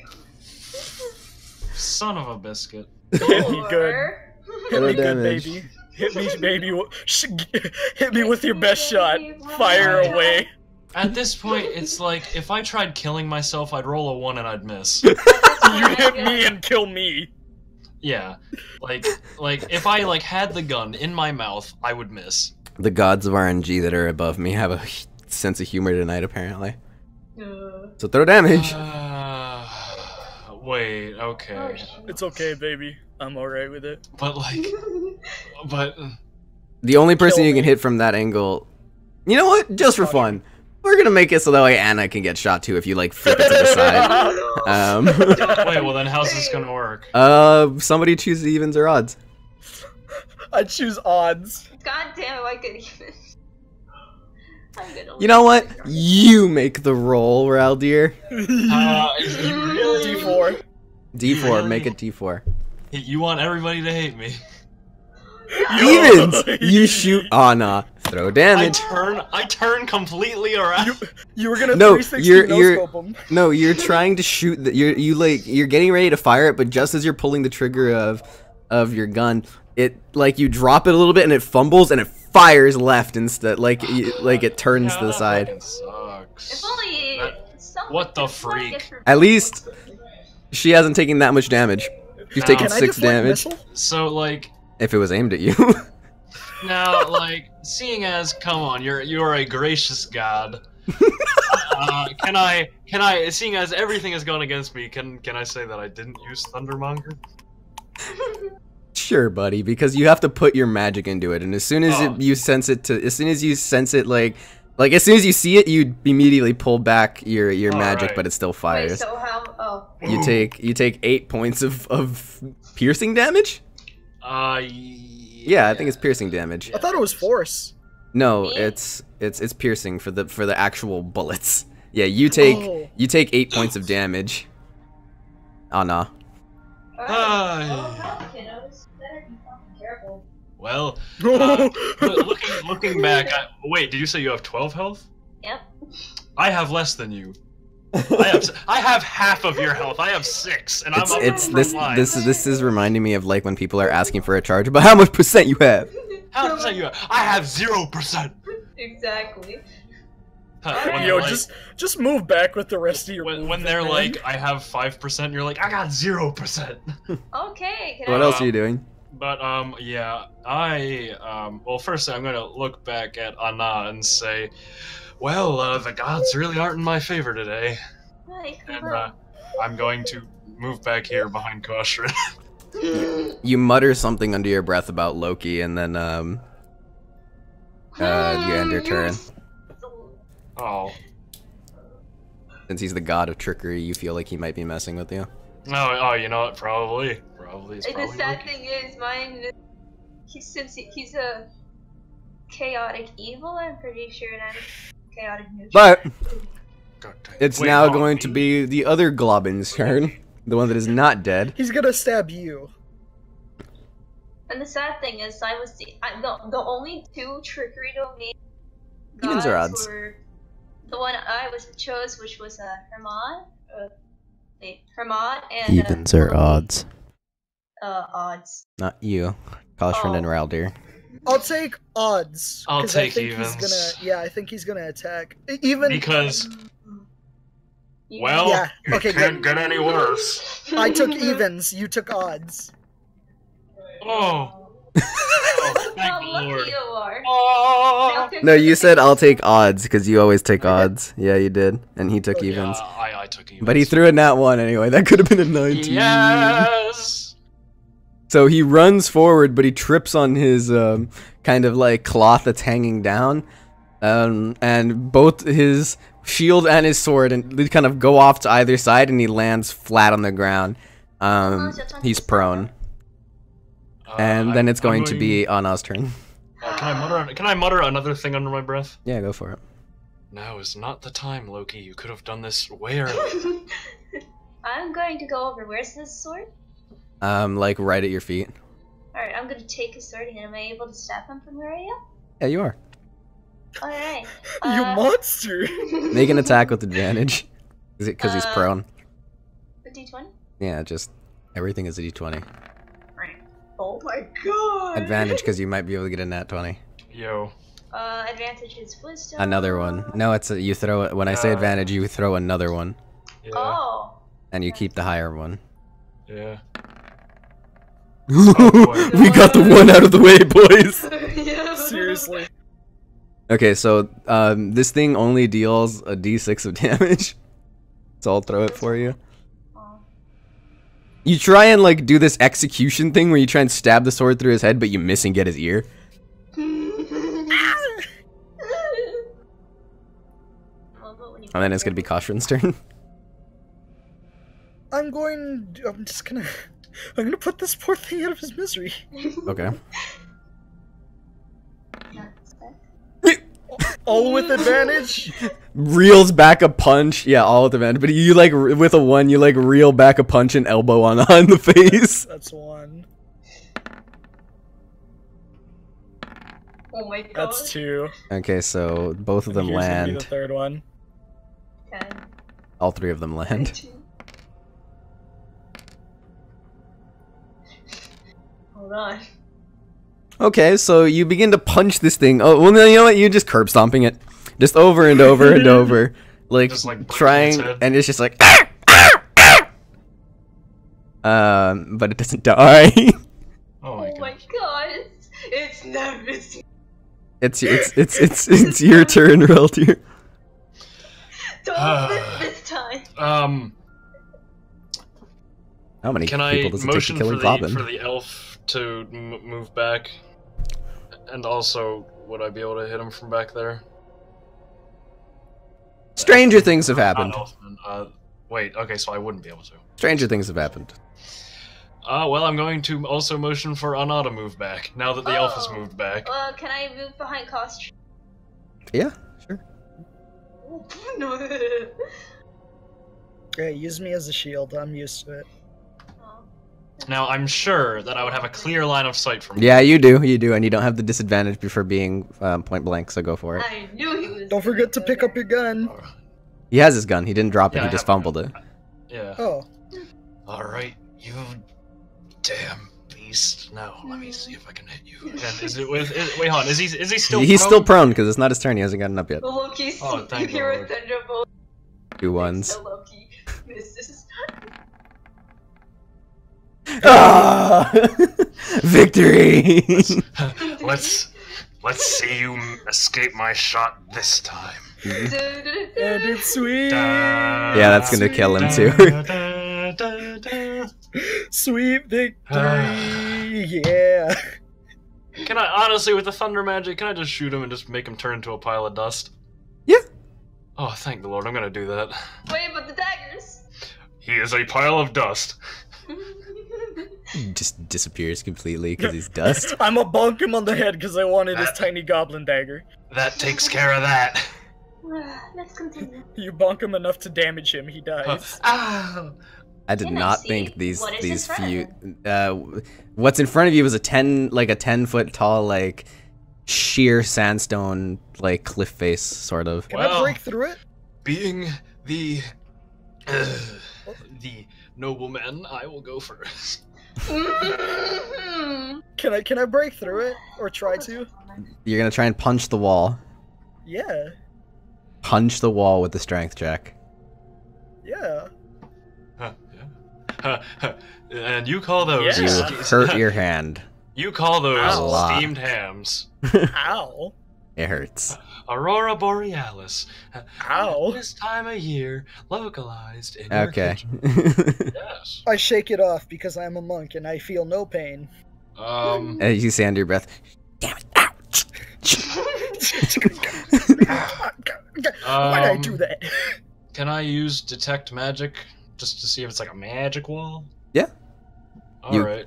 Son of a biscuit. Hit me good. Or- Hit me Hello, good, damage. baby. Hit me, baby. Hit me with your best shot. Fire away. At this point, it's like, if I tried killing myself, I'd roll a 1 and I'd miss. You hit me and kill me. Yeah, like if I like had the gun in my mouth, I would miss. The gods of RNG that are above me have a sense of humor tonight, apparently. So throw damage. Wait, okay. Oh, shoot. It's okay, baby. I'm alright with it. But like, but The only person Kill you can me. hit from that angle. You know what? Just for fun, we're gonna make it so that way Anna can get shot too if you like flip it to the side. wait, well then how's this gonna work? Somebody choose evens or odds. I choose odds. God damn it, I could even. I'm gonna You know what? You make the roll, Raldir. You really? D4. D4, Really? make it D4. You want everybody to hate me? Evens! You shoot Anna. Throw damage. I turn completely around. You were gonna No, 360 you're- no-scope him. No, you're trying to shoot the, you're getting ready to fire it, but just as you're pulling the trigger of your gun, it like you drop it a little bit and it fumbles and it fires left instead, like it turns to the that side. fucking sucks. If only That- someone what the could flag freak? it for- At least she hasn't taken that much damage. She's Now- taken Can I 6 deflect damage. missile? So like If it was aimed at you. now, like seeing as come on, you're a gracious god. Can I seeing as everything has gone against me, can I say that I didn't use Thundermonger? Sure, buddy, because you have to put your magic into it, and as soon as you sense it as soon as you see it, you immediately pull back your magic, right. but it still Wait, fires. so how? Oh. You take 8 points of piercing damage. Yeah, I think it's piercing damage. I thought it was force. No, it's piercing for the actual bullets. Yeah, you take 8 points of damage. Oh no. Kiddos, better be fucking careful. Well, looking back, wait, did you say you have 12 health? Yep. I have less than you. I have half of your health. I have 6, and I'm up from line. This is reminding me of like when people are asking for a charge, but how much percent you have? How much percent you have? I have 0%. Exactly. When Yo, they're like- just move back with the rest of your when movement, they're man. like, I have 5%, you're like, I got 0%. Okay. What else are you doing? But yeah, well, first I'm gonna look back at Anna and say, well, the gods really aren't in my favor today, and I'm going to move back here behind Koshrin. You mutter something under your breath about Loki, and then you end your turn. Oh. Since he's the god of trickery, you feel like he might be messing with you. Oh, you know what? Probably. It's The probably sad Loki. thing is, since he's a chaotic evil, I'm pretty sure that chaotic neutral. But God damn. it's Wait, now no, going to be the other Globin's turn, the one that is not dead. He's gonna stab you. And the sad thing is, the only 2 trickery domain Evens or gods odds? were the one I chose, which was Hermod. Hermod and or odds? odds. Not you, Koshrin and Raldir. I'll take odds. I'll 'cause take I think evens. I think he's gonna attack. Even Because, Yeah. well, Yeah, okay, it can't get any worse. I took evens, you took odds. Oh. Thank How the lucky Lord. you are. Oh. No, you said I'll take odds because you always take odds. Yeah, you did, and he took evens. I took evens. But he threw a nat 1 anyway. That could have been a 19. Yes. So he runs forward, but he trips on his kind of like cloth that's hanging down, and both his shield and his sword and they kind of go off to either side, and he lands flat on the ground. He's prone, and then it's going to be Anna's turn. Can I mutter another thing under my breath? Yeah, go for it. Now is not the time, Loki. You could have done this way earlier. I'm going to go over. Where's this sword? Like right at your feet. Alright, I'm going to take his sword, and am I able to stab him from where I am? Yeah, you are. Alright. You monster! Make an attack with advantage. Is it because he's prone? The D20? Yeah, just everything is a d20. Oh my god! Advantage because you might be able to get a nat 20. Yo. Advantage is wisdom. Another one. No, it's you throw it. When I say advantage, you throw another one, Yeah. Oh. and you keep the higher one. Yeah. We got the one out of the way, boys. Yeah. Seriously. Okay, so this thing only deals a d6 of damage. So I'll throw it for you. You try and like do this execution thing where you try and stab the sword through his head, but you miss and get his ear. And then it's gonna be Koshrin's turn. I'm gonna put this poor thing out of his misery. Okay. All with advantage. Reels back a punch. Yeah, all with advantage. But you like with a 1, you like reel back a punch and elbow on the face. That's 1. Oh my god. That's 2. Okay, so both of them Here's gonna be land. the third one. 10. All 3 of them land. 13. Hold on. Okay, so you begin to punch this thing. Oh, well, you know what? You're just curb stomping it. Just over and over and over. Like, Just, like, trying, breaking its head. and it's just like... but it doesn't die. Oh my Oh my god. god. It's never. It's your turn, Reltier. Don't miss this time. How many Can people I does it take to motion kill for a goblin? the elf to move back? And also, would I be able to hit him from back there? Stranger things have happened. Not elfman. Wait, okay, so I wouldn't be able to. Stranger things have happened. Well, I'm going to also motion for Anna to move back, now that the elf has Oh. moved back. Can I move behind cost? Yeah, sure. No. Yeah, use me as a shield. I'm used to it. Now, I'm sure that I would have a clear line of sight from Yeah, you do, and you don't have the disadvantage before being point blank, so go for it. I knew he was. Don't forget to pick up your gun. He has his gun, he didn't drop it, Yeah, he I just have fumbled it. Yeah. Oh. Alright, you damn beast. Now, let me see if I can hit you. And is it with... wait, hold on, is he still He's prone? still prone, because it's not his turn, he hasn't gotten up yet. Loki, Oh, thank you're a Lord. thunderbolt. 2 ones. So Loki misses. Ah! Victory! Let's see you escape my shot this time. And it's sweet. Yeah, that's gonna kill him too. Sweet victory. Yeah. Can I, honestly, with the thunder magic, can I just shoot him and just make him turn into a pile of dust? Yeah. Oh, thank the Lord, I'm gonna do that. Wait, but the daggers. He is a pile of dust. He just disappears completely because he's dust. I'ma bonk him on the head because I wanted his tiny goblin dagger. That takes care of that. Let's continue. You bonk him enough to damage him, he dies. Ow. I did Can I not see think these what is in front few what's in front of you was a 10-foot tall like sheer sandstone like cliff face sort of. Can I break through it? Being the nobleman, I will go first. Can I break through it or try to? You're going to try and punch the wall. Yeah. Punch the wall with the strength check. Yeah. And you call those You Yeah. hurt your hand. You call those A lot. steamed hams. Ow. It hurts. Aurora Borealis. Ow. This time of year, localized in your Okay. kitchen. Yes. I shake it off because I'm a monk and I feel no pain. As you say under your breath, damn it. Ouch. Why'd I do that? Can I use detect magic just to see if it's like a magic wall? Yeah. You- Alright.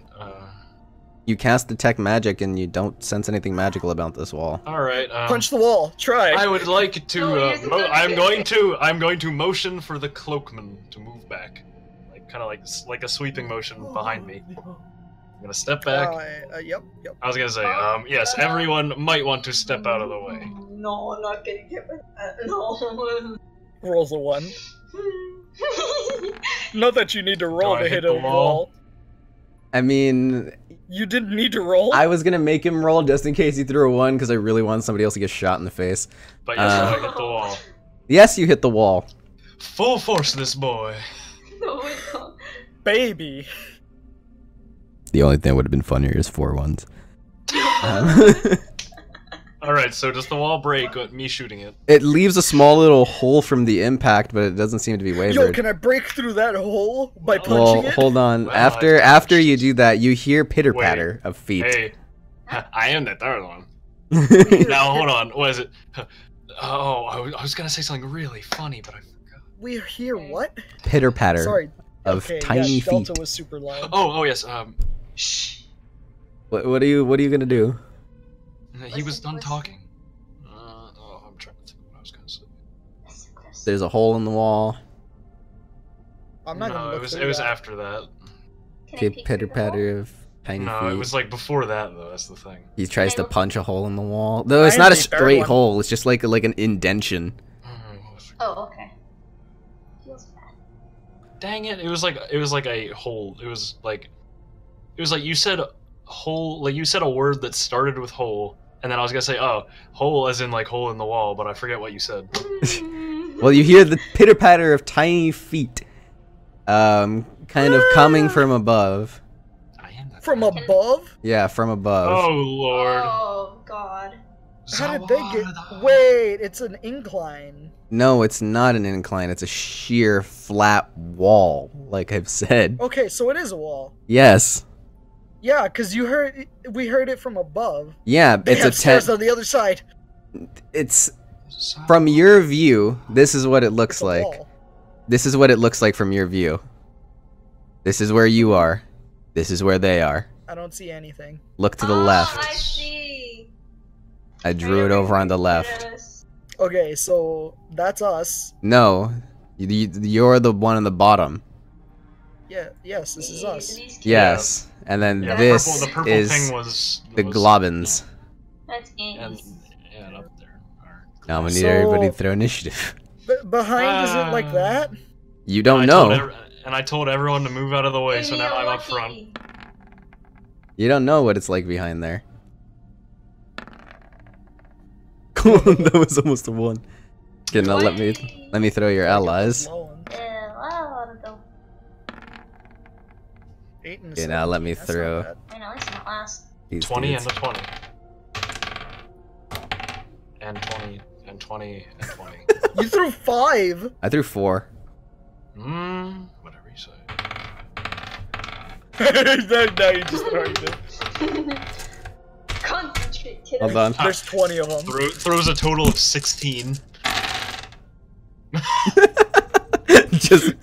You cast detect magic and you don't sense anything magical about this wall. Alright. Punch the wall. Try. I would like to. No, here's the I'm going to motion for the cloakman to move back, like kind of like a sweeping motion behind me. I'm gonna step back. Yep. I was gonna say, yes, everyone might want to step out of the way. No, I'm not getting hit with that. No. Rolls a 1. Not that you need to roll I to hit hit a the wall? wall. I mean, You didn't need to roll? I was gonna make him roll just in case he threw a 1 because I really wanted somebody else to get shot in the face. But yes, I hit the wall. Yes, you hit the wall. Full force, this boy. No, it's not. Baby. The only thing that would have been funnier is 4 ones. Alright, so does the wall break with me shooting it? It leaves a small little hole from the impact, but it doesn't seem to be wavered. Yo, can I break through that hole by punching Well, it? hold on. Well, after you do that, you hear pitter-patter of feet. Hey, I am the third one. Now, hold on. What is it? Oh, I was gonna say something really funny, but I forgot. We hear what? Pitter-patter Sorry. of Okay, tiny yeah, feet. Delta was super loud. Oh, yes. Shh. What are you gonna do? He was done talking. I'm trying to think what I was gonna say. There's a hole in the wall. I'm not gonna No, look it was after that. Okay, pitter-patter of tiny No, feet. it was like before that though. That's the thing. He tries to punch a hole in the wall. Though it's not a straight hole. It's just like an indention. Oh, okay. Feels bad. Dang it! It was like a hole. It was like you said hole. Like you said a word that started with hole, and then I was gonna say hole as in like hole in the wall, but I forget what you said. Well, you hear the pitter-patter of tiny feet, kind of coming from above. From above? Yeah, from above. Oh lord. Oh god. How did they get? Wait, it's an incline. No, it's not an incline. It's a sheer, flat wall, like I've said. Okay, so it is a wall. Yes. Yeah, because we heard it from above. Yeah, They have stairs on the other side. It's from your view. This is what it looks It's a like. wall. This is what it looks like from your view. This is where you are. This is where they are. I don't see anything. Look to the I left. see. I drew it over on the left. Okay, so that's us. No, you're the one on the bottom. Yeah, yes, this is us. Yes, and then Yeah, this the purple is thing was the globins. That's And Ames. yeah, up there. Alright. Now we need So- everybody to throw initiative. Behind is it like that? You don't I know. told I told everyone to move out of the way, so now I'm up front. You don't know what it's like behind there. That was almost a 1. Okay, now let me throw your allies. Okay, now let me throw I know, it's not last. these 20 dudes. and a 20. And 20 and 20 and 20. You threw 5. I threw 4. Whatever you say. Now you just throwing them. Concentrate, kiddo. Hold on. There's 20 of them. Throws a total of 16. Just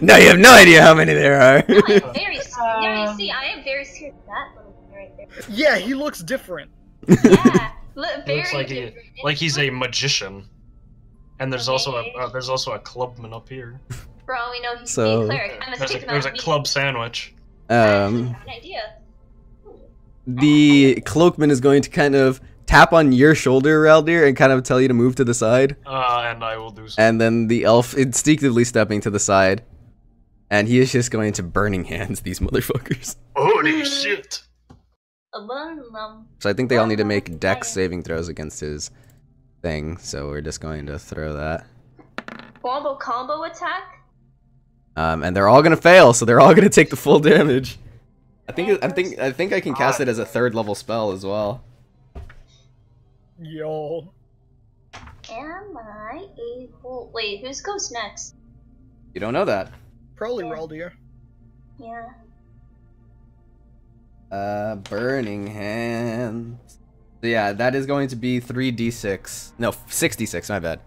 now you have no idea how many there are. No, I'm very scared. Yeah, you see, I am very scared of that little thing right there. Yeah, he looks different. Yeah, very Looks like different. he's a magician. And there's also a clubman up here. For all we know, he could So- be a cleric. I'm There's a club sandwich. An idea. The cloakman is going to kind of tap on your shoulder, Raldir, and kind of tell you to move to the side. And I will do so. And then the elf instinctively stepping to the side. And he is just going to burning hands these motherfuckers. Holy shit! So I think they all need to make dex saving throws against his thing. So we're just going to throw that. Combo attack? And they're all gonna fail, so they're all gonna take the full damage. I think I can cast it as a 3rd level spell as well. Yo. Am I able... Wait, who's goes next? You don't know that. Probably Raldir. Yeah. Burning hands. So yeah, that is going to be 3d6. No, 6d6, my bad.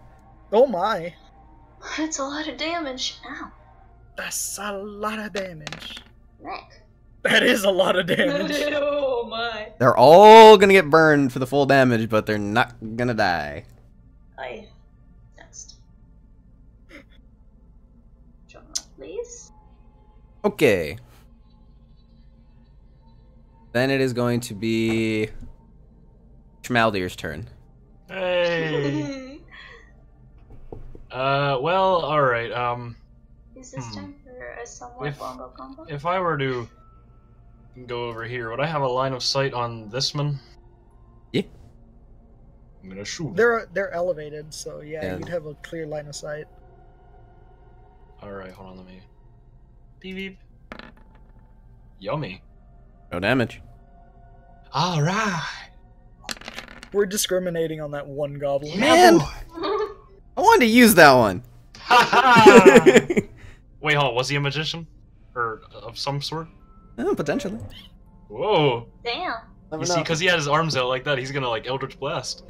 Oh my. That's a lot of damage. Ow. That's a lot of damage. Neck. That is a lot of damage. Oh my. They're all gonna get burned for the full damage, but they're not gonna die. Next. Drum roll, please. Okay. Then it is going to be Schmaldir's turn. Hey. Well, alright, Is this time for a somewhat wombo combo? if I were to go over here, would I have a line of sight on this man? Yeah. I'm gonna shoot. They're elevated, so yeah, Yeah. you'd have a clear line of sight. Alright, hold on, let me... Beep beep. Yummy. No damage. All right. We're discriminating on that one goblin. Man! I wanted to use that one. Wait, hold on. Was he a magician? Or of some sort? Potentially. Whoa. Damn. You see, because he had his arms out like that, he's gonna, like, Eldritch Blast.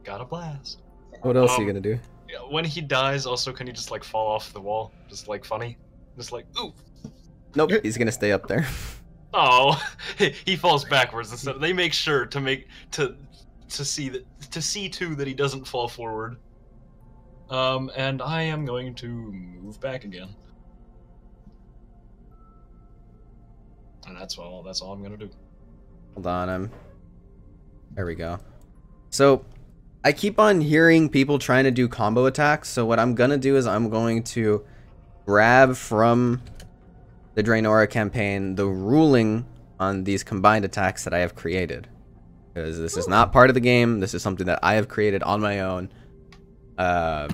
Gotta blast. What else are you gonna do? When he dies, also, can he just, like, fall off the wall? Just, like, funny? Just, like, ooh. Nope, he's gonna stay up there. Oh, he falls backwards instead. They make sure to see too that he doesn't fall forward. And I am going to move back again. And that's all I'm gonna do. Hold on, there we go. So, I keep on hearing people trying to do combo attacks, so what I'm gonna do is I'm going to grab from the Draenora campaign the ruling on these combined attacks that I have created. Because this is not part of the game, this is something that I have created on my own. So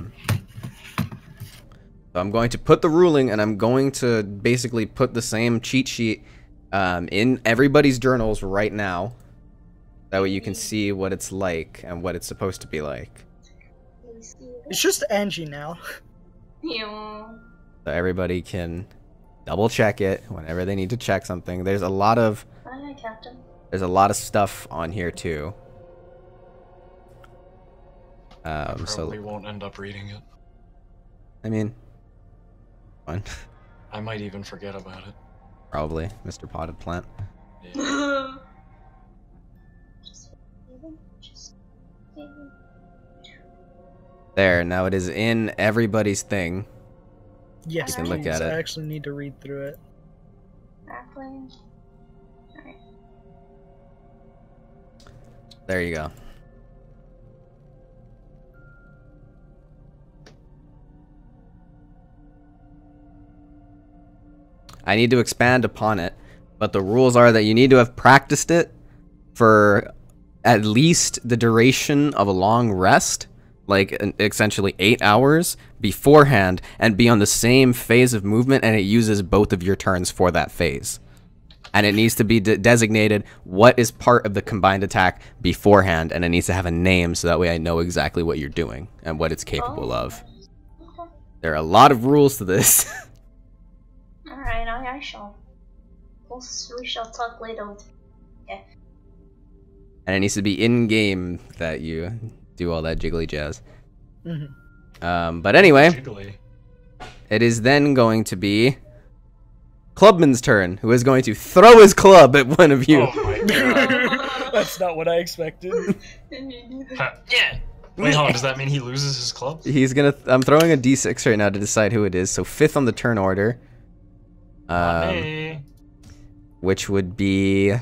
I'm going to put the ruling, and I'm going to basically put the same cheat sheet in everybody's journals right now. That way you can see what it's like and what it's supposed to be like. It's just Angie now. Yeah. So everybody can double check it whenever they need to check something. There's a lot of Hi, Captain. there's a lot of stuff on here too. Probably won't end up reading it. I mean, fine. I might even forget about it. Probably, Mr. Potted Plant. Yeah. There, now it is in everybody's thing. Yes, You can look please. at it. I actually need to read through it. Backplane. Alright. There you go. I need to expand upon it, but the rules are that you need to have practiced it for at least the duration of a long rest, like essentially 8 hours beforehand, and be on the same phase of movement, and it uses both of your turns for that phase. And it needs to be designated what is part of the combined attack beforehand, and it needs to have a name so that way I know exactly what you're doing and what it's capable of. Okay. There are a lot of rules to this. Alright, I shall. We shall talk later. Okay. And it needs to be in-game that you do all that jiggly jazz. Mm-hmm. But anyway, Jiggly. it is then going to be Clubman's turn, who is going to throw his club at one of you. Oh my god. That's not what I expected. Yeah. Wait, hold on. Does that mean he loses his club? He's gonna. I'm throwing a d6 right now to decide who it is. So 5th on the turn order, Hey. which would be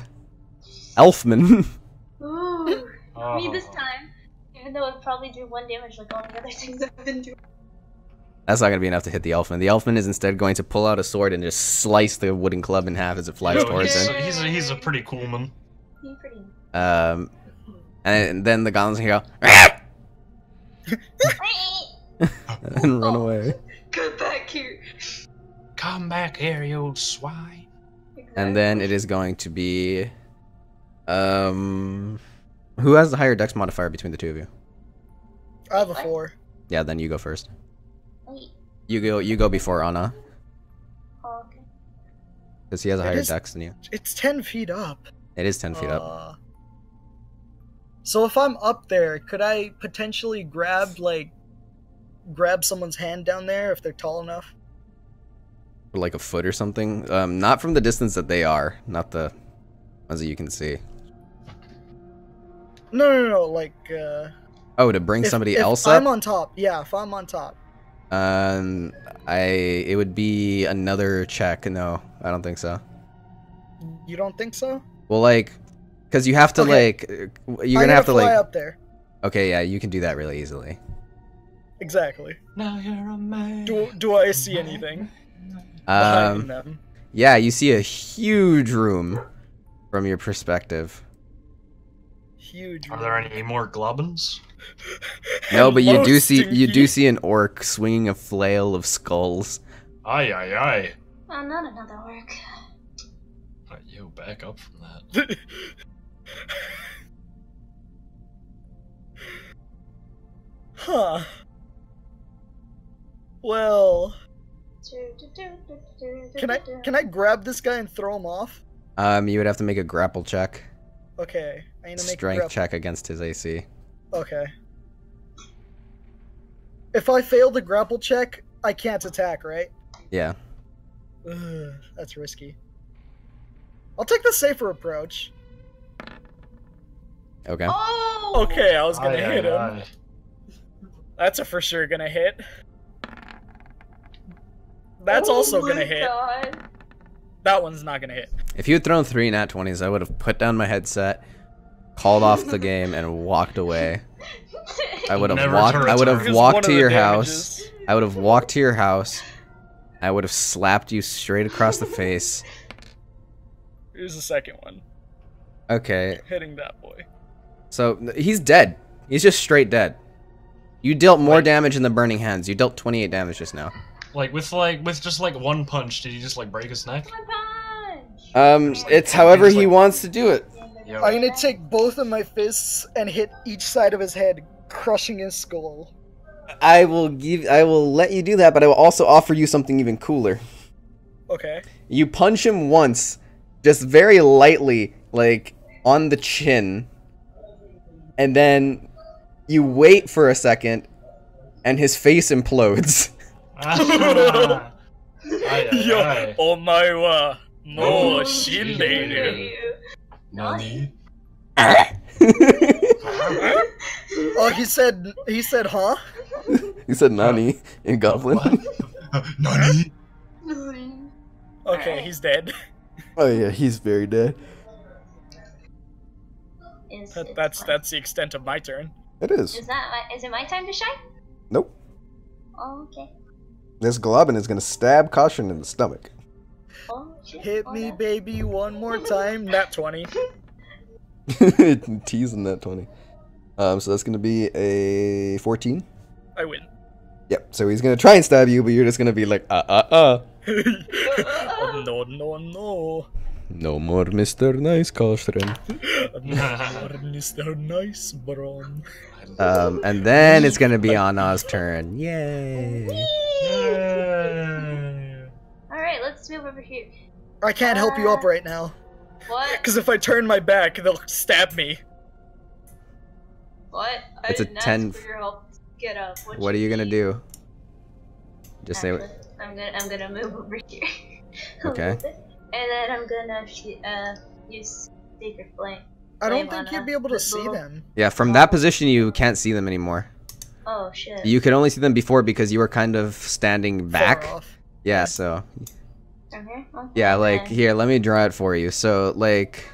Elfman. Ooh. Oh. Me this time. Even though it'd probably do 1 damage like all the other things I've been doing. That's not gonna be enough to hit the Elfman. The Elfman is instead going to pull out a sword and just slice the wooden club in half as it flies Yo, towards him. he's a pretty cool man. Being pretty. And then the goblins can go and run away. Get back here. Come back here, you swine. And then it is going to be, who has the higher dex modifier between the two of you? I have a 4. Yeah, then you go first. Wait. You go before Anna, Oh, okay. because he has a It higher is- dex than you. It's 10 feet up. It is 10 feet up. So if I'm up there, could I potentially grab someone's hand down there if they're tall enough? For like a foot or something. Not from the distance that they are, not the ones that you can see. No, like, Oh, to bring if somebody if else I'm up? on top, yeah, if I'm on top. It would be another check. No, I don't think so. You don't think so? Well, like, because you have to, Okay. like, you're I'm gonna have to, fly like, up there. okay, yeah, you can do that really easily. Exactly. Now you're a man. Do I see anything behind them? Yeah, you see a huge room from your perspective. Huge. Are there any more globins? No, but you Hello, do Stinky. see an orc swinging a flail of skulls. Aye, aye, aye. Oh, not another orc. Yo, back up from that. Huh. Well, can I grab this guy and throw him off? You would have to make a grapple check. Okay, I need to make a Strength grapple check against his AC. Okay. If I fail the grapple check, I can't attack, right? Yeah. Ugh, that's risky. I'll take the safer approach. Okay. Oh! Okay, I was gonna Aye, hit aye, him. aye. That's a for sure gonna hit. That's also gonna hit. God. That one's not gonna hit. If you had thrown 3 nat 20s, I would have put down my headset, called off the game, and walked away. I would have Never walked. to I would have return. walked One to of the your damages. house. I would have walked to your house. I would have slapped you straight across the face. Here's the second one. Okay, Hitting that boy. so he's dead. He's just straight dead. You dealt more damage in the burning hands. You dealt 28 damage just now. With just like one punch, did you just like break his neck? One punch. It's however he wants to do it. Yo. I'm gonna take both of my fists and hit each side of his head, crushing his skull. I will let you do that, but I will also offer you something even cooler. Okay. You punch him once, just very lightly, like on the chin, and then you wait for a second, and his face implodes. Aye, aye, Yo, aye. omae wa Oh, no shindeiru. Nani? Oh, he said, huh? He said Nani in Goblin. Nani? Okay, he's dead. Oh yeah, he's very dead. That's the extent of my turn. It is. Is it my time to shine? Nope. Oh, okay. This Globin is gonna stab Caution in the stomach. Oh, shit. Hit me, baby, one more time. Nat 20. Teasing that 20. So that's gonna be a 14. I win. Yep. So he's gonna try and stab you, but you're just gonna be like, Oh, no, no, no. No more Mr. Nice Caution. Mr. Nice, bro. And then it's gonna be Anna's turn. Yay! Alright, let's move over here. I can't help you up right now. What? Because if I turn my back, they'll stab me. What? I It's a didn't ask 10. for your help. Get up. What are you gonna do? Just say Actually, I'm gonna move over here. a Okay. little bit. And then I'm gonna use Sacred Flame. I don't Flame think on, you'd be able to this see little- them. Yeah, from that position you can't see them anymore. Oh shit. You could only see them before because you were kind of standing back. Far off. Yeah, so Okay. yeah, like then- here, let me draw it for you. So like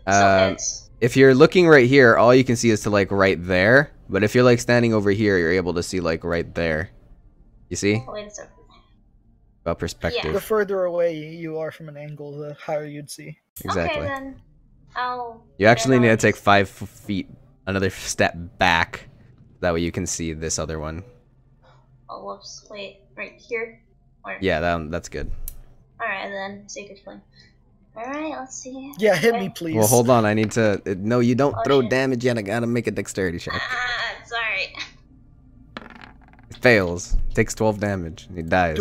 So it's if you're looking right here, all you can see is to like right there. But if you're like standing over here, you're able to see like right there. You see? wait a second. About perspective. The further away you are from an angle, the higher you'd see. Exactly. Okay, then I'll. You actually then need to I'll take 5 feet, another step back. That way you can see this other one. Oh, whoops. Wait, right here. Or... Yeah, that's good. Alright, then Sacred Flame. Alright, let's see. Yeah, hit Okay. me, please. Well, hold on. I need to. No, you don't Oh, throw shit. damage yet. I gotta make a dexterity check. Ah, sorry. It fails. Takes 12 damage. And he dies.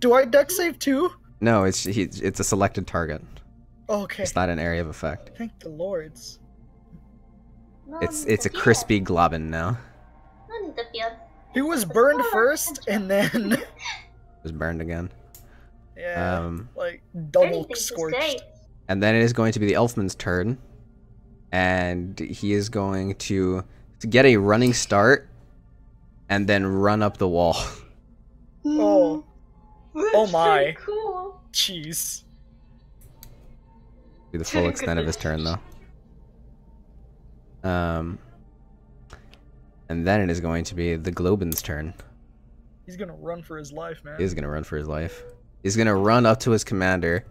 Do I dex save too? No, it's a selected target. Okay. It's not an area of effect. Thank the lords. No It's need a to fear. crispy globin now. No need to fear. He was burned first, and then Was burned again. yeah, like Anything double to scorched. say. And then it is going to be the Elfman's turn, and he is going to get a running start, and then run up the wall. Oh, That's my. pretty cool. Jeez. Be the full extent of his turn though. And then it is going to be the Globin's turn. he's gonna run for his life, man. He's gonna run for his life. He's gonna run up to his commander,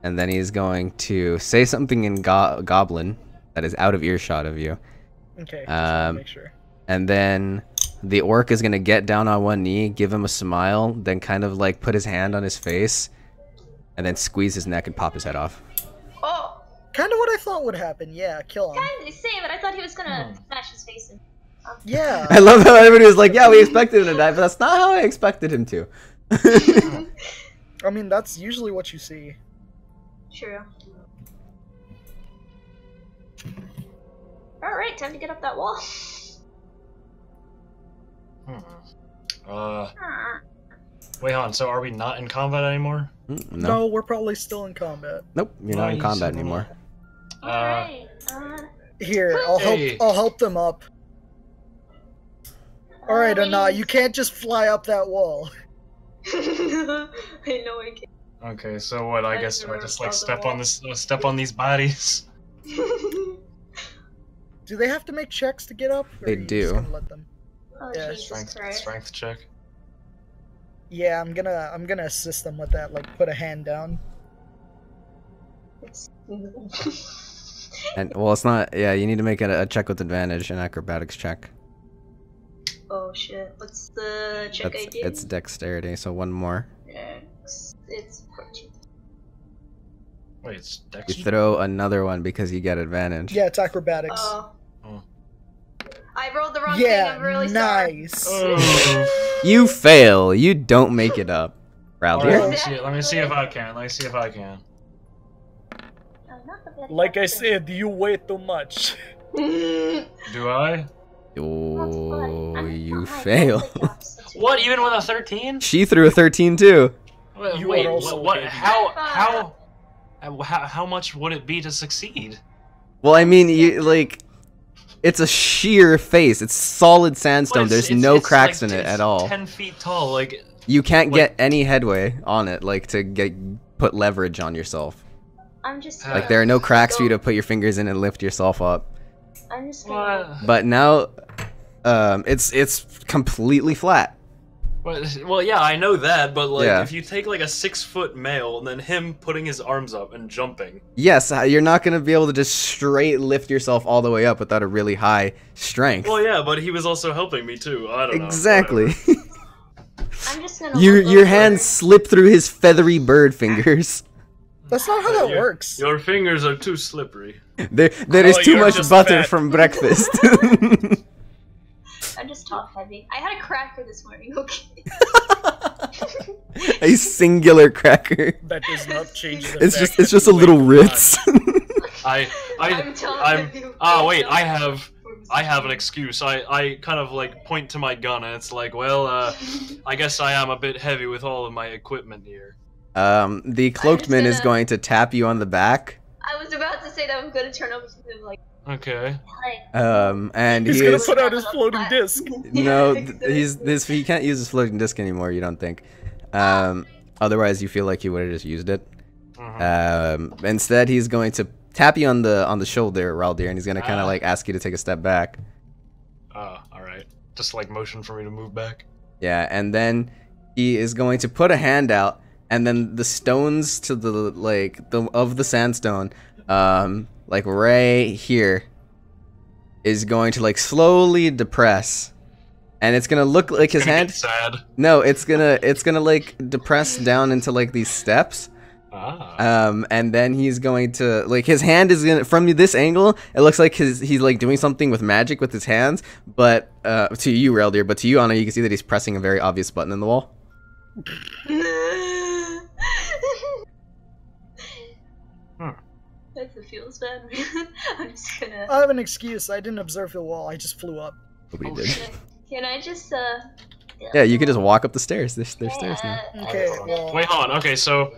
and then he's going to say something in Goblin that is out of earshot of you. Okay, just wanna Um, make sure. And then the orc is gonna get down on one knee, give him a smile, then kind of like put his hand on his face, and then squeeze his neck and pop his head off. Oh, Kind of what I thought would happen. Yeah, kill him. kind of the same, but I thought he was gonna smash his face in. Yeah. I love how everybody was like, yeah, we expected him to die, but that's not how I expected him to. I mean, that's usually what you see. True. Alright, time to get up that wall. Wait on, so are we not in combat anymore? No, we're probably still in combat. Nope, you're not in combat anymore. Alright. Here, Hey. I'll help them up. Alright, Anna, you can't just fly up that wall. I know I can't. Okay, so what? I I guess do I never just saw like the step wall. on this, step on these bodies? Do they have to make checks to get up? Or They are you do. just gonna let them? Oh, Yeah, Jesus Christ. Strength check. Yeah, I'm gonna assist them with that. Like, put a hand down. And well, it's not. Yeah, you need to make it a check with advantage, an acrobatics check. Oh shit. What's the check I did? It's dexterity, so one more. It's 14. Wait, it's You dex. throw another one because you get advantage. Yeah, it's acrobatics. Oh. Oh. I rolled the wrong thing. Yeah, I'm really sorry. nice. Oh. You fail. You don't make it up, Alright, Raldir. let me see if I can. Let me see if I can. I'm not the best Like I actor. said, you weigh too much. Do I? Oh, I'm you not my fail. best actor. What? Even with a 13? She threw a 13 too. Wait, You wait are also what? heavy. How much would it be to succeed? Well, I mean, you like, it's a sheer face. It's solid sandstone. But There's it's no like cracks in it it's at all. 10 feet tall, like. You can't Like- get any headway on it, like to put leverage on yourself. I'm just Like there are no cracks for you to put your fingers in and lift yourself up. I'm just gonna. What? But now, it's completely flat. Well, yeah, I know that, but like, Yeah. if you take like a 6-foot male and then him putting his arms up and jumping. Yes, you're not gonna be able to just straight lift yourself all the way up without a really high strength. Well, yeah, but he was also helping me too. I don't know. Exactly. whatever. I'm just gonna. your look your over. hands slip through his feathery bird fingers. That's not how that Your- works. Your fingers are too slippery. There is Oh, too you're much just butter fat. from breakfast. I'm just top heavy. I had a cracker this morning. Okay. A singular cracker. That does not change the It's fact just that a you little weigh too Ritz. I'm top heavy. wait, I have an excuse. I kind of like point to my gun and it's like, well, I guess I am a bit heavy with all of my equipment here. The cloaked man is gonna- going to tap you on the back. I was about to say that I'm gonna turn over to him like, Okay. hi. And He's he gonna is put out his floating disc. no, exactly. he can't use his floating disc anymore. You don't think? Otherwise, you feel like he would have just used it. Instead, he's going to tap you on the shoulder, Raldir, and he's gonna kind of like ask you to take a step back. All right. Just like motion for me to move back. Yeah, and then he is going to put a hand out, and then the stones to the sandstone, like right here, is going to like slowly depress, and it's gonna look like his It's gonna hand. get sad. No, it's gonna like depress down into like these steps. And then he's going to like his hand is gonna from this angle. It looks like he's like doing something with magic with his hands, but to you, Raldir, but to you, Anna, you can see that he's pressing a very obvious button in the wall. That feels bad. I'm just gonna. I have an excuse. I didn't observe the wall. I just flew up. Nobody Oh, did. shit. Can I just Yeah, you can just walk up the stairs. There's stairs now. Okay, well- Wait, hold on. Okay, so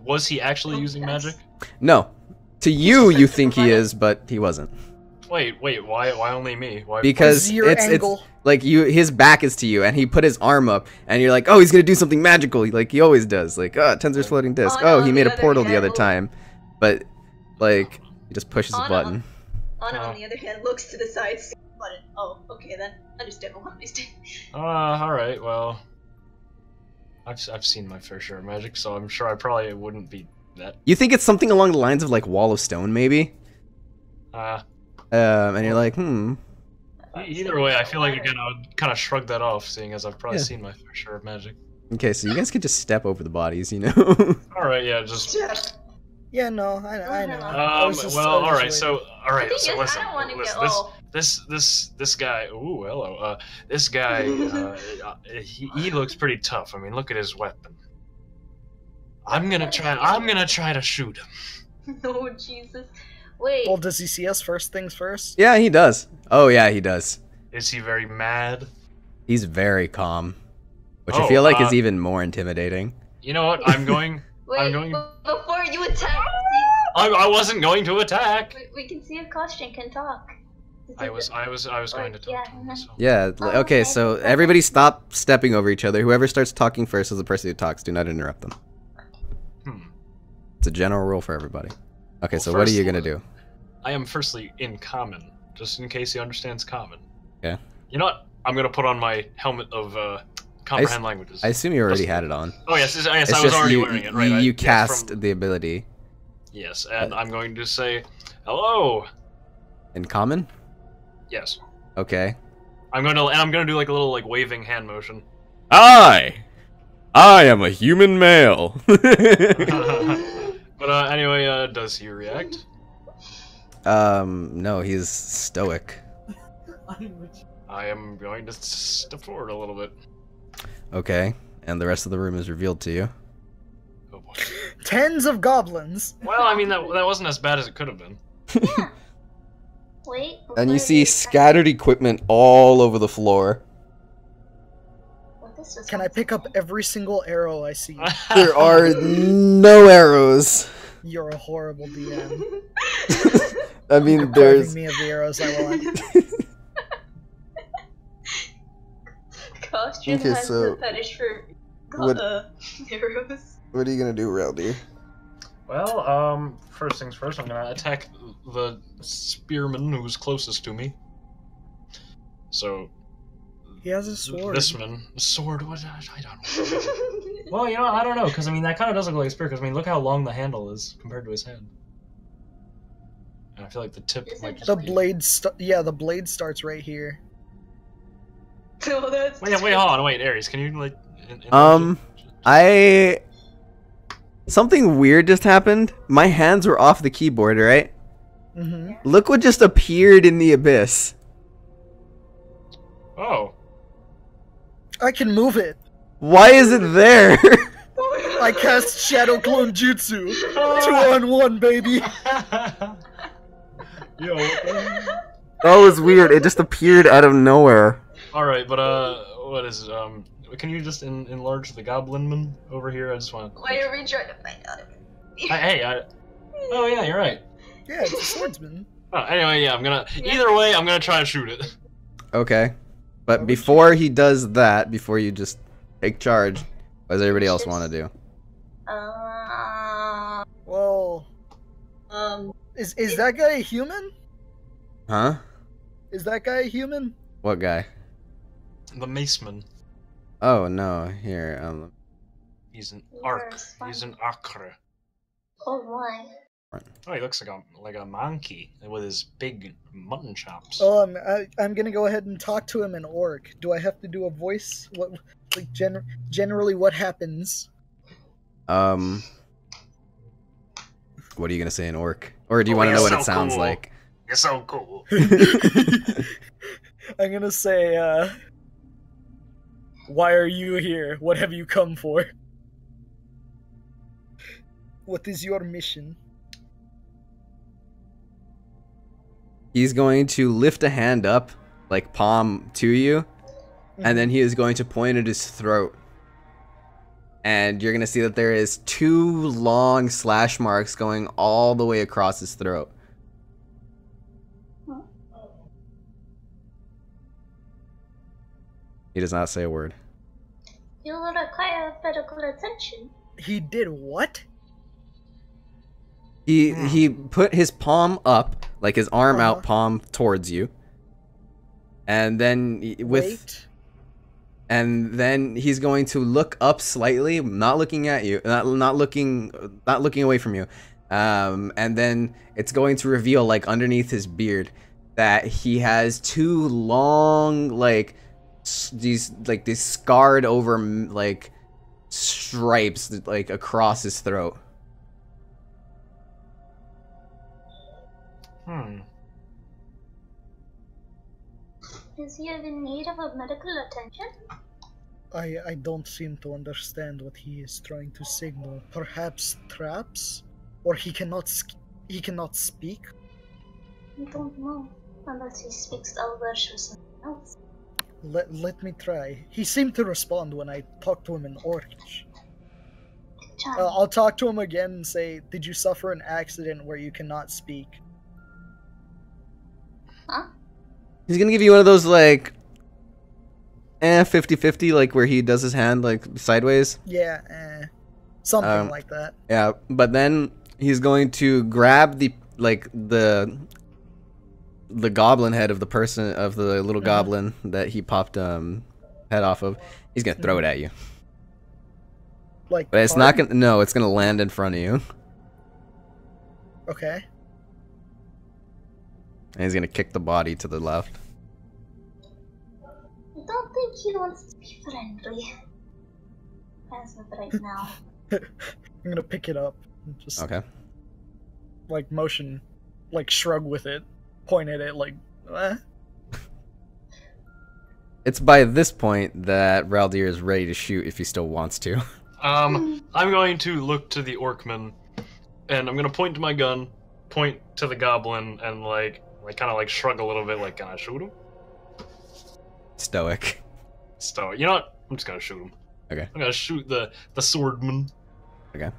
was he actually using magic? No, to you, you think he is, but he wasn't. Wait, why only me? Why? Because Your it's angle. like his back is to you, and he put his arm up, and you're like, oh, he's gonna do something magical, like he always does. Like, Tensor's floating disc. Oh, Oh, no, he made a the other portal the hand other will- time, but like he just pushes a Anna. button. Anna, on the other hand, looks to the side, sees the button. Oh, okay then. Understandable. Understand. All right. Well, I've seen my fair share of magic, so I'm sure I probably wouldn't be that. You think it's something along the lines of like Wall of Stone, maybe? And you're like, Either way, I feel like again I would kind of shrug that off, seeing as I've probably Yeah. seen my fair share of magic. Okay, so you guys could just step over the bodies, you know? Alright, yeah, just... Yeah, no, I know. Alright, so I listen, don't want to listen, get this guy, ooh, hello, this guy, he looks pretty tough. I mean, look at his weapon. I'm gonna try to shoot him. Oh, Jesus. Wait. Well, does he see us first things first? Yeah, he does. Oh, yeah, he does. Is he very mad? He's very calm. Which I feel like is even more intimidating. You know what? I'm going... Wait, before you attack... I wasn't going to attack! We can see if Costume can talk. I was going to talk to him, so. Yeah, okay, so everybody stop stepping over each other. Whoever starts talking first is the person who talks. Do not interrupt them. It's a general rule for everybody. Okay, so what are you gonna do? I am firstly in common, just in case he understands common. Okay. You know what? I'm gonna put on my helmet of comprehend languages. I assume you already had it on. Oh yes, I was already wearing it. Right. You cast the ability. Yes, and I'm going to say hello. In common? Yes. Okay. I'm gonna do like a little like waving hand motion. I am a human male. But anyway, does he react? No, he's stoic. I am going to step forward a little bit. Okay, and the rest of the room is revealed to you. Oh boy. Tens of goblins. Well, I mean that wasn't as bad as it could have been. Yeah. Wait. And you see scattered equipment all over the floor. Can I pick up every single arrow I see? There are no arrows. You're a horrible DM. I mean, You're there's... me of the arrows I want. Costume Okay, has so the fetish for arrows. What are you gonna do, Raldir? Well, first things first, I'm gonna attack the spearman who's closest to me. So... He has a sword. This man. Sword? What? I don't know. Well, you know, I don't know, because, I mean, that kind of does look like a spear, because, I mean, look how long the handle is compared to his hand. And I feel like the tip might just The be... blade, the blade starts right here. No, that's Wait, hold on, wait, Ares, can you, like... Something weird just happened. My hands were off the keyboard, right? Mm-hmm. Look what just appeared in the abyss. Oh. I can move it. Why is it there? I cast Shadow Clone Jutsu. 2-on-1, baby. Yo. That was weird. It just appeared out of nowhere. Alright, but, what is it, can you just enlarge the goblinman over here? I just want to... Why are we trying to find out? Oh yeah, you're right. Yeah, it's a swordsman. Oh, anyway, yeah, either way, I'm gonna try to shoot it. Okay. But before he does that, before you just take charge, what does everybody else want to do? Well... Is that guy a human? Huh? Is that guy a human? What guy? The maceman. Oh, no. Here, He's an arc. He's an acre. Oh my. Oh, he looks like a monkey with his big mutton chops. Oh, I'm gonna go ahead and talk to him in orc. Do I have to do a voice? What, like, generally what happens? What are you gonna say in orc? Or do you want to know what it sounds cool. like? You're so cool. I'm gonna say, why are you here? What have you come for? What is your mission? He's going to lift a hand up, like palm to you, and then he is going to point at his throat. And you're going to see that there is 2 long slash marks going all the way across his throat. He does not say a word. You require medical attention. He did what? He put his palm up, like his arm out, palm towards you. And then and then he's going to look up slightly, not looking at you, not looking away from you. And then it's going to reveal, like, underneath his beard that he has 2 long, like, these scarred over, like, stripes like across his throat. Is he in need of a medical attention? I don't seem to understand what he is trying to signal. Perhaps traps? Or he cannot speak? I don't know. Unless he speaks Elvish or something else. Let me try. He seemed to respond when I talked to him in Orcish. I'll talk to him again and say, did you suffer an accident where you cannot speak? Huh? He's gonna give you one of those, like, 50-50, like, where he does his hand, like, sideways. Yeah, something like that. Yeah, but then he's going to grab the goblin head of the little goblin that he popped head off of. He's gonna throw it at you. Like, but it's not gonna. No, it's gonna land in front of you. Okay. And he's gonna kick the body to the left. I don't think he wants to be friendly. As of right now. I'm gonna pick it up. And just okay. Like motion, like shrug with it, point at it, like. It's by this point that Raldir is ready to shoot if he still wants to. I'm going to look to the Orcman, and I'm gonna point to my gun, point to the goblin, and kind of shrug a little bit, like, can I shoot him? Stoic. Stoic. You know what? I'm just gonna shoot him. Okay. I'm gonna shoot the swordman. Okay.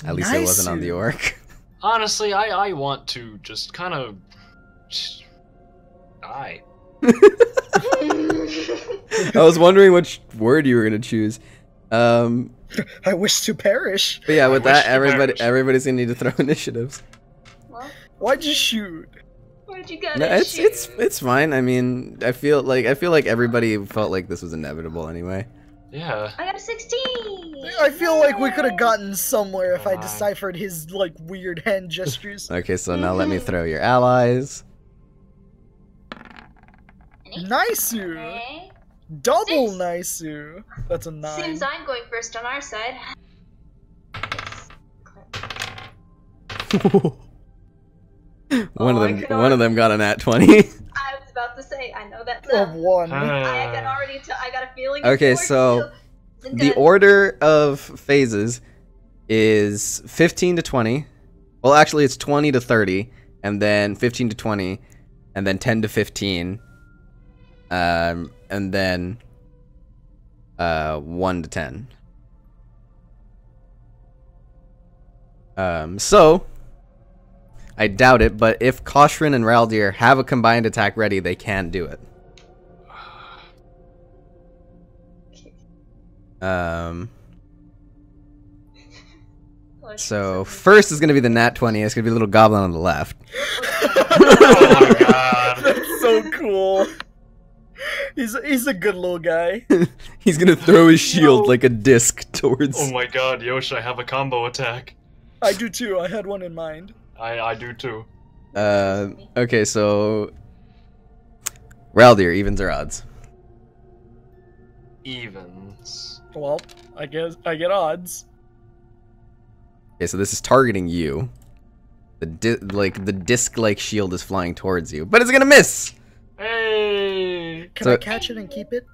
At least it wasn't on the orc. Honestly, I want to just kind of die. I was wondering which word you were gonna choose. I wish to perish. But yeah, with that, everybody's gonna need to throw initiatives. What? Why'd you shoot? Why'd you gotta No, shoot? it's fine. I mean, I feel like everybody felt like this was inevitable anyway. Yeah. I got a 16! I feel like we could have gotten somewhere if I deciphered his, like, weird hand gestures. Okay, so now let me throw your allies. Nice! Okay. Double 6. nice! That's a 9. Seems I'm going first on our side. One of them got an at 20. I was about to say, I know that. Of 1. I got a feeling. Okay, so the order of phases is 15 to 20. Well, actually, it's 20 to 30, and then 15 to 20, and then 10 to 15, and then 1 to 10. So I doubt it, but if Koshrin and Raldir have a combined attack ready, they can do it. So first is gonna be the nat 20. It's gonna be the little goblin on the left. Oh my god, that's so cool. He's a good little guy. He's gonna throw his shield like a disc towards. Oh my god, Yosh, I have a combo attack. I do too. I had one in mind. I do too. Okay, so Raldir, evens or odds? Evens. Well, I guess I get odds. Okay, so this is targeting you. The disc-like shield is flying towards you, but it's gonna miss. Hey! Can I catch it and keep it?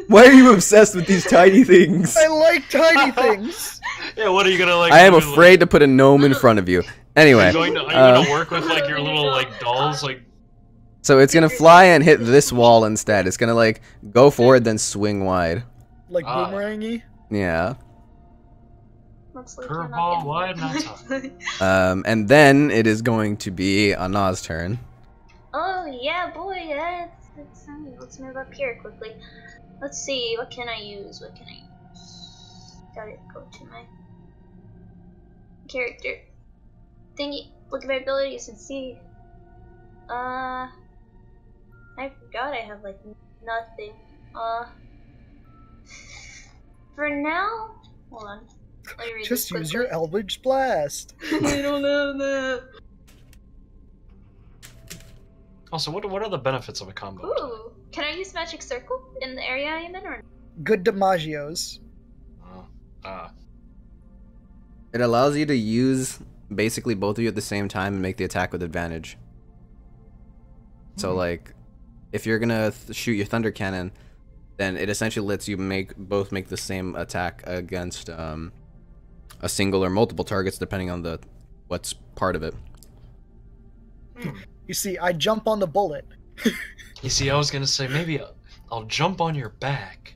Why are you obsessed with these tiny things? I like tiny things. Yeah, what are you gonna like? I am afraid to put a gnome in front of you. Anyway, are you gonna work with like your little like dolls, like? So it's gonna fly and hit this wall instead. It's gonna like go forward, then swing wide. Like boomerangy. Yeah. Curveball wide, and then it is going to be Anna's turn. Oh yeah, boy, let's move up here quickly. Let's see, what can I use? Gotta go to my character thingy. Look at my abilities and see. I forgot I have like nothing. For now, hold on. Let me read Just this use your quickly. Eldritch Blast. I don't have that. Also, what are the benefits of a combo? Ooh. Can I use magic circle in the area I'm in, or? Good DiMaggio's. It allows you to use basically both of you at the same time and make the attack with advantage. So like, if you're gonna shoot your thunder cannon, then it essentially lets you both make the same attack against a single or multiple targets, depending on what's part of it. You see, I jump on the bullet. You see, I was gonna say maybe I'll jump on your back,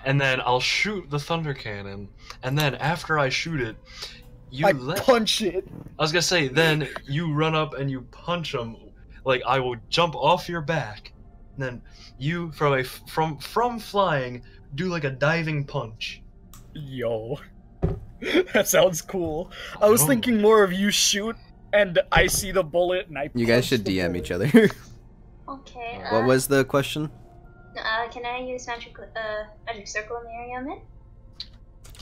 and then I'll shoot the thunder cannon, and then after I shoot it, punch it. I was gonna say, then you run up and you punch him. Like, I will jump off your back, and then you from flying do like a diving punch. Yo, that sounds cool. I was thinking more of you shoot and I see the bullet and I. You guys should DM each other. Okay. What was the question? Can I use magic circle in the area I'm in?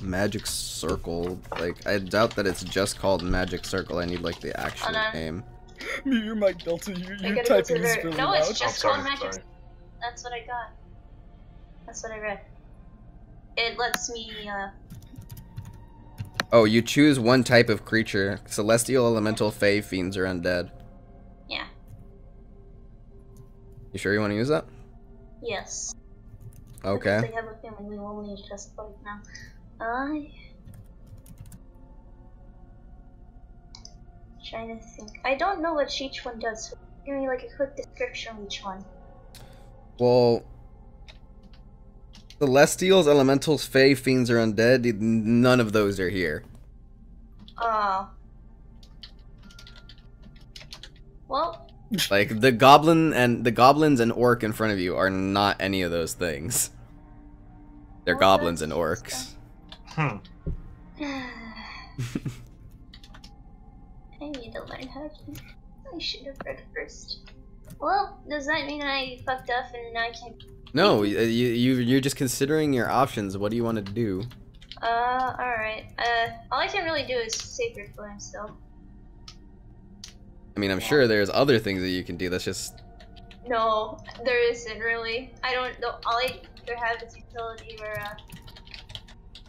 Magic circle. Like, I doubt that it's just called magic circle. I need like the actual name. You're my Delta. You're typing this really No, loud. it's just called magic. That's what I got. That's what I read. It lets me. Oh, you choose one type of creature: celestial, elemental, fae, fiends, or undead. Yeah. You sure you want to use that? Yes. Okay. I have a feeling we will need just like now. Trying to think. I don't know what each one does. So give me like a quick description of each one. Well, celestials, elementals, fae, fiends, or undead. None of those are here. Well. Like the goblins and orc in front of you are not any of those things. They're goblins and orcs. I need to learn how to. I should have read first. Well, does that mean I fucked up and now I can't? No, you're just considering your options. What do you want to do? Alright. All I can really do is Sacred Flame still. I mean, I'm sure there's other things that you can do. That's just. No, there isn't really. I don't know. All I either have is utility where.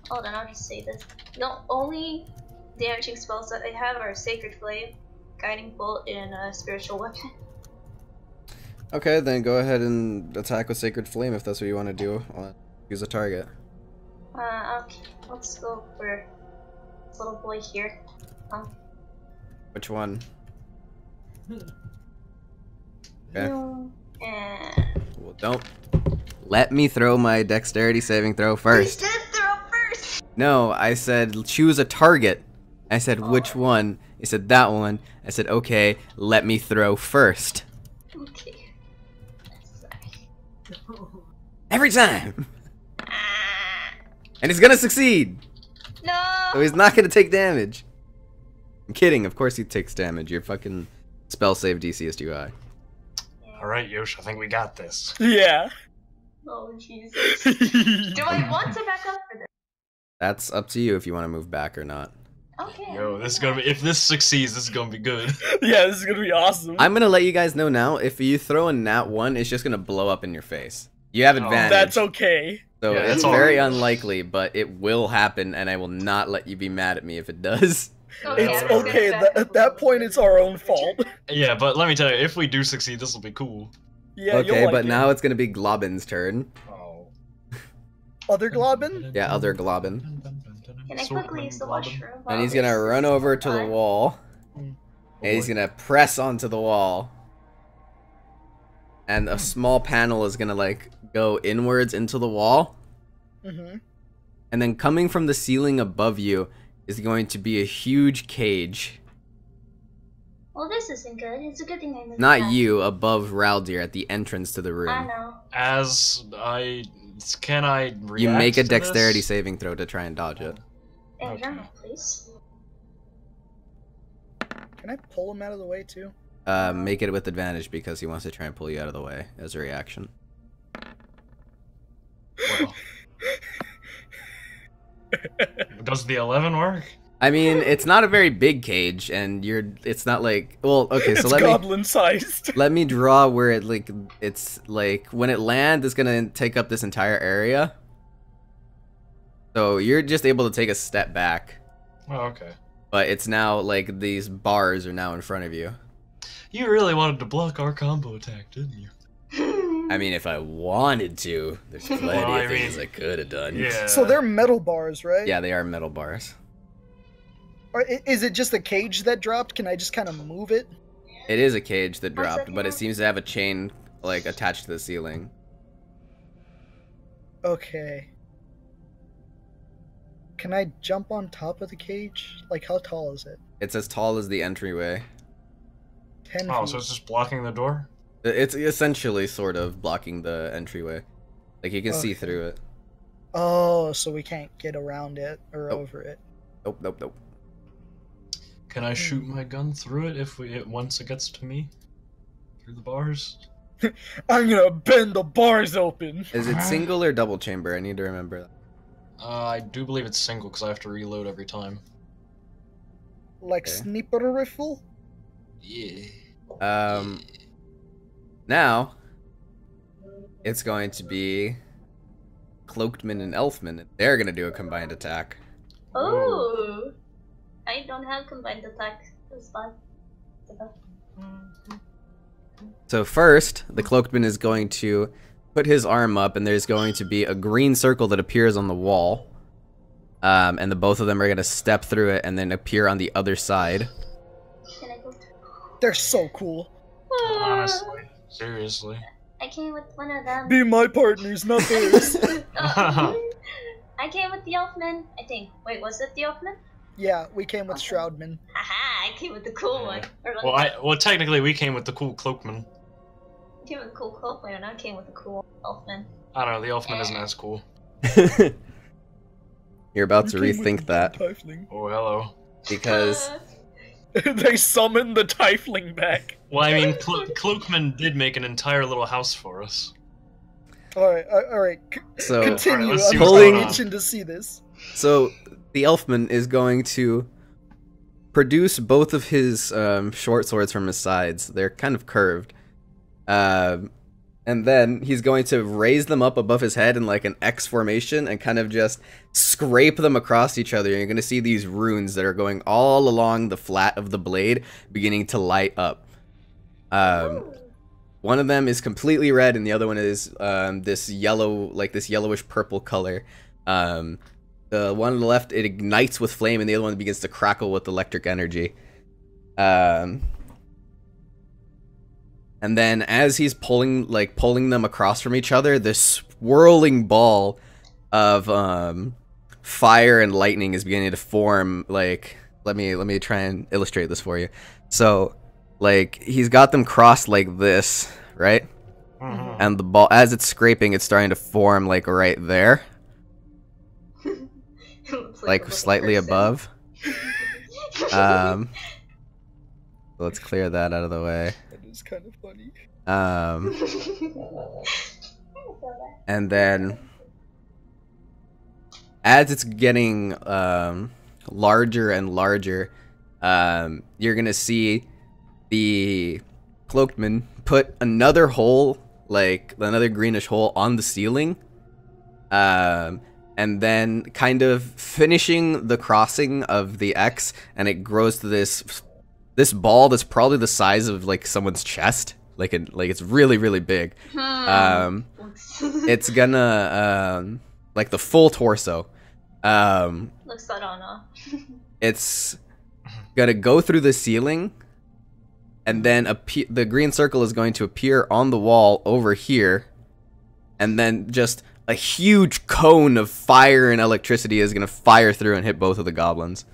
Hold on, I'll just say this. The only damaging spells that I have are Sacred Flame, Guiding Bolt, and Spiritual Weapon. Okay, then go ahead and attack with Sacred Flame if that's what you want to do. Use a target. Okay. Let's go for this little boy here. Which one? Okay. And... Well, don't let me throw my dexterity saving throw first. You said throw first! No, I said choose a target. I said which one? He said that one. I said okay, let me throw first. Okay. Sorry. Every time! And he's gonna succeed! No! So he's not gonna take damage. I'm kidding, of course he takes damage. Your fucking spell save DC is too high. Alright, Yosh, I think we got this. Yeah. Oh, Jesus. Do I want to back up for this? That's up to you if you want to move back or not. Okay. Yo, this is gonna be. If this succeeds, this is gonna be good. Yeah, this is gonna be awesome. I'm gonna let you guys know now, if you throw a nat 1, it's just gonna blow up in your face. You have advantage. That's okay. So Yeah, it's that's very all right. unlikely, but it will happen, and I will not let you be mad at me if it does. Okay, It's I'm just gonna okay. back up At that point, it's our own fault. Yeah, but let me tell you, if we do succeed, this will be cool. Yeah. Okay, you'll like but it. now it's gonna be Globin's turn. Oh. Other Globin? Yeah, other Globin. Can I quickly use the washroom? And he's gonna run over to the wall. And he's gonna press onto the wall. And a small panel is gonna, like, go inwards into the wall. Mm-hmm. And then coming from the ceiling above you is going to be a huge cage. Well, this isn't good. It's a good thing I moved Not back. you, above Raldir at the entrance to the I room. know. Can I react You make a to dexterity this? saving throw to try and dodge it. And Okay. journal, please. Can I pull him out of the way too? Make it with advantage because he wants to try and pull you out of the way as a reaction. Well. Does the 11 work? I mean, it's not a very big cage, and it's not like, well, okay, so It's goblin-sized. let me draw where it's like, when it lands, it's gonna take up this entire area. So you're just able to take a step back. Oh, okay. But it's now, like, these bars are now in front of you. You really wanted to block our combo attack, didn't you? I mean, if I wanted to, there's plenty Well, I of things mean, I could have done. Yeah. So they're metal bars, right? Yeah, they are metal bars. Or is it just a cage that dropped? Can I just kind of move it? It is a cage that What's dropped, that but it now? seems to have a chain, like, attached to the ceiling. Okay. Can I jump on top of the cage? Like, how tall is it? It's as tall as the entryway. 10 Oh, feet. so it's just blocking the door? It's essentially sort of blocking the entryway. Like, you can see Okay. through it. Oh, so we can't get around it or Nope. over it. Nope, nope, nope. Can I shoot my gun through it once it gets to me? Through the bars? I'm gonna bend the bars open. Is it single or double chamber? I need to remember that. I do believe it's single because I have to reload every time. Like Okay. sniper rifle? Yeah. Now, it's going to be Cloakedman and Elfman. They're going to do a combined attack. Oh, I don't have combined attack. That's fine. So first, the Cloakedman is going to put his arm up, and there's going to be a green circle that appears on the wall. And the both of them are going to step through it and then appear on the other side. Can I go? They're so cool. Honestly. Seriously. I came with one of them. Be my partners, not theirs. I came with the Elfman, I think. Wait, was it the Elfman? Yeah, we came with Shroudman. Haha, I came with the cool one. Or like, Well, technically we came with the cool Cloakman. I came with the cool Cloakman, and I came with the cool Elfman. I don't know, the Elfman isn't as cool. You're about to We came with rethink the that Tiefling. Oh, hello. because They summoned the Tiefling back. Well, I mean, Cloakman did make an entire little house for us. Alright, alright. so Continue. let's see I'm what's pulling going on. itching to see this. so the Elfman is going to produce both of his short swords from his sides. They're kind of curved. And then he's going to raise them up above his head in like an X formation and kind of just scrape them across each other. You're going to see these runes that are going all along the flat of the blade beginning to light up. One of them is completely red and the other one is this yellow, like this yellowish purple color. The one on the left, it ignites with flame and the other one begins to crackle with electric energy. And then as he's pulling them across from each other, this swirling ball of fire and lightning is beginning to form. Like, let me try and illustrate this for you. So, like, he's got them crossed like this, right? Mhm. And the ball, as it's scraping, it's starting to form like right there, It looks like a little slightly person. above. Let's clear that out of the way. That is kind of funny. And then as it's getting larger and larger, you're gonna see the Cloakman put another hole, like another greenish hole on the ceiling, and then kind of finishing the crossing of the X, and it grows to this ball that's probably the size of like someone's chest, like it's really really big. It's gonna like the full torso. Looks, I don't know. It's gonna go through the ceiling, and then the green circle is going to appear on the wall over here, and then just a huge cone of fire and electricity is gonna fire through and hit both of the goblins.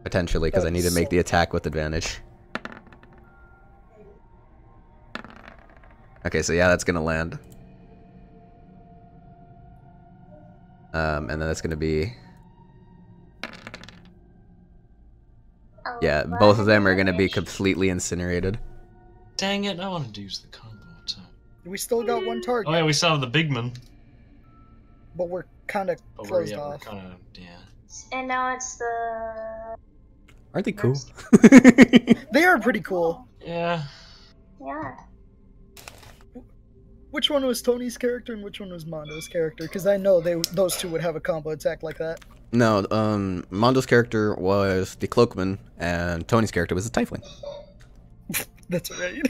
Potentially, because I need to make the attack with advantage. Okay, so yeah, that's gonna land. And then it's gonna be... Yeah, both of them are gonna be completely incinerated. Dang it, I wanted to use the combo attack. We still got one Oh target, yeah, we still have the big man. but we're kind of But closed we're off. kind of, yeah. And now it's the... Aren't they cool? They are pretty cool. Yeah. Yeah. Which one was Tony's character and which one was Mondo's character? Because I know those two would have a combo attack like that. No, Mondo's character was the Cloakman, and Tony's character was the Tiefling. That's right.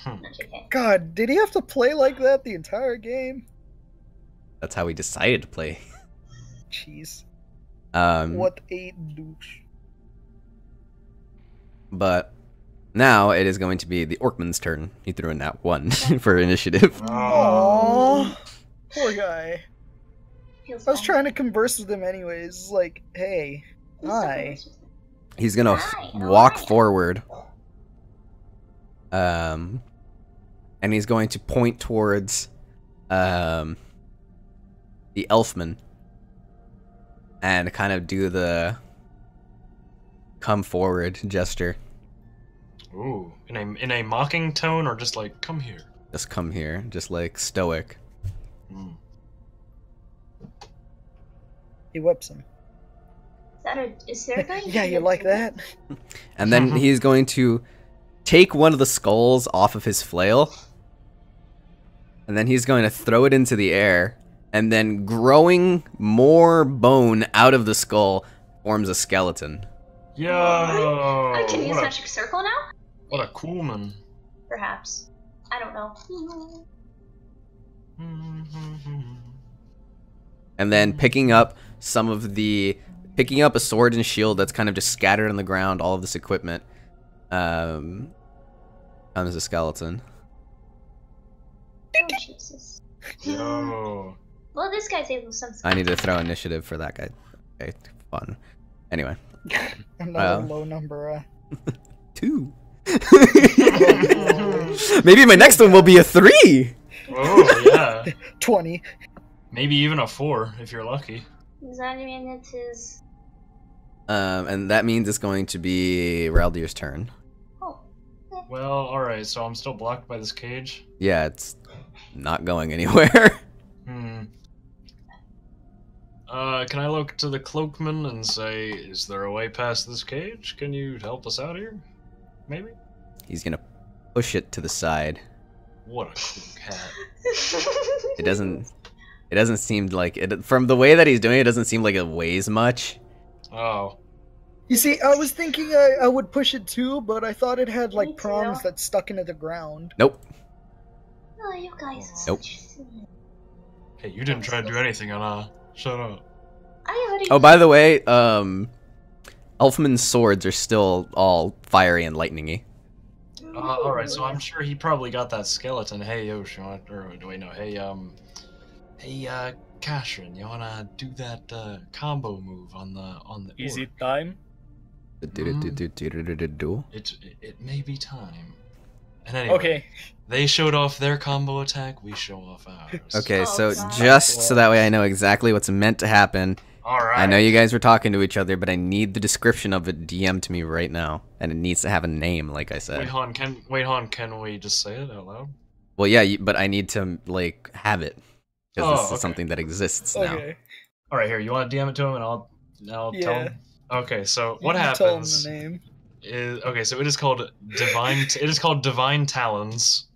Okay. God, did he have to play like that the entire game? That's how we decided to play. Jeez. Um, What a douche. But now it is going to be the Orkman's turn. He threw in that 1 for initiative. Aww. Poor guy. Feels I was bad. trying to converse with him anyways. Like, hey, hi. He's gonna Hi, how walk are ya? forward. And he's going to point towards the Elfman and kind of do the come forward gesture. Ooh, in a mocking tone, or just like, come here. Just come here, just like stoic. Mm. He whips him. Is there a guy? Yeah, you like that? And then he's going to take one of the skulls off of his flail. And then he's going to throw it into the air. And then growing more bone out of the skull forms a skeleton. Yo! I can use what, Magic Circle now? what a cool man. Perhaps. I don't know. And then picking up picking up a sword and shield that's kind of just scattered on the ground, all of this equipment, comes a skeleton. Oh, Jesus. Yo. Well, this guy's able to some. I need to throw initiative for that guy. Okay, fun. Anyway, Another Wow. low number. 2. Maybe my next one will be a 3. Oh, yeah. 20. Maybe even a 4, if you're lucky. Does that mean it is? And that means it's going to be Raldir's turn. Oh. Well, alright, so I'm still blocked by this cage. Yeah, it's not going anywhere. Can I look to the cloakman and say, is there a way past this cage? Can you help us out here? Maybe? He's gonna push it to the side. What a cool cat. It doesn't seem like it, from the way that he's doing it, doesn't seem like it weighs much. Oh. You see, I was thinking I would push it too, but I thought it had Me like too. prongs that stuck into the ground. Nope. Oh, you guys are Nope. such silly. Hey, you didn't try to do anything, Anna. Shut up. I already. Oh, by the way, Elfman's swords are still all fiery and lightningy. Alright, so I'm sure he probably got that skeleton. Hey, Yosh, you want, or wait, no, hey, Kashrin, you wanna do that, combo move on the Easy orc? time. It may be time. And anyway, Okay. they showed off their combo attack, we show off ours. Okay, Oh, so God. just so that way I know exactly what's meant to happen. Alright. I know you guys were talking to each other, but I need the description of it DM'd to me right now, and it needs to have a name, like I said. Wait, Han, can we just say it out loud? Well, yeah, but I need to like have it because this Oh, is okay. something that exists now. Okay. Alright, here, you want to DM it to him and I'll tell Yeah. him? Okay, so You what can tell him happens the name. is, okay, so it is called Divine Talons.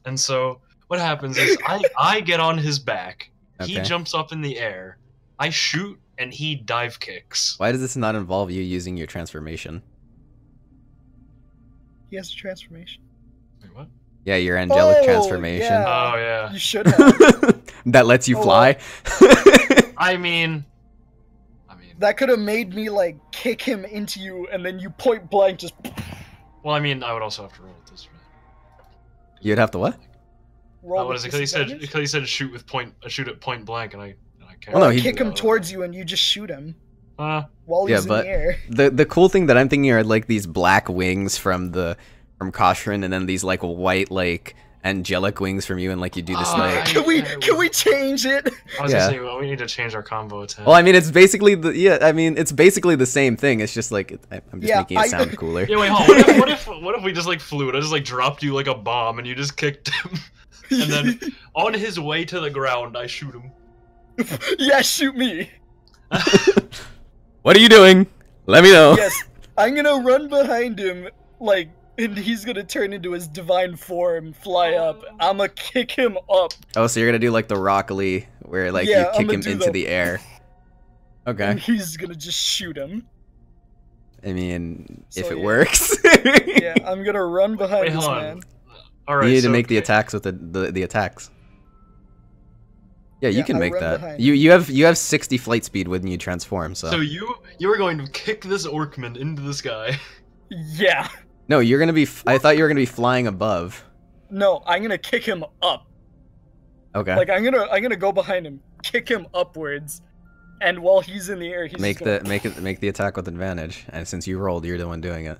And so what happens is I get on his back, he Okay. jumps up in the air, I shoot, and he dive kicks. Why does this not involve you using your transformation? He has a transformation. Wait, what? Yeah, your angelic Oh, transformation. yeah. Oh yeah. You should have. That lets you Oh, fly. I mean That could have made me like kick him into you, and then you point blank just. well, I mean, I would also have to roll with this, right? You'd have to what? Roll Oh, what with is it? Because disadvantage? he said shoot at point blank, and I can't. Well, no, Or he- kick him towards you, and you just shoot him while Yeah, he's in but the air. the cool thing that I'm thinking are like these black wings from Koshrin, and then these like white like angelic wings from you, and like you do this Oh, like. Can we change it? I was Yeah. gonna say, well, we need to change our combo attack. Well, I mean, it's basically the same thing. It's just like I'm just Yeah, making it sound cooler. Yeah, wait, hold on. What if we just like flew it? I just like dropped you like a bomb, and you just kicked him, and then on his way to the ground, I shoot him. Yeah, shoot me. What are you doing? Let me know. Yes, I'm gonna run behind him, like, and he's gonna turn into his divine form, fly up. I'ma kick him up. Oh, so you're gonna do like the Rock Lee, where like Yeah, you kick I'ma him do into the- the air. Okay. And he's gonna just shoot him. I mean, So, if it yeah. works. Yeah, I'm gonna run behind Wait, this hold on. man. All right. You need so, to make the okay. attacks with the attacks. Yeah, you Yeah, can I make run that. behind You have 60 flight speed when you transform, so. So you are going to kick this Orcman into the sky. Yeah. No, you're gonna be. I thought you were gonna be flying above. No, I'm gonna kick him up. Okay. Like I'm gonna go behind him, kick him upwards, and while he's in the air, he's make just the make the attack with advantage, and since you rolled, you're the one doing it.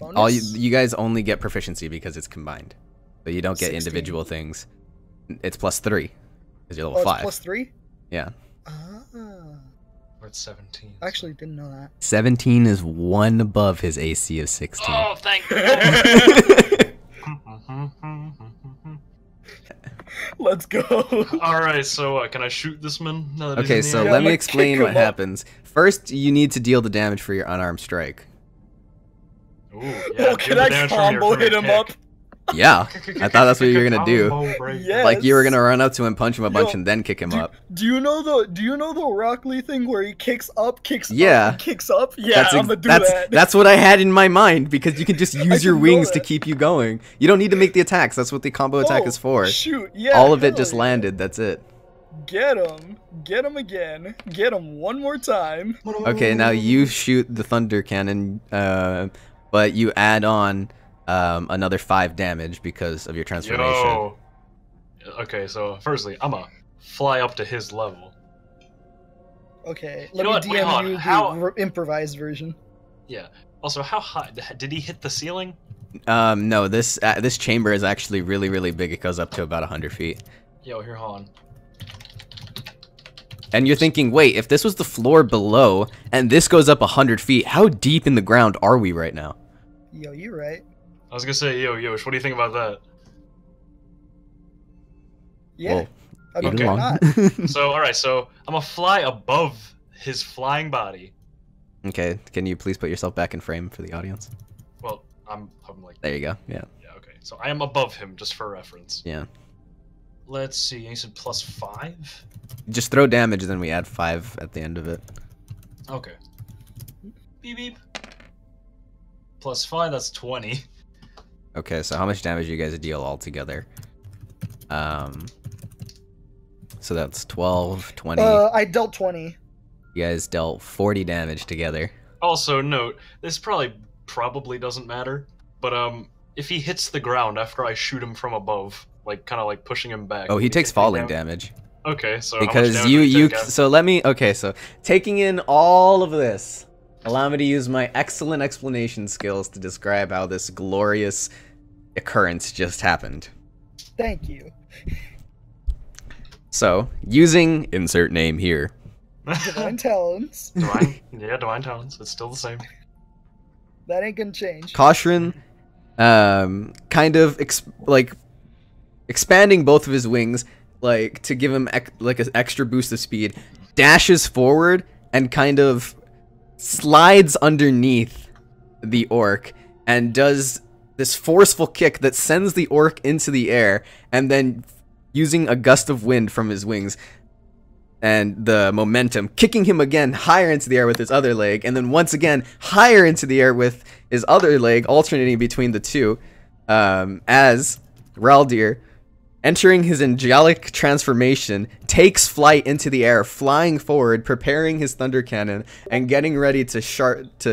All you guys only get proficiency because it's combined, but you don't get 16. individual things. It's +3 because you're level it's 5. +3. Yeah. Ah, We're at 17. I actually didn't know that. 17 is 1 above his AC of 16. Oh, thank God. Let's go. All right. So can I shoot this man? Now that he's Okay, in the so air? Yeah, let I'm me gonna explain kick what him up. happens. First, you need to deal the damage for your unarmed strike. Ooh, yeah, Oh, can I combo hit him up? Yeah, I thought that's what you were gonna do. Yes. Like you were gonna run up to him, punch him a bunch, Yo, and then kick him up. Do you know the Rock Lee thing where he kicks up, Yeah. and kicks up? Yeah, I'm gonna do that. That's what I had in my mind because you can just use your didn't know wings to that. keep you going. You don't need to make the attacks. That's what the combo attack Oh, is for. Shoot, yeah. All of it hell just yeah. landed. That's it. Get him again, get him one more time. Okay, now you shoot the thunder cannon, but you add on another 5 damage because of your transformation. Yo. Okay, so firstly, I'ma fly up to his level. Okay, You let know me what, wait, hold DM on, you the how- improvised version. Yeah. Also, how high did he hit the ceiling? No, this chamber is actually really, really big. It goes up to about 100 feet. Yo, here, hold on. And you're thinking, wait, if this was the floor below, and this goes up 100 feet, how deep in the ground are we right now? Yo, you're right. I was gonna say, yo, Yosh, what do you think about that? Yeah. Well, I mean, okay. why not? So, all right, so I'm gonna fly above his flying body. Okay, can you please put yourself back in frame for the audience? Well, I'm like, There you go, yeah. yeah, okay. So I am above him, just for reference. Yeah. Let's see. You said +5. Just throw damage, then we add 5 at the end of it. Okay. Beep beep. +5. That's 20. Okay, so how much damage do you guys deal altogether? So that's 12, 20. I dealt 20. You guys dealt 40 damage together. Also, note this probably doesn't matter, but if he hits the ground after I shoot him from above, like kind of like pushing him back. Oh, he takes take falling down- damage. Okay, so how much Because damage would he take out? so let me, okay, so taking in all of this, allow me to use my excellent explanation skills to describe how this glorious occurrence just happened. Thank you. So, using insert name here, Divine talents. Divine talents. It's still the same. That ain't gonna change. Koshrin, kind of expanding both of his wings, like to give him like an extra boost of speed, dashes forward and kind of slides underneath the orc and does this forceful kick that sends the orc into the air, and then using a gust of wind from his wings and the momentum, kicking him again higher into the air with his other leg, and then once again higher into the air with his other leg, alternating between the two, as Raldir, entering his angelic transformation, takes flight into the air, flying forward, preparing his thunder cannon, and getting ready to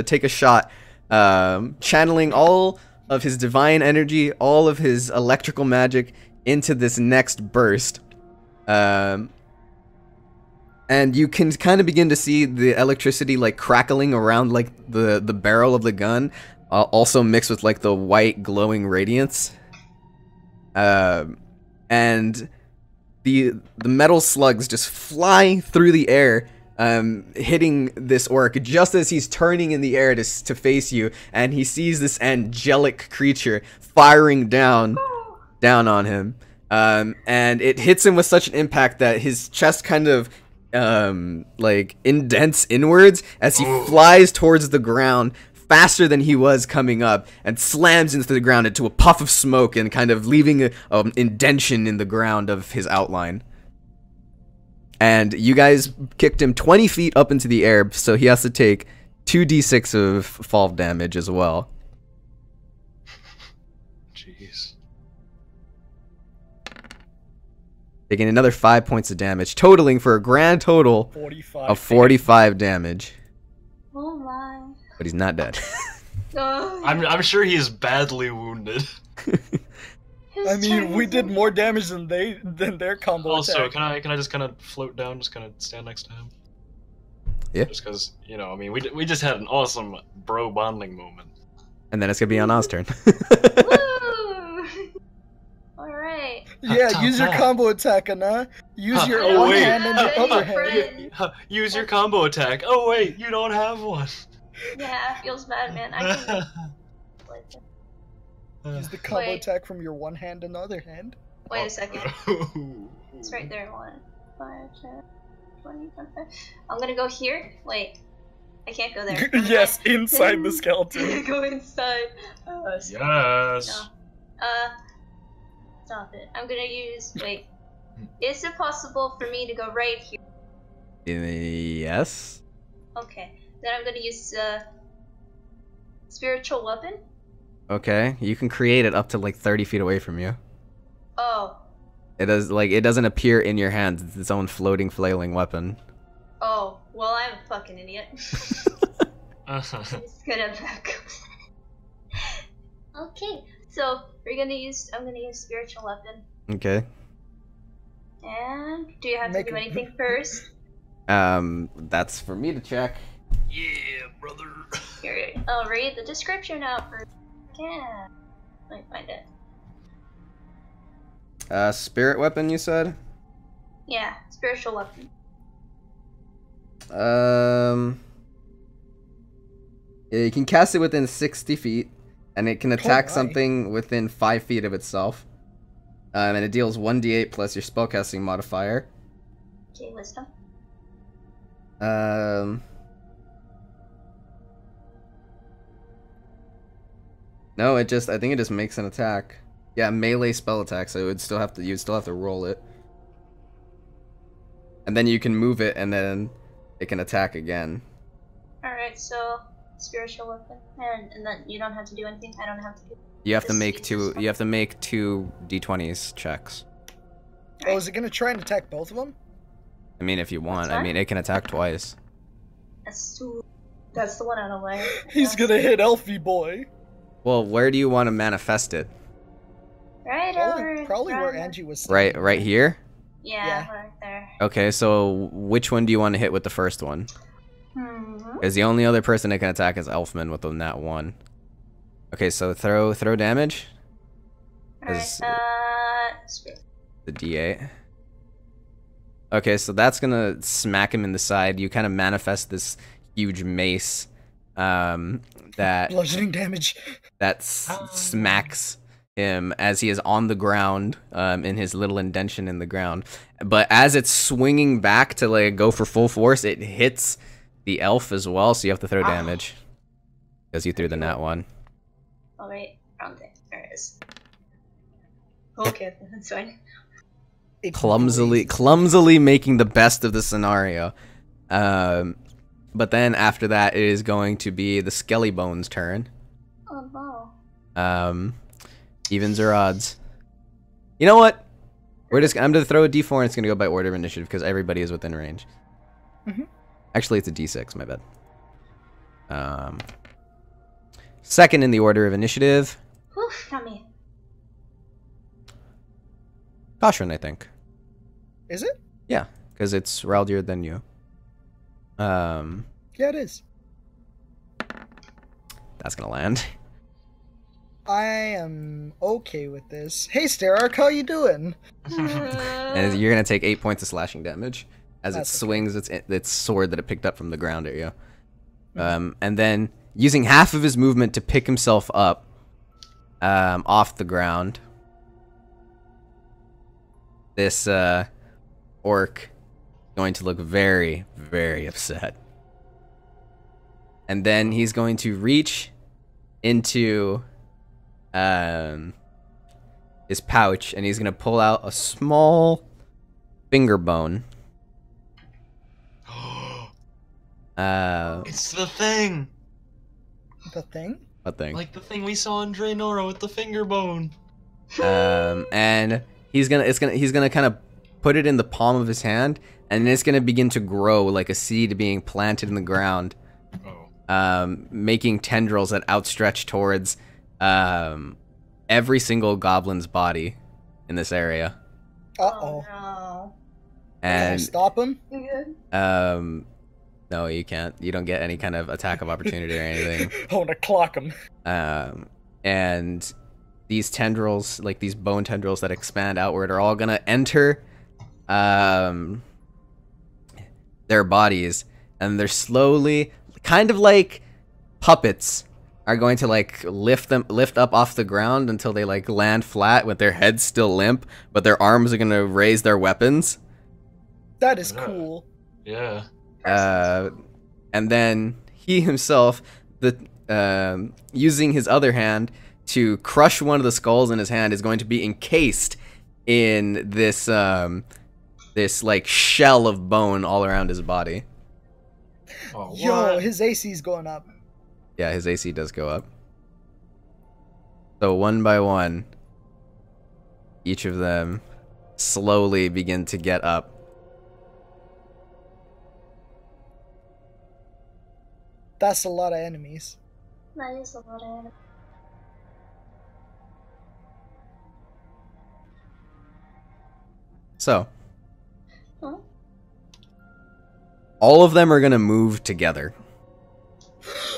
take a shot, channeling all of his divine energy, all of his electrical magic into this next burst. And you can kind of begin to see the electricity like crackling around like the barrel of the gun, also mixed with like the white glowing radiance. And the metal slugs just fly through the air, hitting this orc just as he's turning in the air to face you, and he sees this angelic creature firing down on him. And it hits him with such an impact that his chest kind of like indents inwards as he flies towards the ground faster than he was coming up, and slams into the ground into a puff of smoke and kind of leaving an indention in the ground of his outline. And you guys kicked him 20 feet up into the air, so he has to take 2d6 of fall damage as well. Jeez. Taking another 5 points of damage, totaling for a grand total 45 of 45 damage. Oh my. But he's not dead. I'm sure he is badly wounded. I mean, we did more damage than their combo Also, attack. can I just kind of float down, just kind of stand next to him? Yeah. Just because, you know, I mean, we just had an awesome bro bonding moment. And then it's gonna be on Oz's turn. Woo! Alright. Yeah, Top use your that. combo attack, Anna. Use your Oh, one wait. hand and your other hand. Friend. Use your combo attack. Oh wait, you don't have one. Yeah, feels bad, man. I can. Use the combo Wait. attack from your one hand and other hand. Wait a second. It's right there. 1, 5, 10, 20, 25. I'm gonna go here. Wait. I can't go there. Yes, inside the skeleton. Go inside. Yes. No. Stop it. I'm gonna use. Wait. Is it possible for me to go right here? Yes. Okay. Then I'm gonna use spiritual weapon. Okay, you can create it up to like 30 feet away from you. Oh. It doesn't appear in your hands. It's its own floating, flailing weapon. Oh. Well, I'm a fucking idiot. I'm just gonna back up. Okay. So I'm gonna use spiritual weapon. Okay. And do you have to do anything first? That's for me to check. Yeah, brother. Here, I'll read the description out first. Yeah. Let me find it. Spirit weapon, you said? Yeah, spiritual weapon. Yeah, you can cast it within 60 feet, and it can attack my. something within 5 feet of itself. And it deals 1d8 plus your spellcasting modifier. Okay, wisdom. No, I think it just makes an attack. Yeah, melee spell attack, so you'd still have to roll it. And then you can move it, and then it can attack again. Alright, so spiritual weapon. And then you don't have to do anything. I don't have to do You have to This make is two. just- You have to make 2 d20s checks. Oh, is it gonna try and attack both of them? I mean, if you want. That's I mean, it can attack twice. That's the one out of the way. He's gonna hit Elfie boy. Well, where do you want to manifest it? Right Probably where around- Angie was. Right here. Yeah, Yeah. right there. Okay, so which one do you want to hit with the first one? Mm-hmm. Because the only other person that can attack is Elfman with the nat 1. Okay, so throw damage. Is- Spirit. The d8. Okay, so that's gonna smack him in the side. You kind of manifest this huge mace that Bludgeoning damage. smacks him as he is on the ground in his little indention in the ground. But as it's swinging back to like go for full force, it hits the elf as well, so you have to throw damage because you threw the nat 1. Oh wait, wrong thing. There it is. Okay, that's fine. It Clumsily making the best of the scenario. But then after that, it is going to be the Skelly Bones' turn. Oh no. Evens or odds? You know what? I'm gonna throw a d4 and it's gonna go by order of initiative because everybody is within range. Mhm. Actually, it's a d6. My bad. Second in the order of initiative, Oof, not me. Caution, I think. Is it? Yeah, because it's Raldir than you. Yeah, it is. That's gonna land. I am okay with this. Hey, Starark, how you doing? And you're gonna take 8 points of slashing damage. as it That's okay. swings its sword that it picked up from the ground area. And then using half of his movement to pick himself up off the ground, this orc going to look very, very upset. And then he's going to reach into his pouch, and he's going to pull out a small finger bone. It's the thing! The thing? What thing? Like the thing we saw in Draenora with the finger bone. And he's gonna kind of put it in the palm of his hand, and it's gonna begin to grow like a seed being planted in the ground, making tendrils that outstretch towards every single goblin's body in this area. Uh-oh. No. Can I And stop him? You good? no, you can't. You don't get any kind of attack of opportunity or anything. I want to clock him. And these tendrils, like these bone tendrils that expand outward, are all gonna enter their bodies, and they're slowly, kind of like puppets, are going to like lift up off the ground until they like land flat with their heads still limp, but their arms are gonna raise their weapons. That is cool. Yeah. And then he himself, using his other hand to crush one of the skulls in his hand, is going to be encased in this this like shell of bone all around his body. Oh, Yo, what? his AC's going up. Yeah, his AC does go up. So one by one, each of them slowly begin to get up. That's a lot of enemies. That is a lot of. So, Huh? all of them are gonna move together.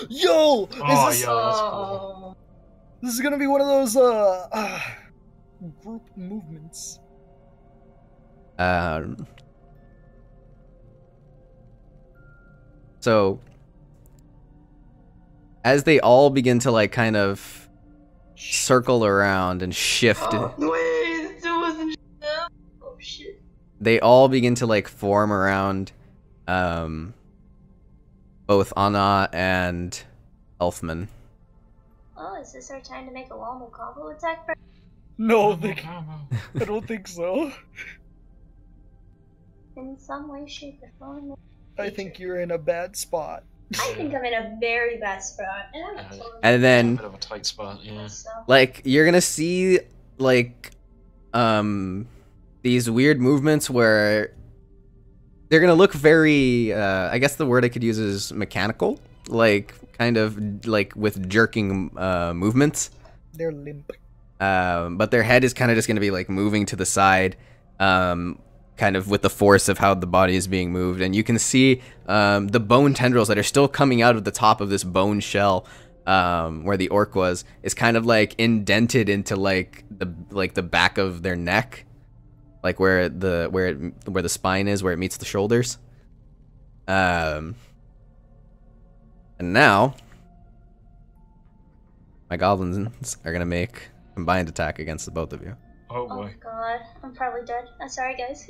Yo! Oh, Is this, yeah, that's cool. this is gonna be one of those group movements. So, as they all begin to like kind of circle around and shift, Wait, it wasn't. Oh shit. they all begin to like form around both Anna and Elfman. Oh, is this our time to make a wombo combo attack? No, I don't think so. In some way, shape, or form. I think you're in a bad spot. I think I'm in a very bad spot, and I'm totally And A then, bit of a tight spot, yeah. so. like, you're gonna see like these weird movements where they're gonna look very I guess the word I could use is mechanical, like kind of like with jerking movements. They're limp. But their head is kind of just gonna be like moving to the side, kind of with the force of how the body is being moved, and you can see the bone tendrils that are still coming out of the top of this bone shell, where the orc was, is kind of like indented into like the back of their neck, like where the spine is, where it meets the shoulders. And now my goblins are gonna make combined attack against the both of you. Oh Oh boy. god, I'm probably dead. I'm sorry, guys.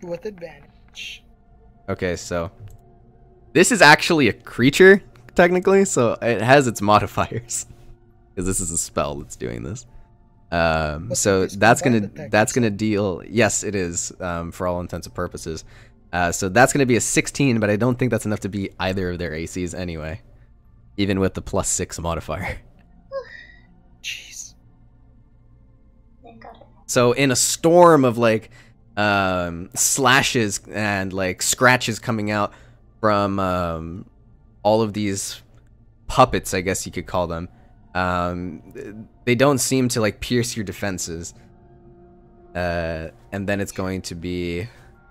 With advantage. Okay, so this is actually a creature technically, so it has its modifiers because this is a spell that's doing this. So it's that's combined attack, gonna deal. Yes, it is, for all intents and purposes. So that's gonna be a 16, but I don't think that's enough to beat either of their ACs anyway, even with the +6 modifier. Jeez. Thank god. So in a storm of like slashes and like scratches coming out from all of these puppets, I guess you could call them, they don't seem to like pierce your defenses. And then it's going to be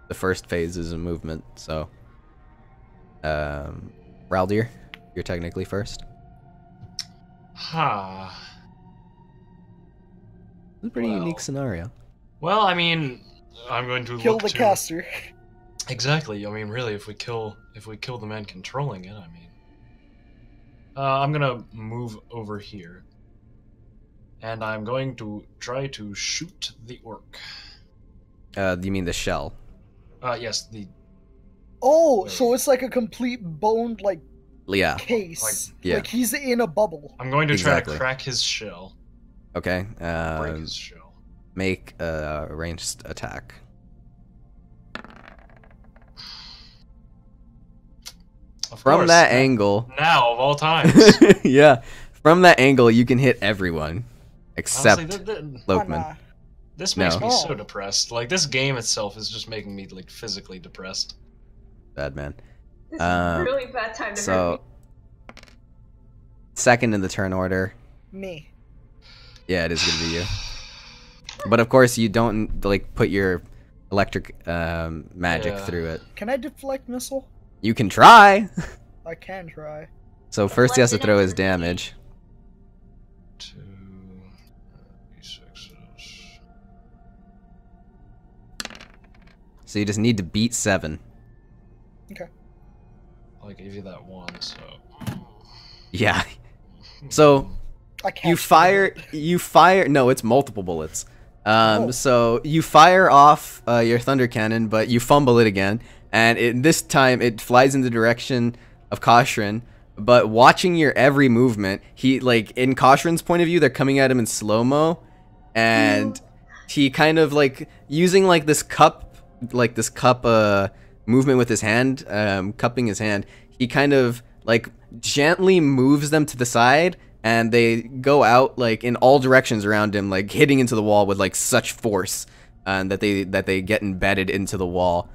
the first phases of movement. So Raldir, you're technically first. Ha. It's a pretty Well. unique scenario. Well, I mean, I'm going to Kill look the to... caster. Exactly. I mean, really, if we kill the man controlling it, I mean, I'm gonna move over here, and I'm going to try to shoot the orc. You mean the shell? Yes, the... Oh, so it's like a complete boned like Yeah. case. Yeah. Like he's in a bubble. I'm going to try Exactly. to crack his shell. Okay. Break his shell. Make a ranged attack. From course, that angle. Now, of all times. Yeah. From that angle, you can hit everyone. Except Honestly, Cloakman. this makes No. me so depressed. Like, this game itself is just making me, like, physically depressed. Bad man. This is a really bad time to hurt So, me. second in the turn order. Me. Yeah, it is going to be you. But of course, you don't, like, put your electric magic through it. Can I deflect missile? You can try! I can try. So first he has to Deflect it throw into his the damage. 2 d6s. So you just need to beat 7. Okay. I gave you that one, so... Yeah. So I can't. you fire, no, it's multiple bullets. So you fire off your thunder cannon, but you fumble it again, and this time it flies in the direction of Koshrin. But watching your every movement, he, like, in Koshrin's point of view, they're coming at him in slow-mo, and he kind of, like, using, like, this cup movement with his hand, cupping his hand, he kind of, like, gently moves them to the side, and they go out, like, in all directions around him, like, hitting into the wall with, like, such force, that they get embedded into the wall.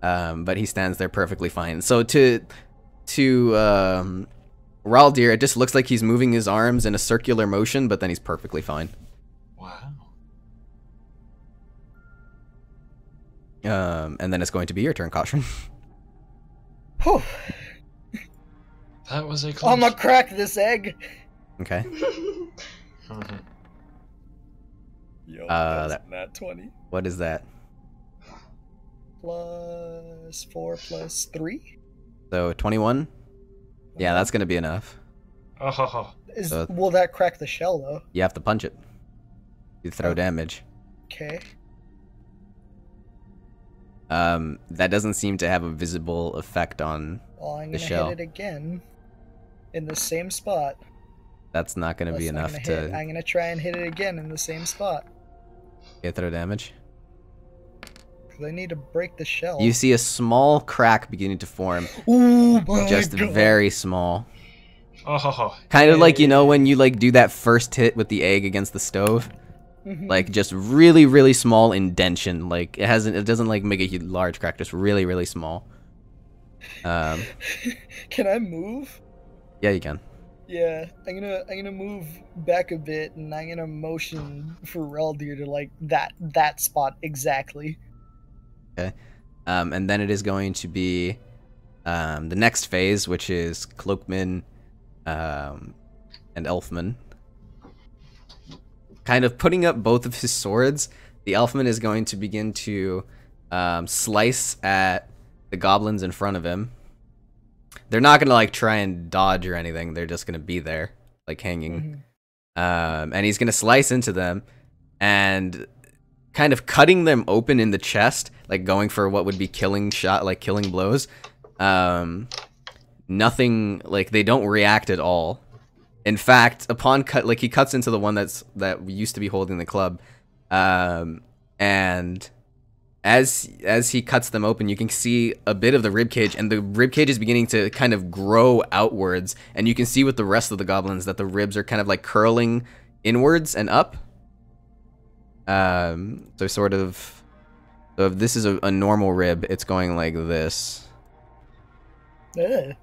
But he stands there perfectly fine. So to Raldir, it just looks like he's moving his arms in a circular motion, but then he's perfectly fine. Wow. And then it's going to be your turn, Caution. Whew. That was a close... I'm gonna crack this egg. Okay. Yo, that's nat 20. What is that? Plus 4 plus 3? So 21? Yeah, that's going to be enough. Oh, So- Will that crack the shell, though? You have to punch it. You throw damage. Okay. That doesn't seem to have a visible effect on... Well, I'm The gonna shell. hit it again. In the same spot. That's not going to be Unless enough I'm gonna try and hit it again in the same spot. throw damage. Because I need to break the shell. You see a small crack beginning to form. Ooh, my Just God. very small. oh. Kind of like, you know, when you, like, do that first hit with the egg against the stove? Mhm. Like, just really, really small indention. Like, it doesn't, like, make a huge, large crack, just really, really small. Can I move? Yeah, you can. Yeah, I'm gonna move back a bit, and I'm gonna motion for Raldir to like that spot exactly. Okay. And then it is going to be the next phase, which is Cloakman and Elfman. Kind of putting up both of his swords, the Elfman is going to begin to slice at the goblins in front of him. They're not going to, like, try and dodge or anything. They're just going to be there, like, hanging. And he's going to slice into them and kind of cutting them open in the chest, like, going for what would be killing blows. Nothing, like, they don't react at all. In fact, upon cut, like, he cuts into the one that used to be holding the club. And as he cuts them open, you can see a bit of the ribcage, and the ribcage is beginning to kind of grow outwards, and you can see with the rest of the goblins that the ribs are kind of like curling inwards and up. So if this is a normal rib, it's going like this. Ugh,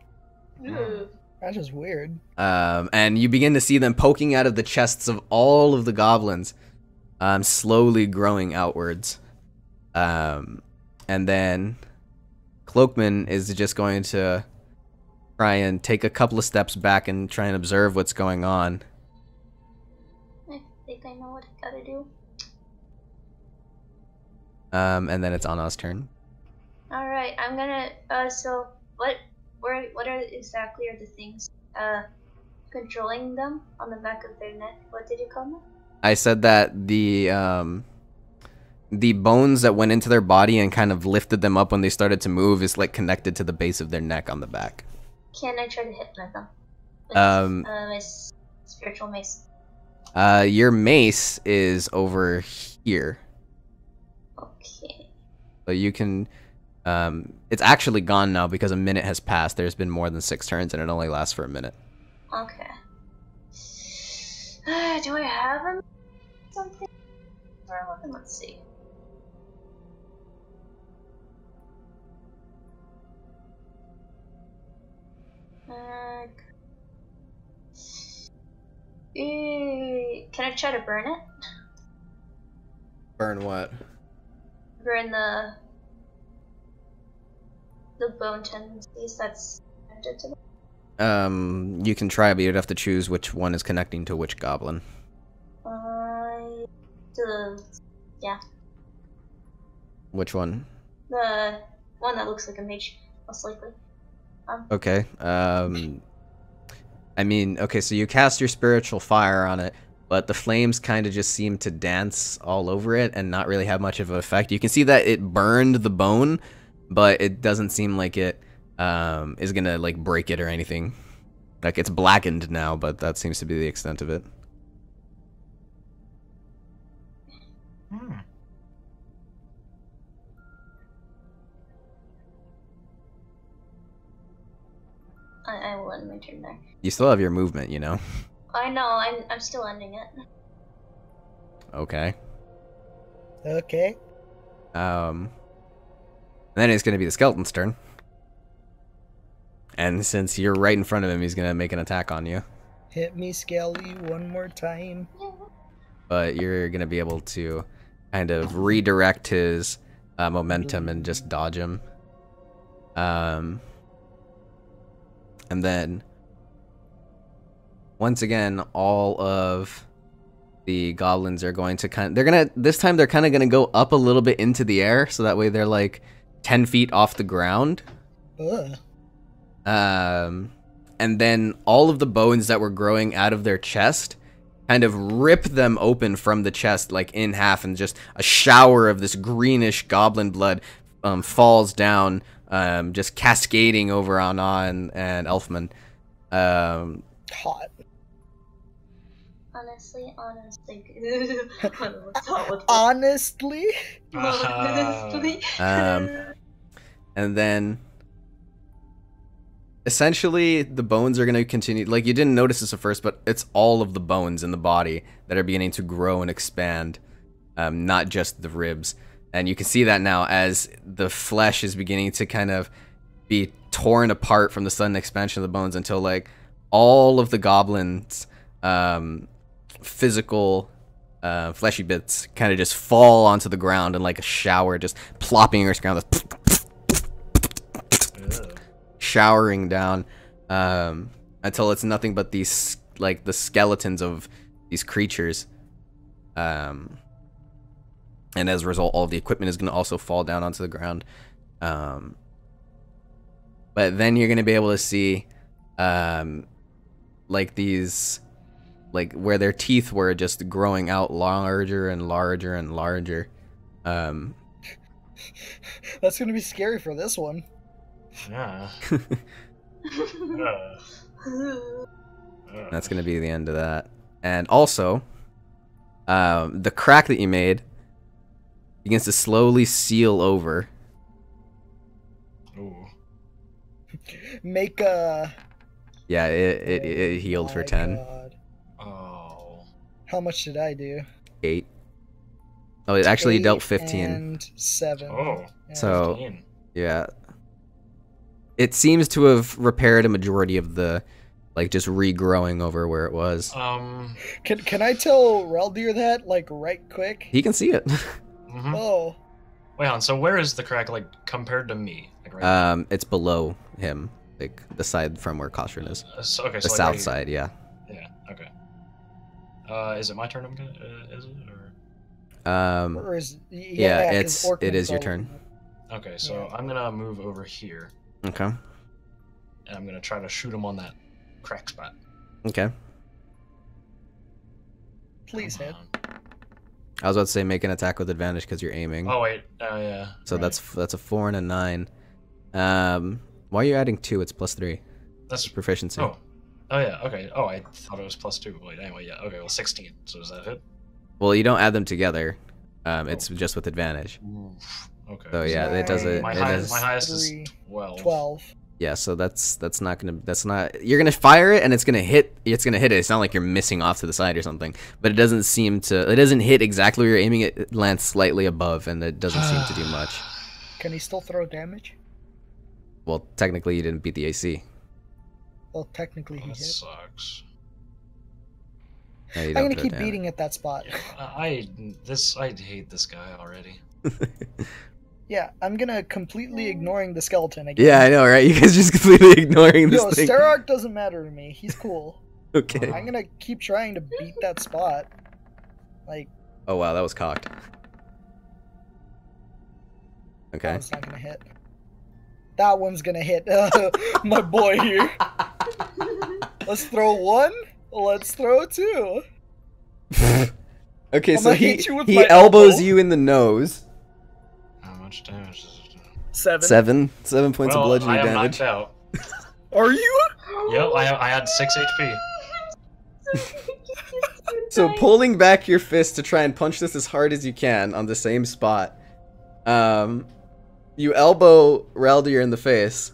Ugh. that's just weird. And you begin to see them poking out of the chests of all of the goblins, slowly growing outwards. And then Cloakman is just going to try and take a couple of steps back and try and observe what's going on. I think I know what I gotta do. And then it's Anna's turn. All right, I'm gonna. So what are exactly are the things controlling them on the back of their neck? What did you call them? I said that the bones that went into their body and kind of lifted them up when they started to move is like connected to the base of their neck on the back. Can I try to hypnotize them? With, my spiritual mace. Your mace is over here. Okay. But you can. It's actually gone now because a minute has passed. There's been more than 6 turns, and it only lasts for a minute. Okay. Do I have him? Something? Let's see. Can I try to burn it? Burn what? Burn the bone tendencies that's connected to them. You can try, but you'd have to choose which one is connecting to which goblin. Yeah. Which one? The one that looks like a mage, most likely. Okay. I mean, okay, so you cast your spiritual fire on it, but the flames kind of just seem to dance all over it and not really have much of an effect. You can see that it burned the bone, but it doesn't seem like it is gonna like break it or anything. Like it's blackened now, but that seems to be the extent of it. I will end my turn there. You still have your movement, you know. I know. I'm still ending it. Okay. Okay. Then it's gonna be the skeleton's turn. And since you're right in front of him, he's gonna make an attack on you. Hit me, Skelly, one more time. But you're gonna be able to kind of redirect his momentum and just dodge him. And then once again, all of the goblins are going to this time they're kind of gonna go up a little bit into the air, so that way they're like 10 feet off the ground. Ugh. And then all of the bones that were growing out of their chest kind of rip them open from the chest, like in half, and just a shower of this greenish goblin blood falls down, just cascading over Anna and Elfman. Hot. Honestly. Honestly? And then essentially the bones are going to continue. Like, you didn't notice this at first, but it's all of the bones in the body that are beginning to grow and expand, not just the ribs. And you can see that now as the flesh is beginning to kind of be torn apart from the sudden expansion of the bones, until like all of the goblins' physical fleshy bits kind of just fall onto the ground in like a shower, just plopping or ground, showering down, until it's nothing but these, like, the skeletons of these creatures. And as a result, all the equipment is going to also fall down onto the ground. But then you're going to be able to see, like, these, like, where their teeth were just growing out larger and larger and larger. That's going to be scary for this one. Yeah. That's going to be the end of that. And also, the crack that you made begins to slowly seal over. Ooh. Make a... Yeah, it healed for 10. God. Oh. How much did I do? 8. Oh, it actually 8 dealt 15. And 7. Oh. Yeah. So, 15. yeah. It seems to have repaired a majority of the, like, just regrowing over where it was. Can I tell Reldir that, like, right quick? He can see it. Mm-hmm. Oh. Wait on. So where is the crack, like, compared to me? Like, right It's below him, like the side from where Kostrin is. okay, The so south like, side, yeah. Yeah. Okay. Is it my turn? Is it? Or is, Yeah, 'cause it Orkman's is your all- turn. Okay, so I'm gonna move over here, Okay. and I'm gonna try to shoot him on that crack spot. Okay. Please Come hit. on. I was about to say make an attack with advantage because you're aiming. Oh wait, oh yeah. So right. that's a 4 and a 9. Why are you adding 2? It's +3. That's Proficiency. oh yeah. Okay. Oh, I thought it was +2. Wait, anyway, yeah. Okay, well 16. So does that hit? Well, you don't add them together. It's just with advantage. Oof. Okay. So yeah, it does it. My it highest, is- my highest is 3, 12. 12. Yeah, so that's not gonna you're gonna fire it and it's gonna hit it. It's not like you're missing off to the side or something, but it doesn't hit exactly where you're aiming. It lands slightly above and it doesn't seem to do much. Can he still throw damage? Well, technically you didn't beat the AC. Well, technically he That hit. sucks. No, you I'm don't gonna throw keep damage. beating at that spot. I hate this guy already. Yeah, I'm gonna completely ignoring the skeleton again. Yeah, I know, right? You guys just completely ignoring this Yo, thing. Starrock doesn't matter to me. He's cool. Okay. I'm gonna keep trying to beat that spot. Like, Oh wow, that was cocked. Okay. that one's not gonna hit. That one's gonna hit. My boy here. Let's throw 1. Let's throw 2. Okay, I'm so gonna he hit you with he my elbows elbow. you in the nose. How much damage does it do? 7. 7 points of Well, bludgeoning I am damage. knocked out. Are you? Yep, I had 6 HP. So pulling back your fist to try and punch this as hard as you can on the same spot, you elbow Raldir in the face.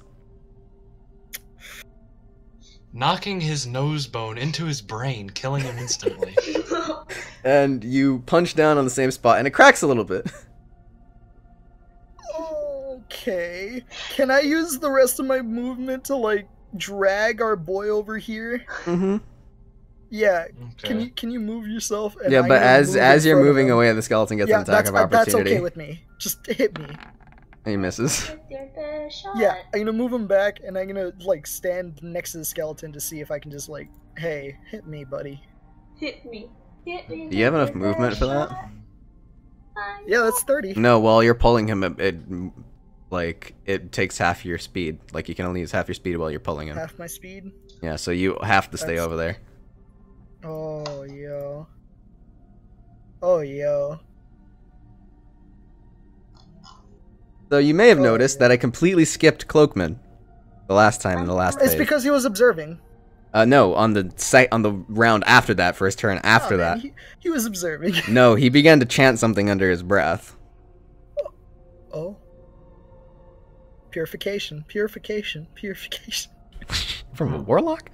Knocking his nose bone into his brain, killing him instantly. And you punch down on the same spot, and it cracks a little bit. Okay. Can I use the rest of my movement to like drag our boy over here? Mm-hmm. Yeah. Okay. Can you move yourself? And Yeah, I'm but gonna move as in you're front of moving him. away, the skeleton gets an attack of that's opportunity. okay with me. Just hit me. And he misses. With your best shot. Yeah, I'm gonna move him back, and I'm gonna like stand next to the skeleton to see if I can just like, hey, hit me, buddy. Hit me. Hit me. Do you have with enough your movement best for that? shot. I'm Yeah, that's 30. No, while you're pulling him, it takes half your speed. Like you can only use half your speed while you're pulling him. Half my speed. Yeah, so you have to stay That's- over there. Oh yo. Oh yo. So you may have Oh, noticed yeah. that I completely skipped Cloakman the last time in the last It's phase. because he was observing. No, on the round after that, for his turn after Oh, man, that. he was observing. No, he began to chant something under his breath. Oh. Purification, purification, purification. From a warlock?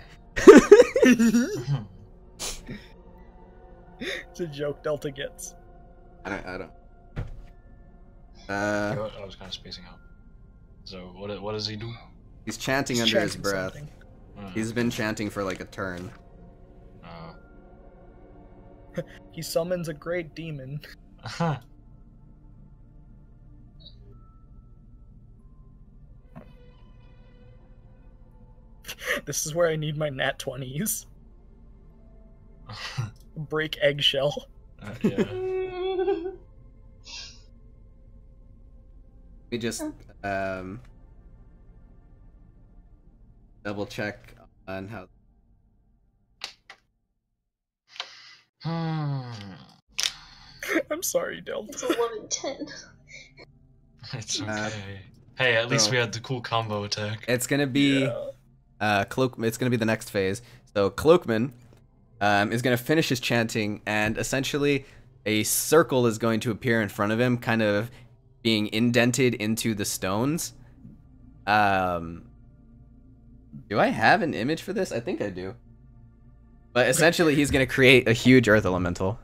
It's a joke Delta gets. I don't. I was kind of spacing out. So what does he do? He's chanting He's under his chanting breath. something. He's been chanting for like a turn. He summons a great demon. This is where I need my nat 20s. Break eggshell. Yeah. We just double check on how. I'm sorry, Delta. It's 11:10. It's okay. Hey, at least so- we had the cool combo attack. It's gonna be Yeah. It's gonna be the next phase. So Cloakman is gonna finish his chanting, and essentially a circle is going to appear in front of him, kind of being indented into the stones. Do I have an image for this? I think I do. But essentially, he's gonna create a huge earth elemental.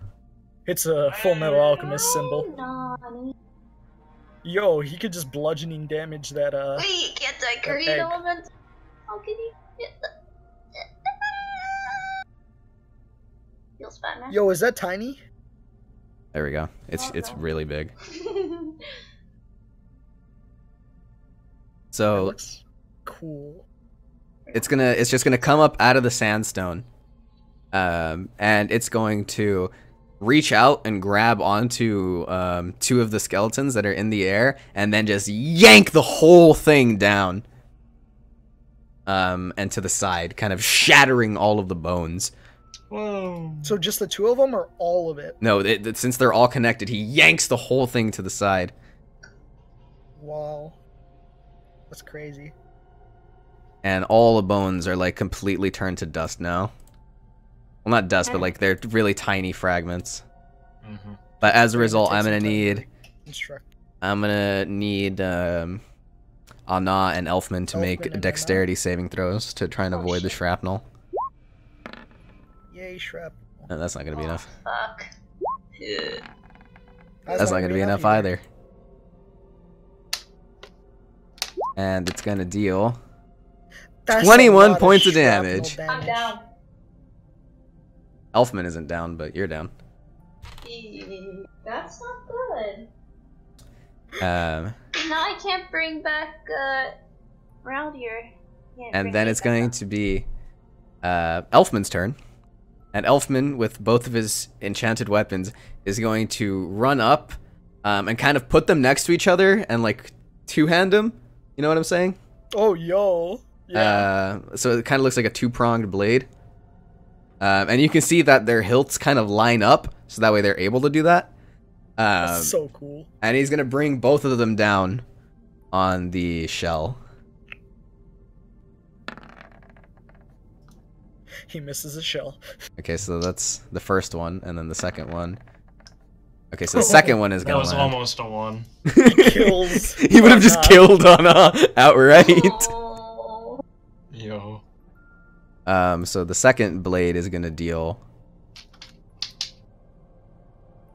It's a Full Metal Alchemist symbol. Nani. Yo, he could just bludgeoning damage that, Wait, can't I create egg. element? How can you get that? Feels bad, man. Yo, is that tiny? There we go. It's Oh, no. really big. That So looks cool. it's just gonna come up out of the sandstone, and it's going to reach out and grab onto 2 of the skeletons that are in the air, and then just yank the whole thing down and to the side, kind of shattering all of the bones. Whoa. So just the 2 of them, or all of it? No, since they're all connected, he yanks the whole thing to the side. Wow. That's crazy. And all the bones are like completely turned to dust now. Well, not dust, but like they're really tiny fragments. Mm-hmm. But as a We're result, take I'm some gonna time to need instruct. Anna and Elfman to Elfman make and dexterity saving throws to try and avoid the shit. shrapnel. Yay, shrapnel. No, that's not gonna be enough. Fuck. That's not gonna be enough either. And it's gonna deal That's 21 a lot points of shrapnel damage. I'm down. Elfman isn't down, but you're down. That's not good. Um, Now I can't bring back around here. and then it's going to be Elfman's turn. And Elfman, with both of his enchanted weapons, is going to run up and kind of put them next to each other and like two-hand them. You know what I'm saying? Oh, yo. Yeah. So it kind of looks like a 2-pronged blade. And you can see that their hilts kind of line up, so that way they're able to do that. That's so cool. And he's going to bring both of them down on the shell. He misses a shell. Okay, so that's the first one, and then the second one. Okay, so the second one is That gonna was land. almost a 1. He kills. He would have just killed Anna outright. Oh. Yo. So the second blade is gonna deal.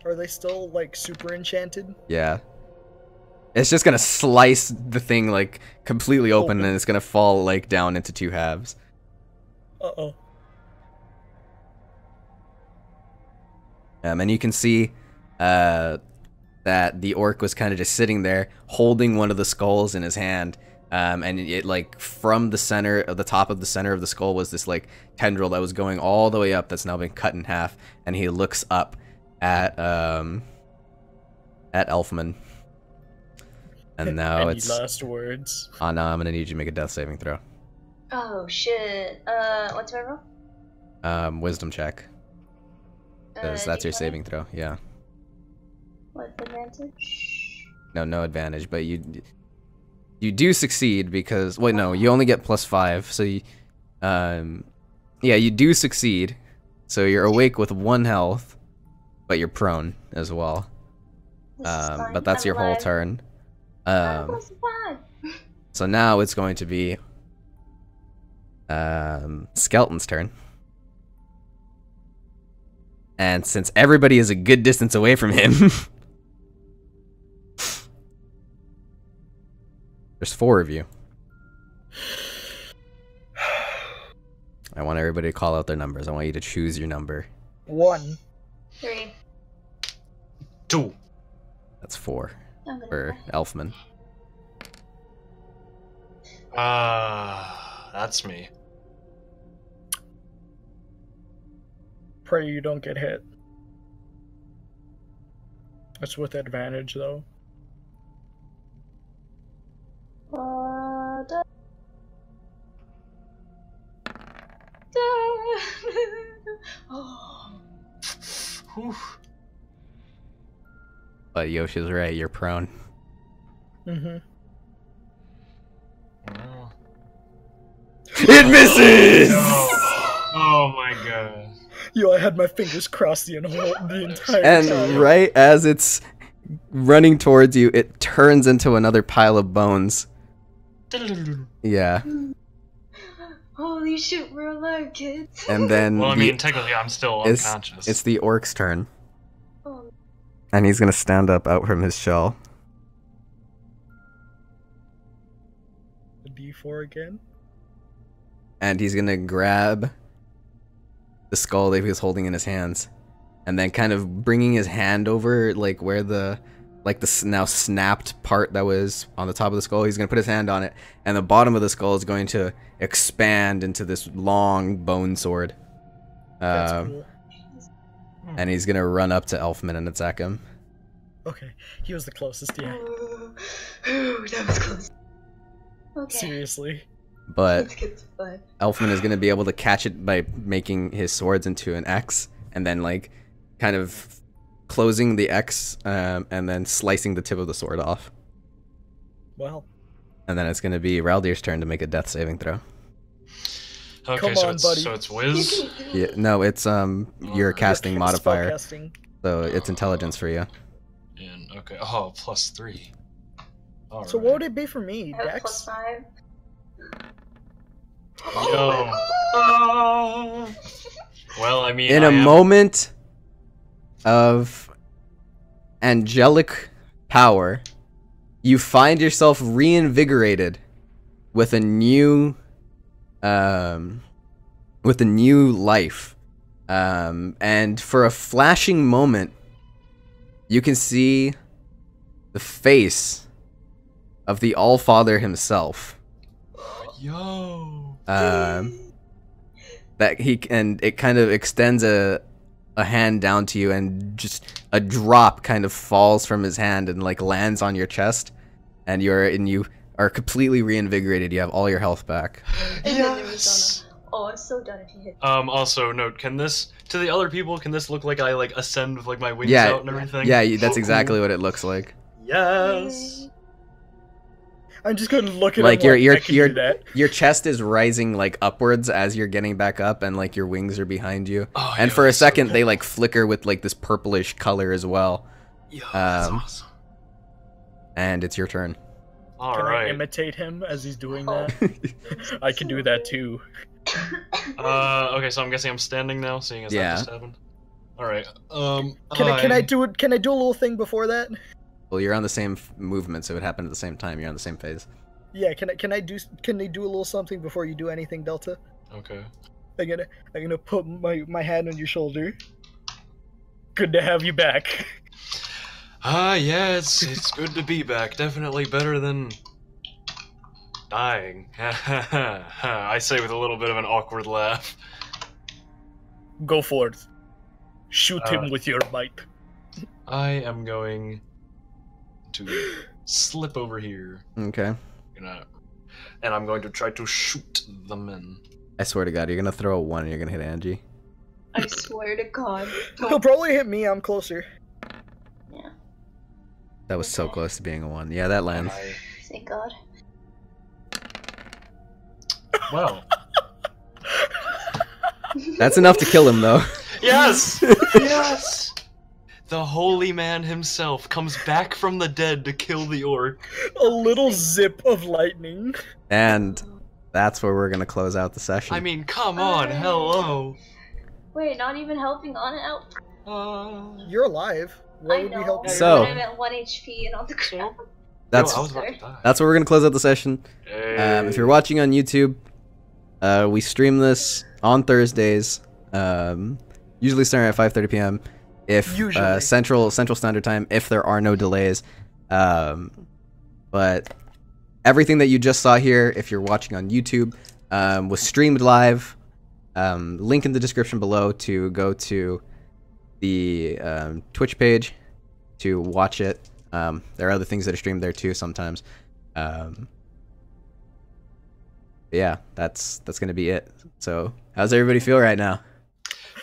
Are they still like super enchanted? Yeah. It's just gonna slice the thing like completely open, and it's gonna fall like down into 2 halves. Uh-oh. And you can see that the orc was kind of just sitting there holding one of the skulls in his hand. And it like from the center of the top of the center of the skull was this like tendril that was going all the way up that's now been cut in half. And he looks up at Elfman. And now Any it's last words? Anna, I'm gonna need you to make a death saving throw. Oh shit. What's my roll? Wisdom check. Because that's your D20? saving throw, yeah. What advantage? No advantage, but you do succeed because wait, no, you only get +5, so you, yeah, you do succeed. So you're awake with 1 health, but you're prone as well. This is fine. But that's I'm your whole alive. turn. I'm fine. So now it's going to be Skeleton's turn. And since everybody is a good distance away from him, there's 4 of you. I want everybody to call out their numbers. I want you to choose your number. 1. 3. 2. That's 4 I'm gonna for Elfman. That's me. Pray you don't get hit. That's with advantage, though. Da- oh. Whew. But Yoshi's right, you're prone. Mm-hmm. Well. It misses! Oh my god. Yo, I had my fingers crossed the entire And time. right as it's running towards you, it turns into another pile of bones. Yeah. Holy shit, we're alive, kids. And then Well, I mean, technically, I'm still unconscious. it's the orc's turn. Oh, And he's gonna stand up out from his shell. The D4 again. And he's gonna grab the skull that he was holding in his hands. And then kind of bringing his hand over, like, where the now snapped part that was on the top of the skull. He's gonna put his hand on it. And the bottom of the skull is going to expand into this long bone sword. That's cool. and he's gonna run up to Elfman and attack him. Okay, he was the closest, yeah. Ooh, that was close. Okay. Seriously. But Let's get to fun. Elfman is gonna be able to catch it by making his swords into an X, and then like kind of closing the X, and then slicing the tip of the sword off. Well. And then it's gonna be Raldir's turn to make a death saving throw. Okay, Come so on, it's buddy. so it's Wiz. Yeah, no, it's your casting modifier, Spellcasting. so it's intelligence for you. And okay, oh, +3. So what would it be for me, I have Dex? +5. Yo. Well, I mean, In I a am- moment of angelic power, you find yourself reinvigorated with a new life. And for a flashing moment, you can see the face of the All-Father himself. Yo. That he and it kind of extends a hand down to you, and just a drop kind of falls from his hand and like lands on your chest, and you are completely reinvigorated. You have all your health back. And then there was oh, I'm so done if you hit. Also, note, can this, to the other people, can this look like I, like, ascend with, like, my wings Yeah, out and everything? Yeah, that's Oh, exactly cool. what it looks like. Yes! I'm just gonna look at Like him your I can do that. your chest is rising like upwards as you're getting back up, and like your wings are behind you. Oh, And yo, for a that's so second, cool. they like flicker with like this purplish color as well. Yo, that's um, awesome. And it's your turn. Can I Alright. imitate him as he's doing Oh. that? I can do that too. Okay, so I'm guessing I'm standing now, seeing as Yeah. that just happened. Alright, Can I do it? Can I do a little thing before that? Well, you're on the same movement, so it happened at the same time. You're on the same phase. Yeah. Can they do a little something before you do anything, Delta? Okay. I'm gonna put my hand on your shoulder. Good to have you back. Yeah, it's good to be back. Definitely better than dying. I say with a little bit of an awkward laugh. Go forth. Shoot him with your might. I am going to slip over here. Okay. And I'm going to try to shoot the men. I swear to God, you're gonna throw a 1 and you're gonna hit Angie. I swear to God. He'll probably hit me. I'm closer. Yeah. That was so close to being a 1. Yeah, that lands. Thank God. Well. That's enough to kill him, though. Yes! Yes! The holy man himself comes back from the dead to kill the orc. A little zip of lightning. And that's where we're gonna close out the session. I mean, come on, hello. Wait, not even helping on out. You're alive. Why I would we know. help you? So- But I'm at 1 HP and on the ground. that's Yo, I was about to die. that's where we're gonna close out the session. Hey. If you're watching on YouTube, we stream this on Thursdays, usually starting at 5:30 p.m. If Usually. Central Standard Time, if there are no delays. But everything that you just saw here, if you're watching on YouTube, was streamed live. Link in the description below to go to the Twitch page to watch it. There are other things that are streamed there too sometimes. Yeah, that's gonna be it. So, how's everybody feel right now?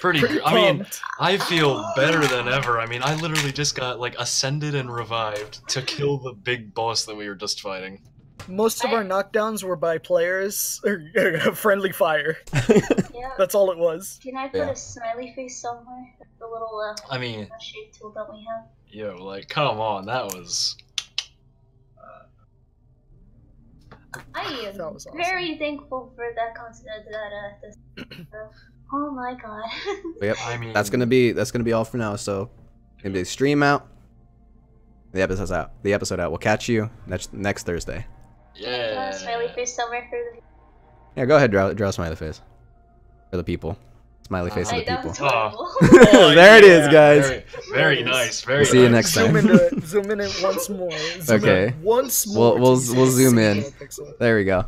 Pretty Pretty I mean, pumped. I feel better than ever. I mean, I literally just got, like, ascended and revived to kill the big boss that we were just fighting. Most of our knockdowns were by players or friendly fire. Yeah. That's all it was. Can I put Yeah. a smiley face somewhere? The little I mean, shape tool that we have. yo, like, come on, that was... I am That was awesome. very thankful for that concept oh my God. Yep. I mean... That's gonna be all for now. So, gonna be the stream out. The episode's out. The episode out. We'll catch you next Thursday. Yeah. Smiley face somewhere for the. Yeah, go ahead, draw a smiley face for the people. Smiley face for I the people. That's horrible. Oh, There it is, yeah, guys. Very nice, very We'll see you nice. next time. Zoom in it once more. Zoom Okay. in once more. We'll to zoom see in. the pixel. There we go.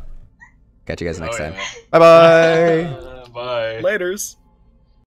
Catch you guys next Oh, time. yeah. Bye bye. Bye. Laters.